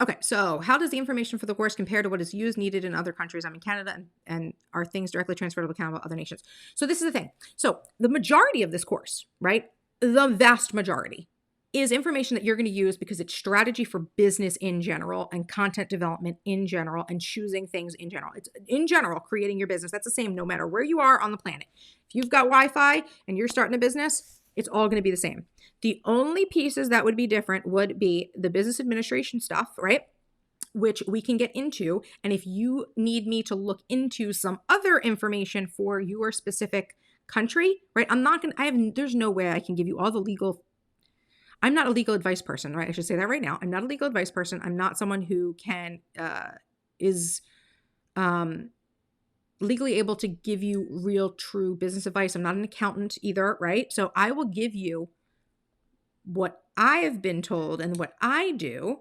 Okay, so how does the information for the course compare to what is used, needed in other countries? I'm in Canada, and are things directly transferable to other nations? So this is the thing. So the majority of this course, right, the vast majority, is information that you're going to use because it's strategy for business in general and content development in general and choosing things in general. It's in general, creating your business. That's the same no matter where you are on the planet. If you've got Wi-Fi and you're starting a business, it's all going to be the same. The only pieces that would be different would be the business administration stuff, right? Which we can get into. And if you need me to look into some other information for your specific country, right? There's no way I can give you all the legal. I'm not a legal advice person, right? I should say that right now. I'm not a legal advice person. I'm not someone who is legally able to give you real, true business advice. I'm not an accountant either, right? So I will give you what I have been told and what I do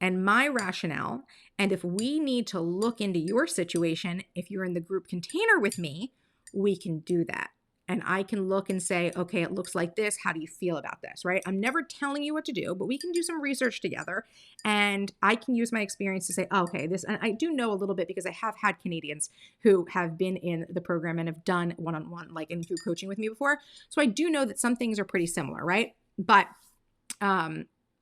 and my rationale. And if we need to look into your situation, if you're in the group container with me, we can do that. And I can look and say, okay, it looks like this. How do you feel about this, right? I'm never telling you what to do, but we can do some research together. And I can use my experience to say, oh, okay, this, and I do know a little bit because I have had Canadians who have been in the program and have done one-on-one, like in group coaching with me before. So I do know that some things are pretty similar, right? But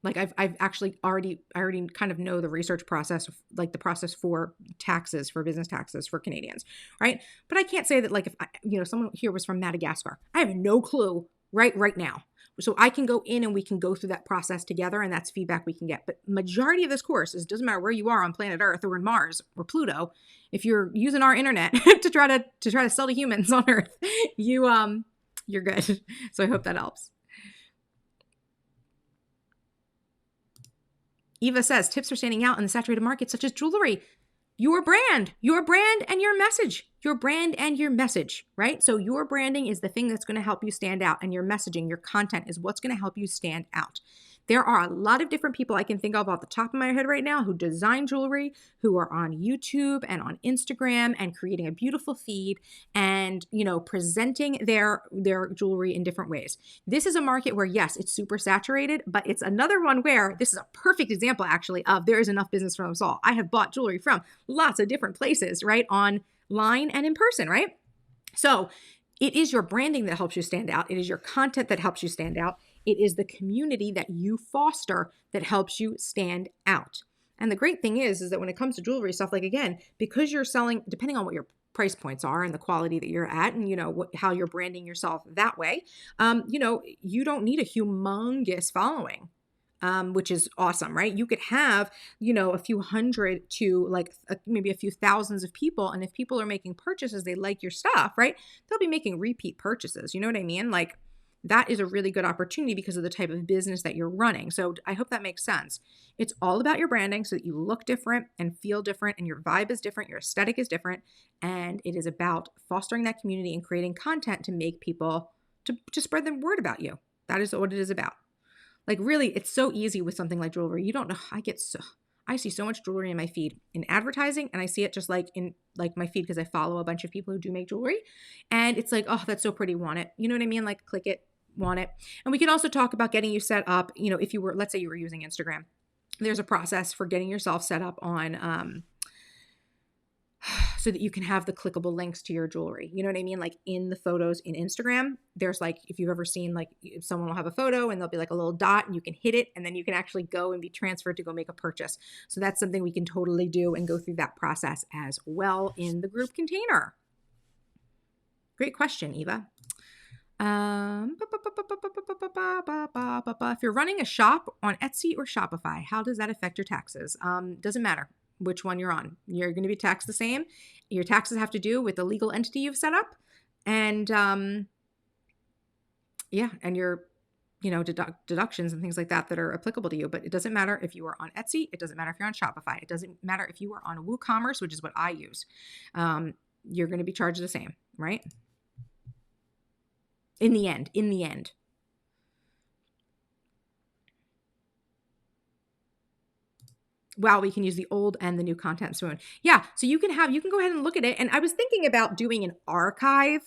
like I've actually I already kind of know the research process, like the process for taxes, for business taxes for Canadians, right? But I can't say that like if someone here was from Madagascar, I have no clue right now. So I can go in and we can go through that process together, and that's feedback we can get. But majority of this course is, doesn't matter where you are on planet Earth or in Mars or Pluto, if you're using our internet to try to sell to humans on Earth, you're good. So I hope that helps. Eva says, tips for standing out in the saturated market, such as jewelry. Your brand and your message, right? So your branding is the thing that's going to help you stand out, and your messaging, your content is what's going to help you stand out. There are a lot of different people I can think of off the top of my head right now who design jewelry, who are on YouTube and on Instagram and creating a beautiful feed and, presenting their jewelry in different ways. This is a market where, yes, it's super saturated, but it's another one where this is a perfect example actually of there is enough business for us all. I have bought jewelry from lots of different places, right? Online and in person, right? So it is your branding that helps you stand out. It is your content that helps you stand out. It is the community that you foster that helps you stand out. And the great thing is that when it comes to jewelry stuff, like again, because you're selling, depending on what your price points are and the quality that you're at and, how you're branding yourself that way, you don't need a humongous following. Which is awesome, right? You could have, a few hundred to maybe a few thousands of people. And if people are making purchases, they like your stuff, right? They'll be making repeat purchases. You know what I mean? Like that is a really good opportunity because of the type of business that you're running. So I hope that makes sense. It's all about your branding so that you look different and feel different and your vibe is different, your aesthetic is different. And it is about fostering that community and creating content to make people, to spread the word about you. That is what it is about. Like really, it's so easy with something like jewelry. You don't know. I see so much jewelry in my feed in advertising, and I see it just like in like my feed because I follow a bunch of people who do make jewelry, and it's like, oh, that's so pretty, want it. You know what I mean? Like click it, want it. And we can also talk about getting you set up. If you were, let's say you were using Instagram, there's a process for getting yourself set up on so that you can have the clickable links to your jewelry. You know what I mean? Like in the photos in Instagram, there's like, if you've ever seen like someone will have a photo and there'll be like a little dot and you can hit it and then you can actually go and be transferred to go make a purchase. So that's something we can totally do and go through that process as well in the group container. Great question, Eva. If you're running a shop on Etsy or Shopify, how does that affect your taxes? Doesn't matter which one you're on. You're going to be taxed the same. Your taxes have to do with the legal entity you've set up. And and your, deductions and things like that are applicable to you. But it doesn't matter if you are on Etsy. It doesn't matter if you're on Shopify. It doesn't matter if you are on WooCommerce, which is what I use. You're going to be charged the same, right? In the end. Wow, we can use the old and the new content soon. Yeah, so you can go ahead and look at it. And I was thinking about doing an archive.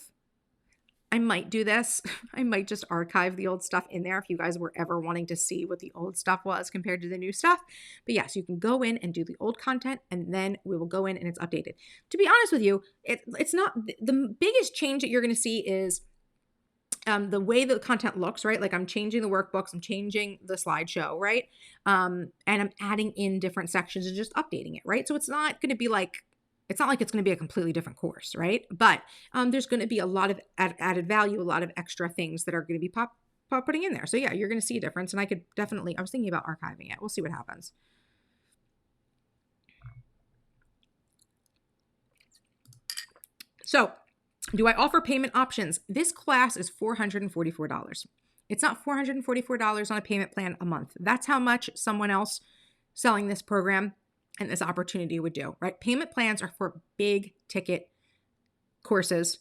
I might do this. I might just archive the old stuff in there if you guys were ever wanting to see what the old stuff was compared to the new stuff. But yes, you can go in and do the old content and then we will go in and it's updated. To be honest with you, it's not the biggest change that you're going to see is the way the content looks, right? Like I'm changing the workbooks, I'm changing the slideshow, right? And I'm adding in different sections and just updating it, right? So it's not going to be like, it's not like it's going to be a completely different course, right? But there's going to be a lot of added value, a lot of extra things that are going to be putting in there. So yeah, you're going to see a difference. And I was thinking about archiving it. We'll see what happens. So do I offer payment options? This class is $444. It's not $444 on a payment plan a month. That's how much someone else selling this program and this opportunity would do, right? Payment plans are for big ticket courses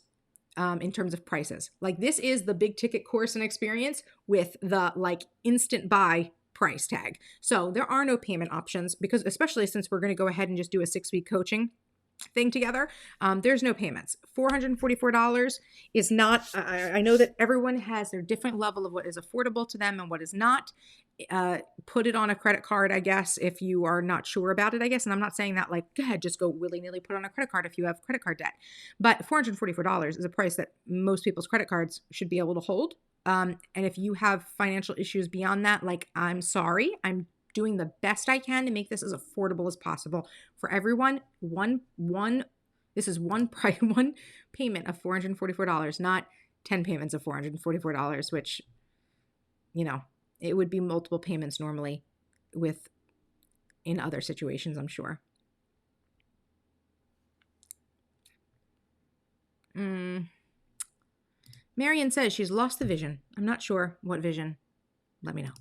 in terms of prices. Like this is the big ticket course and experience with the like instant buy price tag. So there are no payment options because especially since we're going to go ahead and just do a 6-week coaching thing together, there's no payments. $444 is not, I know that everyone has their different level of what is affordable to them and what is not. Put it on a credit card, I guess, if you are not sure about it, I guess. And I'm not saying that like, go ahead, just go willy-nilly put it on a credit card if you have credit card debt. But $444 is a price that most people's credit cards should be able to hold. And if you have financial issues beyond that, like, I'm sorry, I'm doing the best I can to make this as affordable as possible for everyone. This is one payment of $444, not 10 payments of $444, which, it would be multiple payments normally in other situations, I'm sure. Marion says she's lost the vision. I'm not sure what vision. Let me know.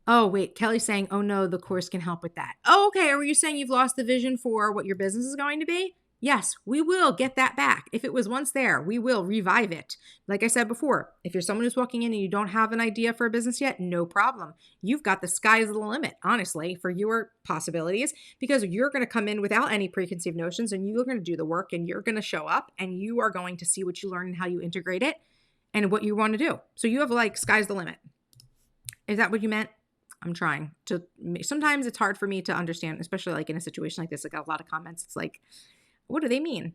Oh, wait, Kelly's saying, oh no, the course can help with that. Oh, okay. Are you saying you've lost the vision for what your business is going to be? Yes, we will get that back. If it was once there, we will revive it. Like I said before, if you're someone who's walking in and you don't have an idea for a business yet, no problem. You've got the sky's the limit, honestly, for your possibilities, because you're going to come in without any preconceived notions and you're going to do the work and you're going to show up and you are going to see what you learn and how you integrate it and what you want to do. So you have like sky's the limit. Is that what you meant? I'm trying to. Sometimes it's hard for me to understand, especially like in a situation like this. I got a lot of comments. It's like, what do they mean?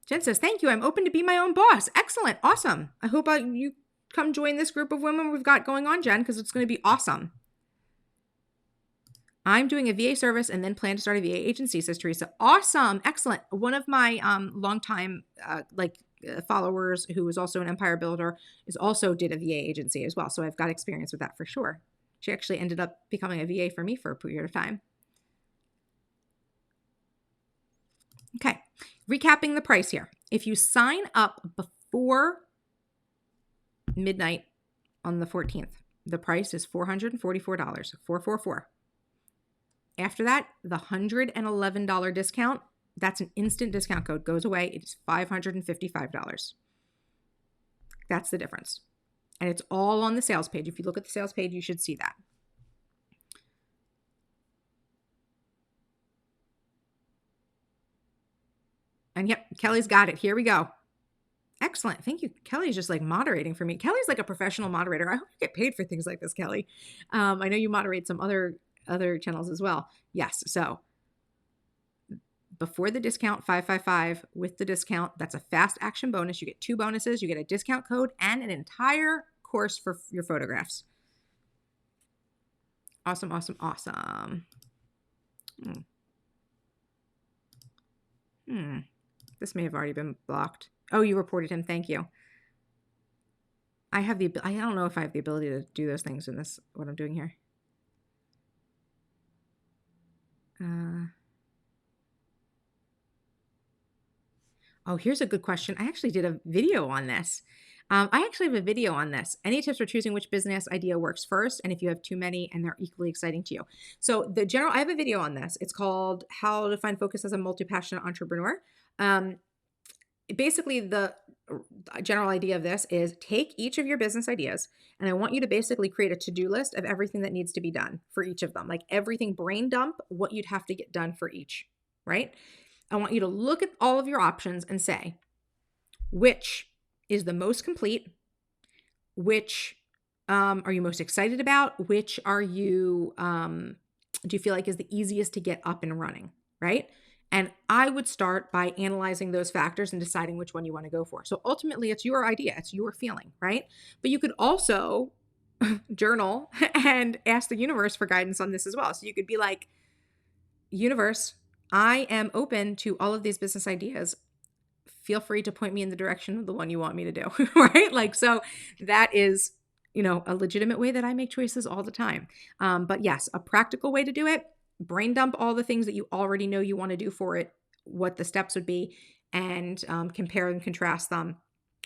Jen says, thank you. I'm open to be my own boss. Excellent. Awesome. I hope you come join this group of women we've got going on, Jen, because it's going to be awesome. I'm doing a VA service and then plan to start a VA agency, says Teresa. Awesome. Excellent. One of my longtime followers who was also an empire builder also did a VA agency as well. So I've got experience with that for sure. She actually ended up becoming a VA for me for a period of time. Okay, recapping the price here. If you sign up before midnight on the 14th, the price is $444, $444. After that, the $111 discount, that's an instant discount code, goes away. It is $555. That's the difference. And it's all on the sales page. If you look at the sales page, you should see that. And yep, Kelly's got it. Here we go. Excellent. Thank you. Kelly's just like moderating for me. Kelly's like a professional moderator. I hope you get paid for things like this, Kelly. I know you moderate some other channels as well. Yes. So before the discount, 555. With the discount, that's a fast action bonus. You get 2 bonuses. You get a discount code and an entire course for your photographs. Awesome, awesome, awesome. This may have already been blocked. Oh, you reported him. Thank you. I don't know if I have the ability to do those things in this, what I'm doing here. Oh, here's a good question. I actually did a video on this. I actually have a video on this. Any tips for choosing which business idea works first, and if you have too many and they're equally exciting to you? So I have a video on this. It's called How to Find Focus as a Multi-Passionate Entrepreneur. Basically, the general idea of this is take each of your business ideas, and I want you to basically create a to-do list of everything that needs to be done for each of them. Like everything, brain dump what you'd have to get done for each, right? I want you to look at all of your options and say, which is the most complete? Which are you most excited about? Which are you, do you feel like is the easiest to get up and running, right? And I would start by analyzing those factors and deciding which one you want to go for. So ultimately, it's your idea. It's your feeling, right? But you could also journal and ask the universe for guidance on this as well. So you could be like, universe, I am open to all of these business ideas. Feel free to point me in the direction of the one you want me to do, right? Like, so that is, a legitimate way that I make choices all the time. But yes, a practical way to do it, brain dump all the things that you already know you want to do for it, what the steps would be, and compare and contrast them.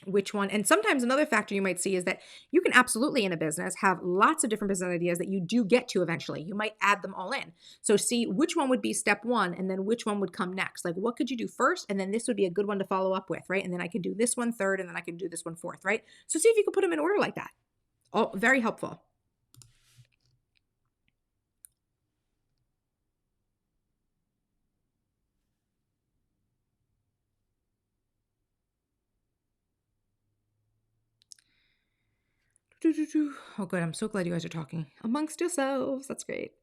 Which one? And sometimes another factor you might see is that you can absolutely in a business have lots of different business ideas that you do get to eventually. You might add them all in. So see which one would be step 1 and then which one would come next. Like what could you do first? And then this would be a good one to follow up with, right? And then I could do this one third and then I could do this one fourth, right? So see if you can put them in order like that. Oh, very helpful. Oh, good. I'm so glad you guys are talking amongst yourselves. That's great.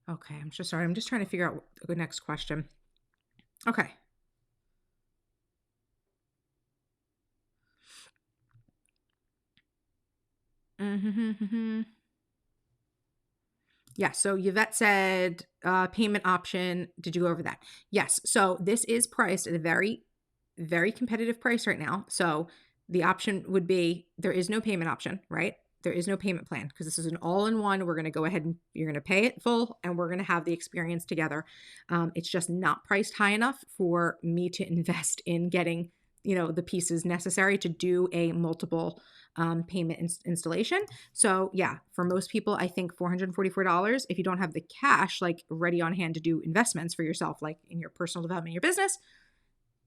Okay, I'm so sorry. I'm just trying to figure out the next question. Okay. Yes. So Yvette said payment option. Did you go over that? Yes. So this is priced at a very, very competitive price right now. So the option would be there is no payment option, right? There is no payment plan because this is an all-in-one. We're going to go ahead and you're going to pay it full and we're going to have the experience together. It's just not priced high enough for me to invest in getting, the pieces necessary to do a multiple payment installation. So yeah, for most people, I think $444, if you don't have the cash like ready on hand to do investments for yourself, like in your personal development, your business,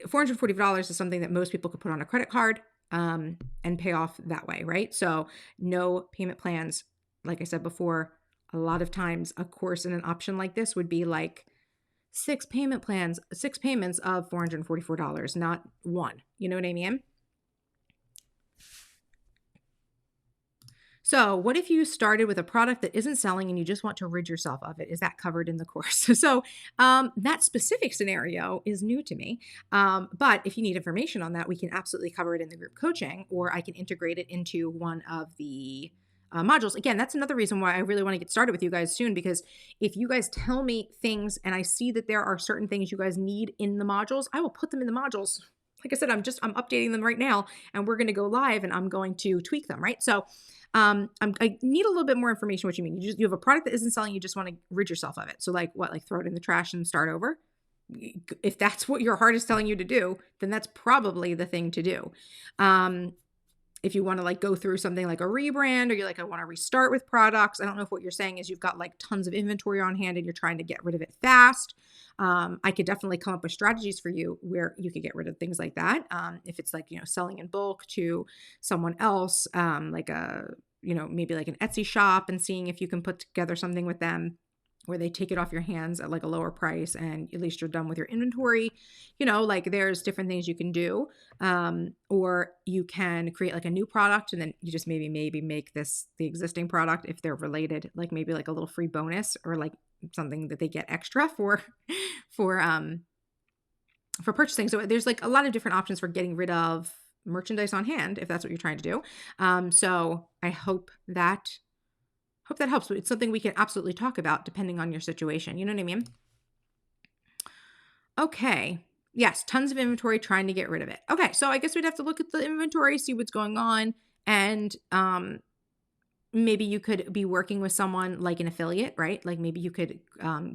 $440 is something that most people could put on a credit card and pay off that way, right? So no payment plans. Like I said before, a lot of times a course and an option like this would be like 6 payment plans, 6 payments of $444, not one. You know what I mean? So what if you started with a product that isn't selling and you just want to rid yourself of it? Is that covered in the course? So that specific scenario is new to me. But if you need information on that, we can absolutely cover it in the group coaching, or I can integrate it into one of the modules. Again, that's another reason why I really want to get started with you guys soon, because if you guys tell me things and I see that there are certain things you guys need in the modules, I will put them in the modules. Like I said, I'm updating them right now and we're going to go live and I'm going to tweak them, right? So I need a little bit more information. What you mean? You have a product that isn't selling. You just want to rid yourself of it. So like what? Like throw it in the trash and start over? If that's what your heart is telling you to do, then that's probably the thing to do. If you want to like go through something like a rebrand, or you're like, I want to restart with products. I don't know if what you're saying is you've got like tons of inventory on hand and you're trying to get rid of it fast. I could definitely come up with strategies for you where you could get rid of things like that. If it's like, selling in bulk to someone else, like maybe like an Etsy shop, and seeing if you can put together something with them where they take it off your hands at like a lower price and at least you're done with your inventory. Like there's different things you can do. Or you can create like a new product and then you just maybe make this the existing product if they're related, like maybe like a little free bonus or like something that they get extra for purchasing. So there's like a lot of different options for getting rid of merchandise on hand if that's what you're trying to do. So I hope that helps. It's something we can absolutely talk about depending on your situation. You know what I mean? Okay. Yes, tons of inventory, trying to get rid of it. Okay, so I guess we'd have to look at the inventory, see what's going on, and maybe you could be working with someone like an affiliate, right? Like maybe you could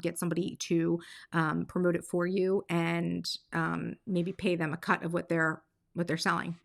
get somebody to promote it for you and maybe pay them a cut of what they're selling.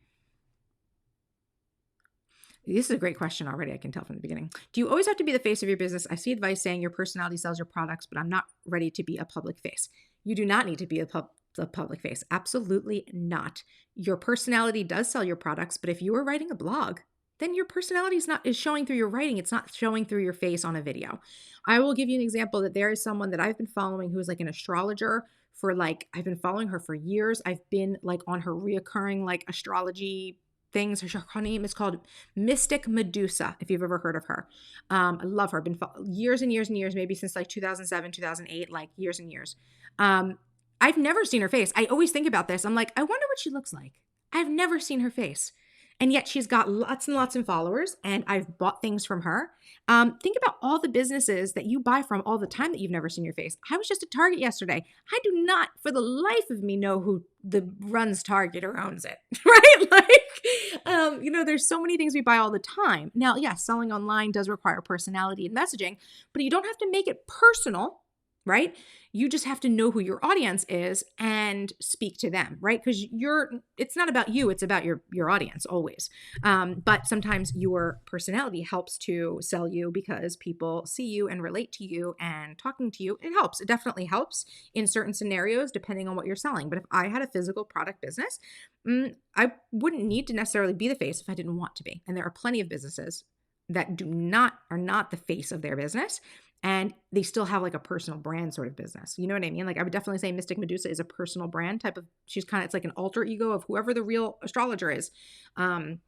This is a great question already. I can tell from the beginning. Do you always have to be the face of your business? I see advice saying your personality sells your products, but I'm not ready to be a public face. You do not need to be a public face. Absolutely not. Your personality does sell your products, but if you are writing a blog, then your personality is showing through your writing. It's not showing through your face on a video. I will give you an example that there is someone that I've been following who is like an astrologer for I've been following her for years. I've been like on her reoccurring like astrology things. Her name is called Mystic Medusa, if you've ever heard of her. I love her. Been years and years and years, maybe since like 2007, 2008, like years and years. I've never seen her face. I always think about this. I'm like, I wonder what she looks like. I've never seen her face. And yet she's got lots and lots of followers, and I've bought things from her. Think about all the businesses that you buy from all the time that you've never seen your face. I was just at Target yesterday. I do not, for the life of me, know who runs Target or owns it, right? There's so many things we buy all the time. Now, yes, selling online does require personality and messaging, but you don't have to make it personal, right? You just have to know who your audience is and speak to them, right? Because it's not about you, it's about your audience always. But sometimes your personality helps to sell you because people see you and relate to you, and talking to you, it helps. It definitely helps in certain scenarios depending on what you're selling. But if I had a physical product business, I wouldn't need to necessarily be the face if I didn't want to be. And there are plenty of businesses that are not the face of their business, and they still have like a personal brand sort of business. You know what I mean? Like I would definitely say Mystic Medusa is a personal brand type of, it's like an alter ego of whoever the real astrologer is. And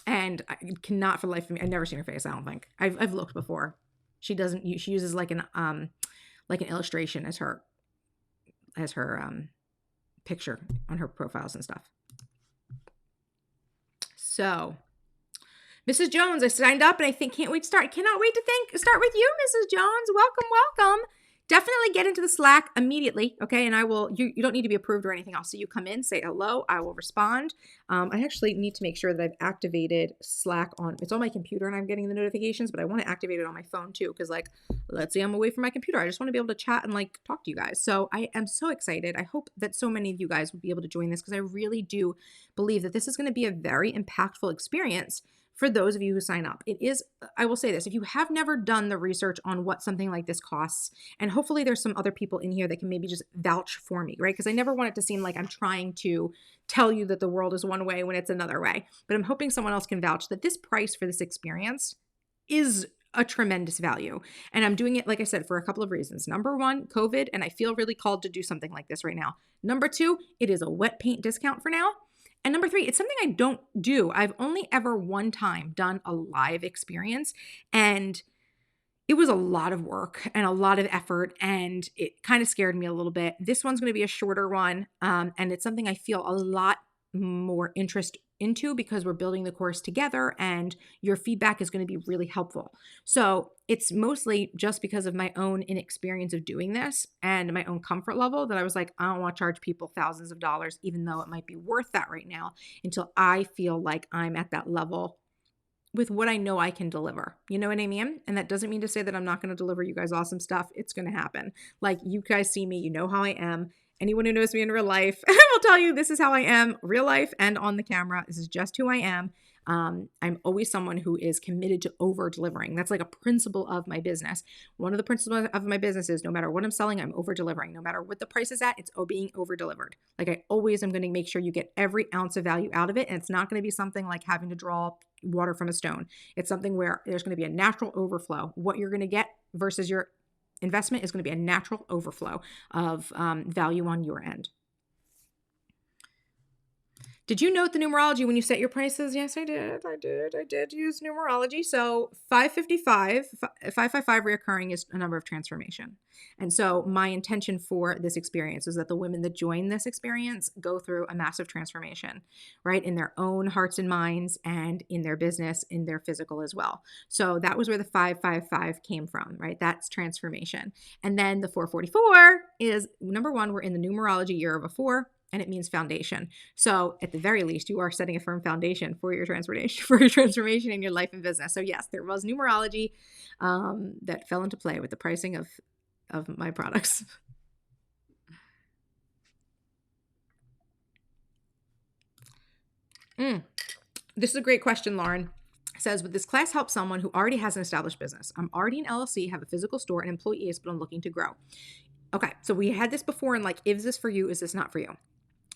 I cannot for the life of me, I've never seen her face. I don't think I've looked before. She uses like an illustration as her picture on her profiles and stuff. So Mrs. Jones, I signed up and I think can't wait to start. Cannot wait to start with you, Mrs. Jones. Welcome, welcome. Definitely get into the Slack immediately, okay? And I will, you don't need to be approved or anything else. So you come in, say hello, I will respond. I actually need to make sure that I've activated Slack it's on my computer and I'm getting the notifications, but I want to activate it on my phone too. Cause like, let's say I'm away from my computer. I just want to be able to chat and like talk to you guys. So I am so excited. I hope that so many of you guys will be able to join this because I really do believe that this is going to be a very impactful experience for those of you who sign up. It is, I will say this, if you have never done the research on what something like this costs, and hopefully there's some other people in here that can maybe just vouch for me, right? Because I never want it to seem like I'm trying to tell you that the world is one way when it's another way. But I'm hoping someone else can vouch that this price for this experience is a tremendous value. And I'm doing it, like I said, for a couple of reasons. Number one, COVID, and I feel really called to do something like this right now. Number two, it is a wet paint discount for now. And number three, it's something I don't do. I've only ever one time done a live experience, and it was a lot of work and a lot of effort, and it kind of scared me a little bit. This one's going to be a shorter one, and it's something I feel a lot more interest into because we're building the course together and your feedback is going to be really helpful. So it's mostly just because of my own inexperience of doing this and my own comfort level that I was like, I don't want to charge people thousands of dollars, even though it might be worth that right now, until I feel like I'm at that level with what I know I can deliver. You know what I mean? And that doesn't mean to say that I'm not going to deliver you guys awesome stuff. It's going to happen. Like, you guys see me, you know how I am. Anyone who knows me in real life will tell you this is how I am, real life and on the camera. This is just who I am. I'm always someone who is committed to over delivering. That's like a principle of my business. One of the principles of my business is no matter what I'm selling, I'm over delivering. No matter what the price is at, it's being over delivered. Like, I always am going to make sure you get every ounce of value out of it. And it's not going to be something like having to draw water from a stone. It's something where there's going to be a natural overflow. What you're going to get versus your investment is going to be a natural overflow of value on your end. Did you note the numerology when you set your prices? Yes, I did. I did use numerology. So 555 reoccurring is a number of transformation. And so my intention for this experience is that the women that join this experience go through a massive transformation, right? In their own hearts and minds and in their business, in their physical as well. So that was where the 555 came from, right? That's transformation. And then the 444 is, number one, we're in the numerology year of a 4. And it means foundation. So at the very least, you are setting a firm foundation for your transformation in your life and business. So yes, there was numerology that fell into play with the pricing of my products. This is a great question, Lauren. It says, would this class help someone who already has an established business? I'm already an LLC, have a physical store and employees, but I'm looking to grow. Okay, so we had this before, and like, is this for you? Is this not for you?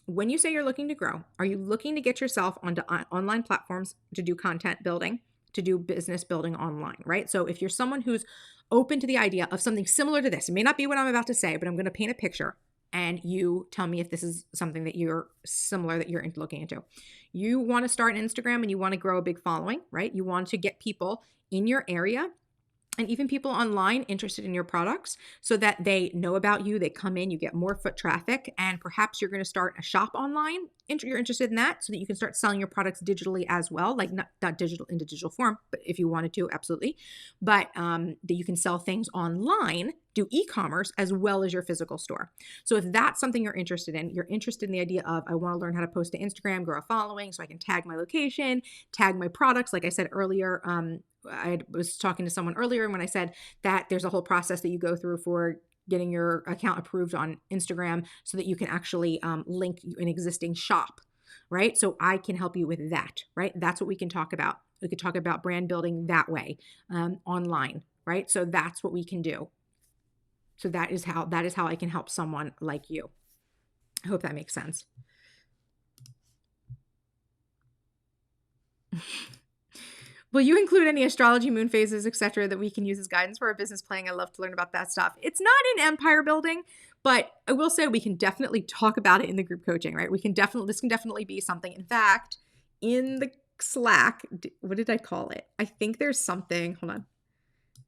When you say you're looking to grow, are you looking to get yourself onto online platforms to do content building, to do business building online, right? So if you're someone who's open to the idea of something similar to this, it may not be what I'm about to say, but I'm going to paint a picture and you tell me if this is something that you're similar that you're looking into. You want to start an Instagram and you want to grow a big following, right? You want to get people in your area and even people online interested in your products so that they know about you, they come in, you get more foot traffic, and perhaps you're going to start a shop online. You're interested in that so that you can start selling your products digitally as well, like not digital into digital form, but if you wanted to, absolutely. But that you can sell things online, do e-commerce as well as your physical store. So if that's something you're interested in the idea of, I want to learn how to post to Instagram, grow a following so I can tag my location, tag my products. Like I said earlier, I was talking to someone earlier when I said that there's a whole process that you go through for getting your account approved on Instagram so that you can actually link an existing shop, right? So I can help you with that, right? That's what we can talk about. We could talk about brand building that way online, right? So that's what we can do. So that is how I can help someone like you. I hope that makes sense. Will you include any astrology, moon phases, etc., that we can use as guidance for our business planning? I love to learn about that stuff. It's not in empire building, but I will say we can definitely talk about it in the group coaching, right? This can definitely be something. In fact, in the Slack, what did I call it? I think there's something, hold on.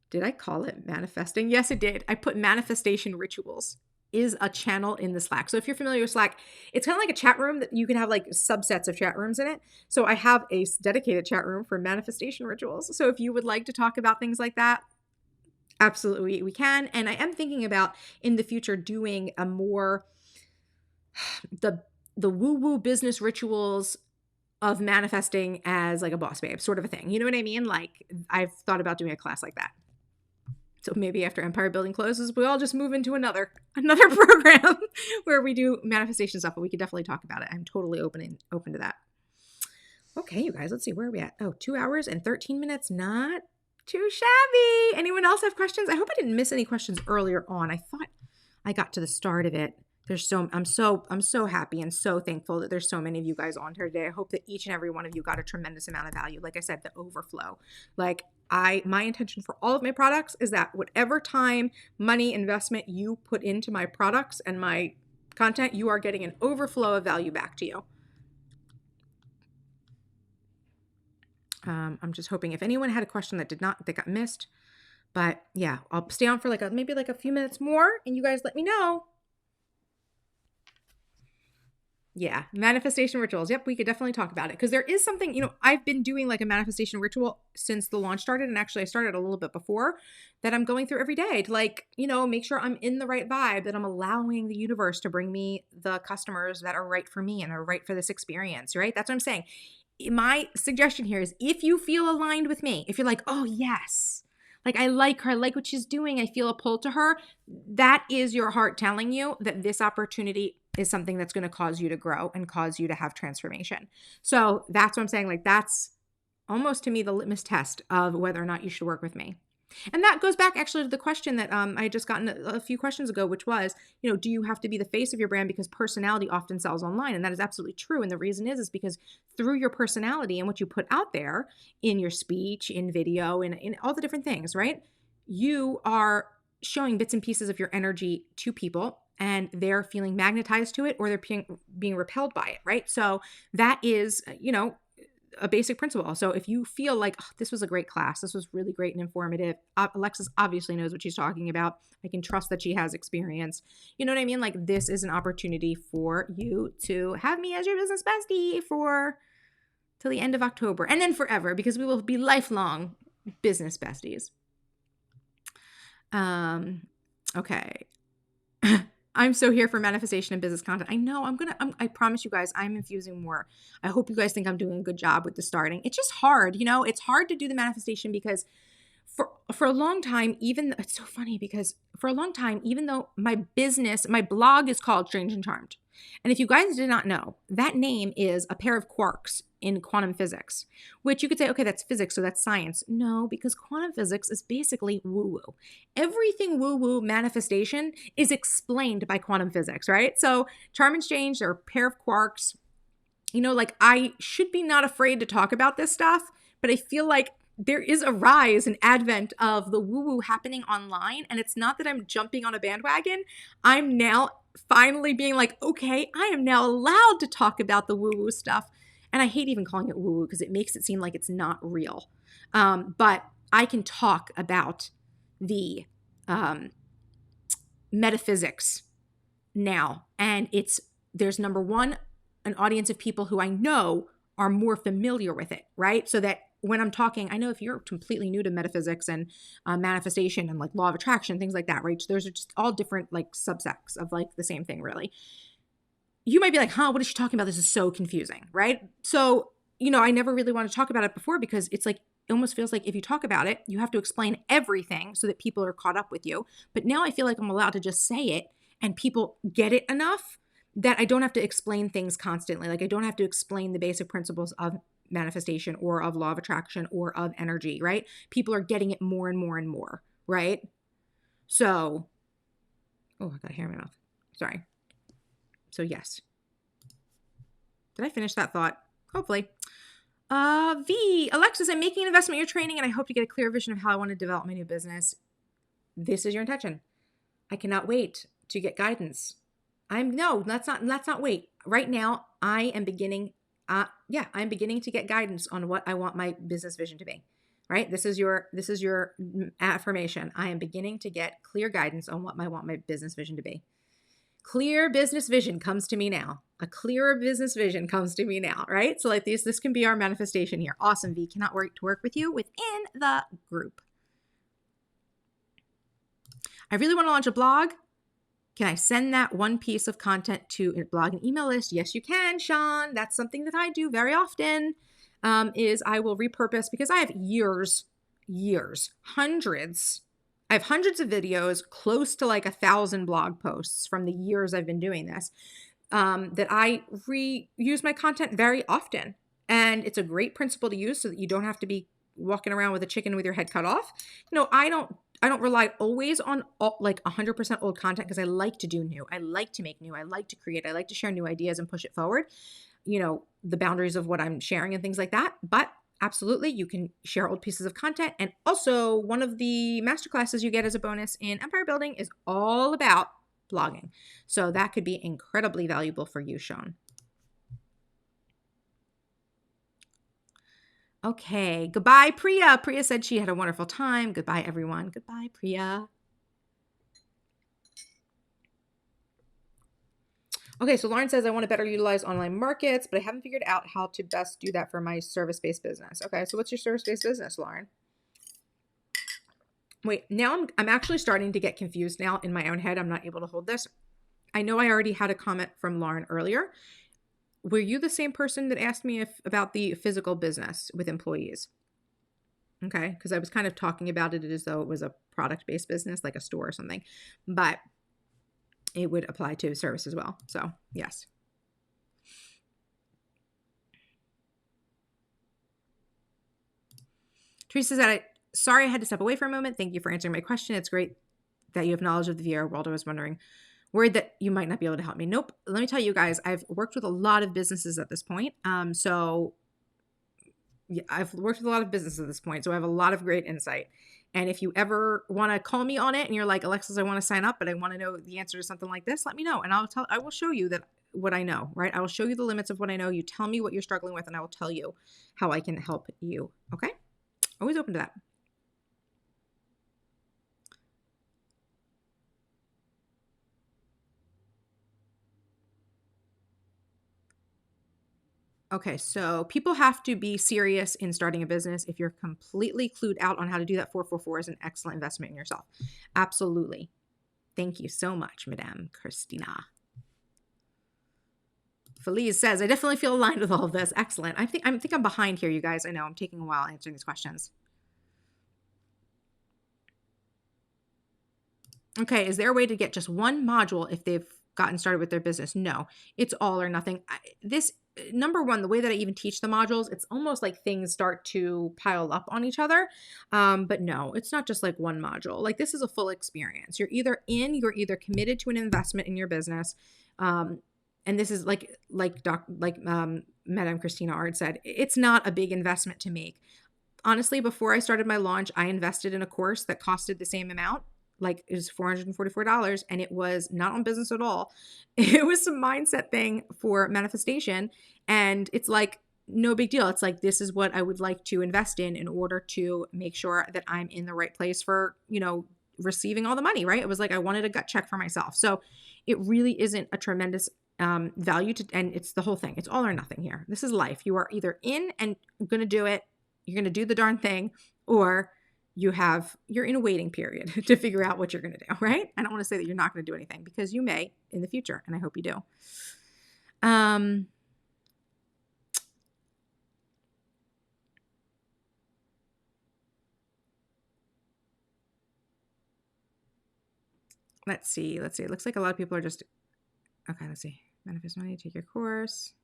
Did I call it manifesting? Yes, it did. I put manifestation rituals. is a channel in the Slack. So if you're familiar with Slack, it's kind of like a chat room that you can have like subsets of chat rooms in it. So I have a dedicated chat room for manifestation rituals. So if you would like to talk about things like that, absolutely we can. And I am thinking about in the future doing a more the woo-woo business rituals of manifesting as like a boss babe sort of a thing. You know what I mean? Like I've thought about doing a class like that. So maybe after empire building closes, we all just move into another program where we do manifestation stuff, but we could definitely talk about it. I'm totally open to that. Okay, you guys, let's see, where are we at? Oh, 2 hours and 13 minutes. Not too shabby. Anyone else have questions? I hope I didn't miss any questions earlier on. I thought I got to the start of it. I'm so happy and so thankful that there's so many of you guys on here today. I hope that each and every one of you got a tremendous amount of value. Like I said, the overflow. Like my intention for all of my products is that whatever time, money, investment you put into my products and my content, you are getting an overflow of value back to you. I'm just hoping if anyone had a question that got missed, but yeah, I'll stay on for maybe a few minutes more and you guys let me know. Yeah, manifestation rituals. Yep, we could definitely talk about it because there is something, I've been doing like a manifestation ritual since the launch started. And actually, I started a little bit before that I'm going through every day to make sure I'm in the right vibe, that I'm allowing the universe to bring me the customers that are right for me and are right for this experience, right? That's what I'm saying. My suggestion here is if you feel aligned with me, if you're like, oh, yes, like I like her, I like what she's doing, I feel a pull to her, that is your heart telling you that this opportunity is something that's going to cause you to grow and cause you to have transformation. So that's what I'm saying. Like that's almost to me the litmus test of whether or not you should work with me. And that goes back actually to the question that I had just gotten a few questions ago, which was, do you have to be the face of your brand because personality often sells online? And that is absolutely true. And the reason is because through your personality and what you put out there in your speech, in video, in all the different things, right? You are showing bits and pieces of your energy to people and they're feeling magnetized to it or they're being repelled by it, right? So that is, a basic principle. So if you feel like, oh, this was a great class, this was really great and informative, Alexis obviously knows what she's talking about. I can trust that she has experience. You know what I mean? Like this is an opportunity for you to have me as your business bestie till the end of October and then forever because we will be lifelong business besties. Okay. I'm so here for manifestation and business content. I know I promise you guys, I'm infusing more. I hope you guys think I'm doing a good job with the starting. It's just hard, it's hard to do the manifestation because for a long time, it's so funny because for a long time, even though my blog is called Strange and Charmed. And if you guys did not know, that name is a pair of quarks in quantum physics, which you could say, okay, that's physics, so that's science. No, because quantum physics is basically woo-woo. Everything woo-woo manifestation is explained by quantum physics, right? So charm and change, they're a pair of quarks. I should be not afraid to talk about this stuff, but I feel like there is a rise and advent of the woo-woo happening online. And it's not that I'm jumping on a bandwagon. I'm now finally being like, okay, I am now allowed to talk about the woo-woo stuff. And I hate even calling it woo-woo because it makes it seem like it's not real. But I can talk about the metaphysics now. And there's number one, an audience of people who I know are more familiar with it, right? So that when I'm talking, I know if you're completely new to metaphysics and manifestation and like law of attraction, things like that, right? So those are just all different like subsects of like the same thing, really. You might be like, what is she talking about? This is so confusing, right? So, I never really wanted to talk about it before because it's like, it almost feels like if you talk about it, you have to explain everything so that people are caught up with you. But now I feel like I'm allowed to just say it and people get it enough that I don't have to explain things constantly. Like I don't have to explain the basic principles of manifestation or of law of attraction or of energy, right? People are getting it more and more and more, right? So, I got hair in my mouth. Sorry. So yes. Did I finish that thought? Hopefully. Alexis, I'm making an investment in your training and I hope to get a clear vision of how I want to develop my new business. This is your intention. I cannot wait to get guidance. Let's not wait. Right now, I am beginning I'm beginning to get guidance on what I want my business vision to be, right? This is your affirmation. I am beginning to get clear guidance on what I want my business vision to be. clear business vision comes to me now. A clearer business vision comes to me now, right? So like this can be our manifestation here. Awesome, V. Cannot wait to work with you within the group. I really want to launch a blog. Can I send that one piece of content to a blog and email list? Yes, you can, Sean. That's something that I do very often, is I will repurpose, because I have I have hundreds of videos, close to like 1,000 blog posts from the years I've been doing this, that I reuse my content very often. And it's a great principle to use so that you don't have to be walking around with a chicken with your head cut off. I don't rely always on like 100% old content, because I like to do new. I like to make new. I like to create. I like to share new ideas and push it forward. The boundaries of what I'm sharing and things like that. But absolutely, you can share old pieces of content. And also, one of the masterclasses you get as a bonus in empire building is all about blogging. So that could be incredibly valuable for you, Sean. Okay. Goodbye, Priya. Priya said she had a wonderful time. Goodbye, everyone. Goodbye, Priya. Okay, so Lauren says, I want to better utilize online markets, but I haven't figured out how to best do that for my service-based business. Okay, so what's your service-based business, Lauren? Wait, now I'm actually starting to get confused now in my own head. I'm not able to hold this. I know I already had a comment from Lauren earlier. Were you the same person that asked me about the physical business with employees? Okay, because I was kind of talking about it as though it was a product-based business, like a store or something, but it would apply to service as well. So yes. Teresa said, sorry I had to step away for a moment. Thank you for answering my question. It's great that you have knowledge of the VR world. I was worried that you might not be able to help me. Nope. Let me tell you guys, I've worked with a lot of businesses at this point. So yeah, I've worked with a lot of businesses at this point. So I have a lot of great insight. And if you ever want to call me on it and you're like, Alexis, I want to sign up, but I want to know the answer to something like this, let me know. And I will show you what I know, right? I will show you the limits of what I know. You tell me what you're struggling with, and I will tell you how I can help you. Okay? Always open to that. Okay, so people have to be serious in starting a business. If you're completely clued out on how to do that, 444 is an excellent investment in yourself. Absolutely. Thank you so much, Madame Christina. Felice says, I definitely feel aligned with all of this. Excellent. I think I'm behind here, you guys. I know I'm taking a while answering these questions. Okay, is there a way to get just one module if they've gotten started with their business? No, it's all or nothing. Number one, the way that I even teach the modules, it's almost like things start to pile up on each other. But no, it's not just like one module. Like, this is a full experience. You're either committed to an investment in your business. And this is like Madame Christina Ard said, it's not a big investment to make. Honestly, before I started my launch, I invested in a course that costed the same amount. Like, it was $444, and it was not on business at all. It was some mindset thing for manifestation. And it's like, no big deal. It's like, this is what I would like to invest in order to make sure that I'm in the right place for, receiving all the money, right? It was like, I wanted a gut check for myself. So it really isn't a tremendous value and it's the whole thing. It's all or nothing here. This is life. You are either in and going to do it. You're going to do the darn thing, or you're in a waiting period to figure out what you're going to do, right? I don't want to say that you're not going to do anything, because you may in the future, and I hope you do. Let's see. It looks like a lot of people are just, okay, let's see. Manifest money, take your course.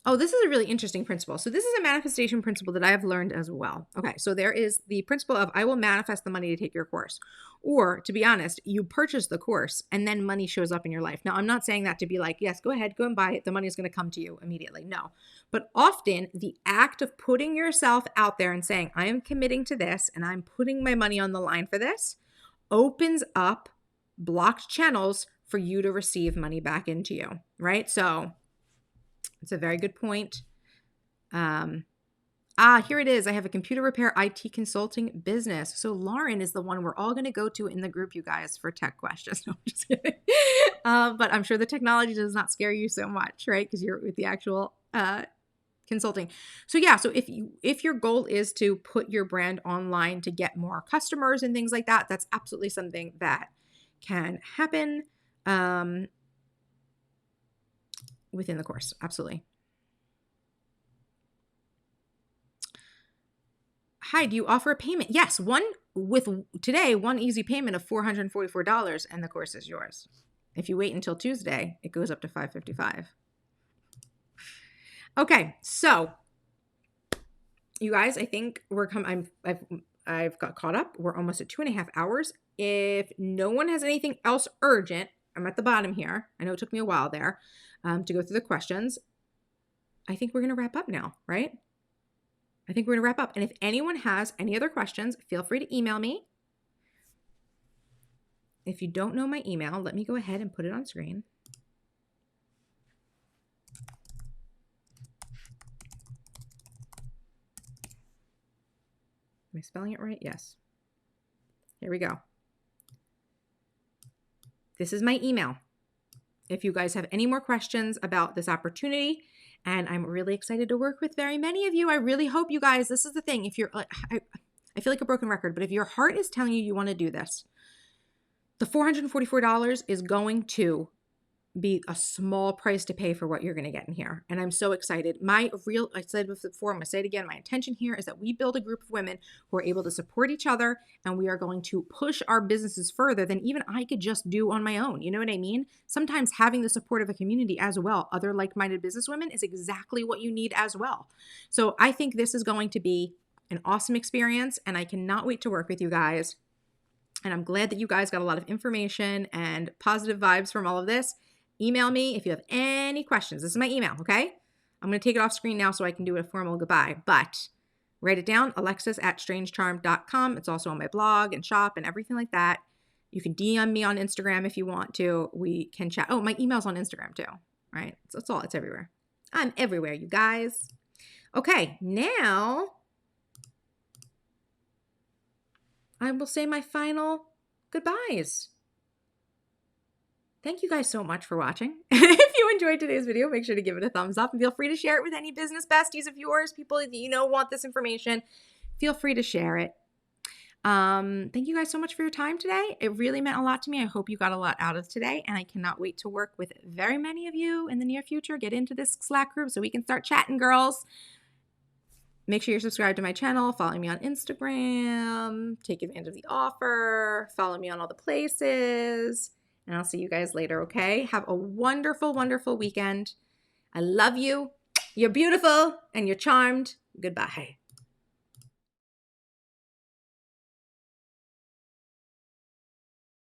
Oh, this is a really interesting principle. So this is a manifestation principle that I have learned as well. Okay, so there is the principle of, I will manifest the money to take your course. Or, to be honest, you purchase the course and then money shows up in your life. Now, I'm not saying that to be like, yes, go ahead, go and buy it. The money is going to come to you immediately. No. But often the act of putting yourself out there and saying, I am committing to this and I'm putting my money on the line for this, opens up blocked channels for you to receive money back into you, right? So it's a very good point. Here it is. I have a computer repair IT consulting business. So Lauren is the one we're all going to go to in the group, you guys, for tech questions. No, I'm just kidding. But I'm sure the technology does not scare you so much, right? Because you're with the actual consulting. So yeah, so if your goal is to put your brand online to get more customers and things like that, that's absolutely something that can happen within the course. Absolutely. Hi, do you offer a payment? Yes, one easy payment of $444 and the course is yours. If you wait until Tuesday, it goes up to $555. Okay, so you guys, I think I've got caught up. We're almost at 2.5 hours. If no one has anything else urgent, I'm at the bottom here. I know it took me a while there to go through the questions. I think we're going to wrap up now, right? I think we're going to wrap up. And if anyone has any other questions, feel free to email me. If you don't know my email, let me go ahead and put it on screen. Am I spelling it right? Yes. Here we go. This is my email. If you guys have any more questions about this opportunity, and I'm really excited to work with very many of you. I really hope you guys, this is the thing. If you're, I feel like a broken record, but if your heart is telling you want to do this, the $444 is going to be a small price to pay for what you're going to get in here. And I'm so excited. I said before, I'm going to say it again. My intention here is that we build a group of women who are able to support each other, and we are going to push our businesses further than even I could just do on my own. You know what I mean? Sometimes having the support of a community as well, other like-minded businesswomen, is exactly what you need as well. So I think this is going to be an awesome experience, and I cannot wait to work with you guys. And I'm glad that you guys got a lot of information and positive vibes from all of this. Email me if you have any questions. This is my email, okay? I'm going to take it off screen now so I can do a formal goodbye. But write it down, alexis@strangecharm.com. It's also on my blog and shop and everything like that. You can DM me on Instagram if you want to. We can chat. Oh, my email's on Instagram too, right? So it's everywhere. I'm everywhere, you guys. Okay, now I will say my final goodbyes. Thank you guys so much for watching. If you enjoyed today's video, make sure to give it a thumbs up and feel free to share it with any business besties of yours, people that you know want this information. Feel free to share it. Thank you guys so much for your time today. It really meant a lot to me. I hope you got a lot out of today, and I cannot wait to work with very many of you in the near future. Get into this Slack group so we can start chatting, girls. Make sure you're subscribed to my channel. Follow me on Instagram. Take advantage of the offer. Follow me on all the places. And I'll see you guys later, okay? Have a wonderful, wonderful weekend. I love you. You're beautiful and you're charmed. Goodbye.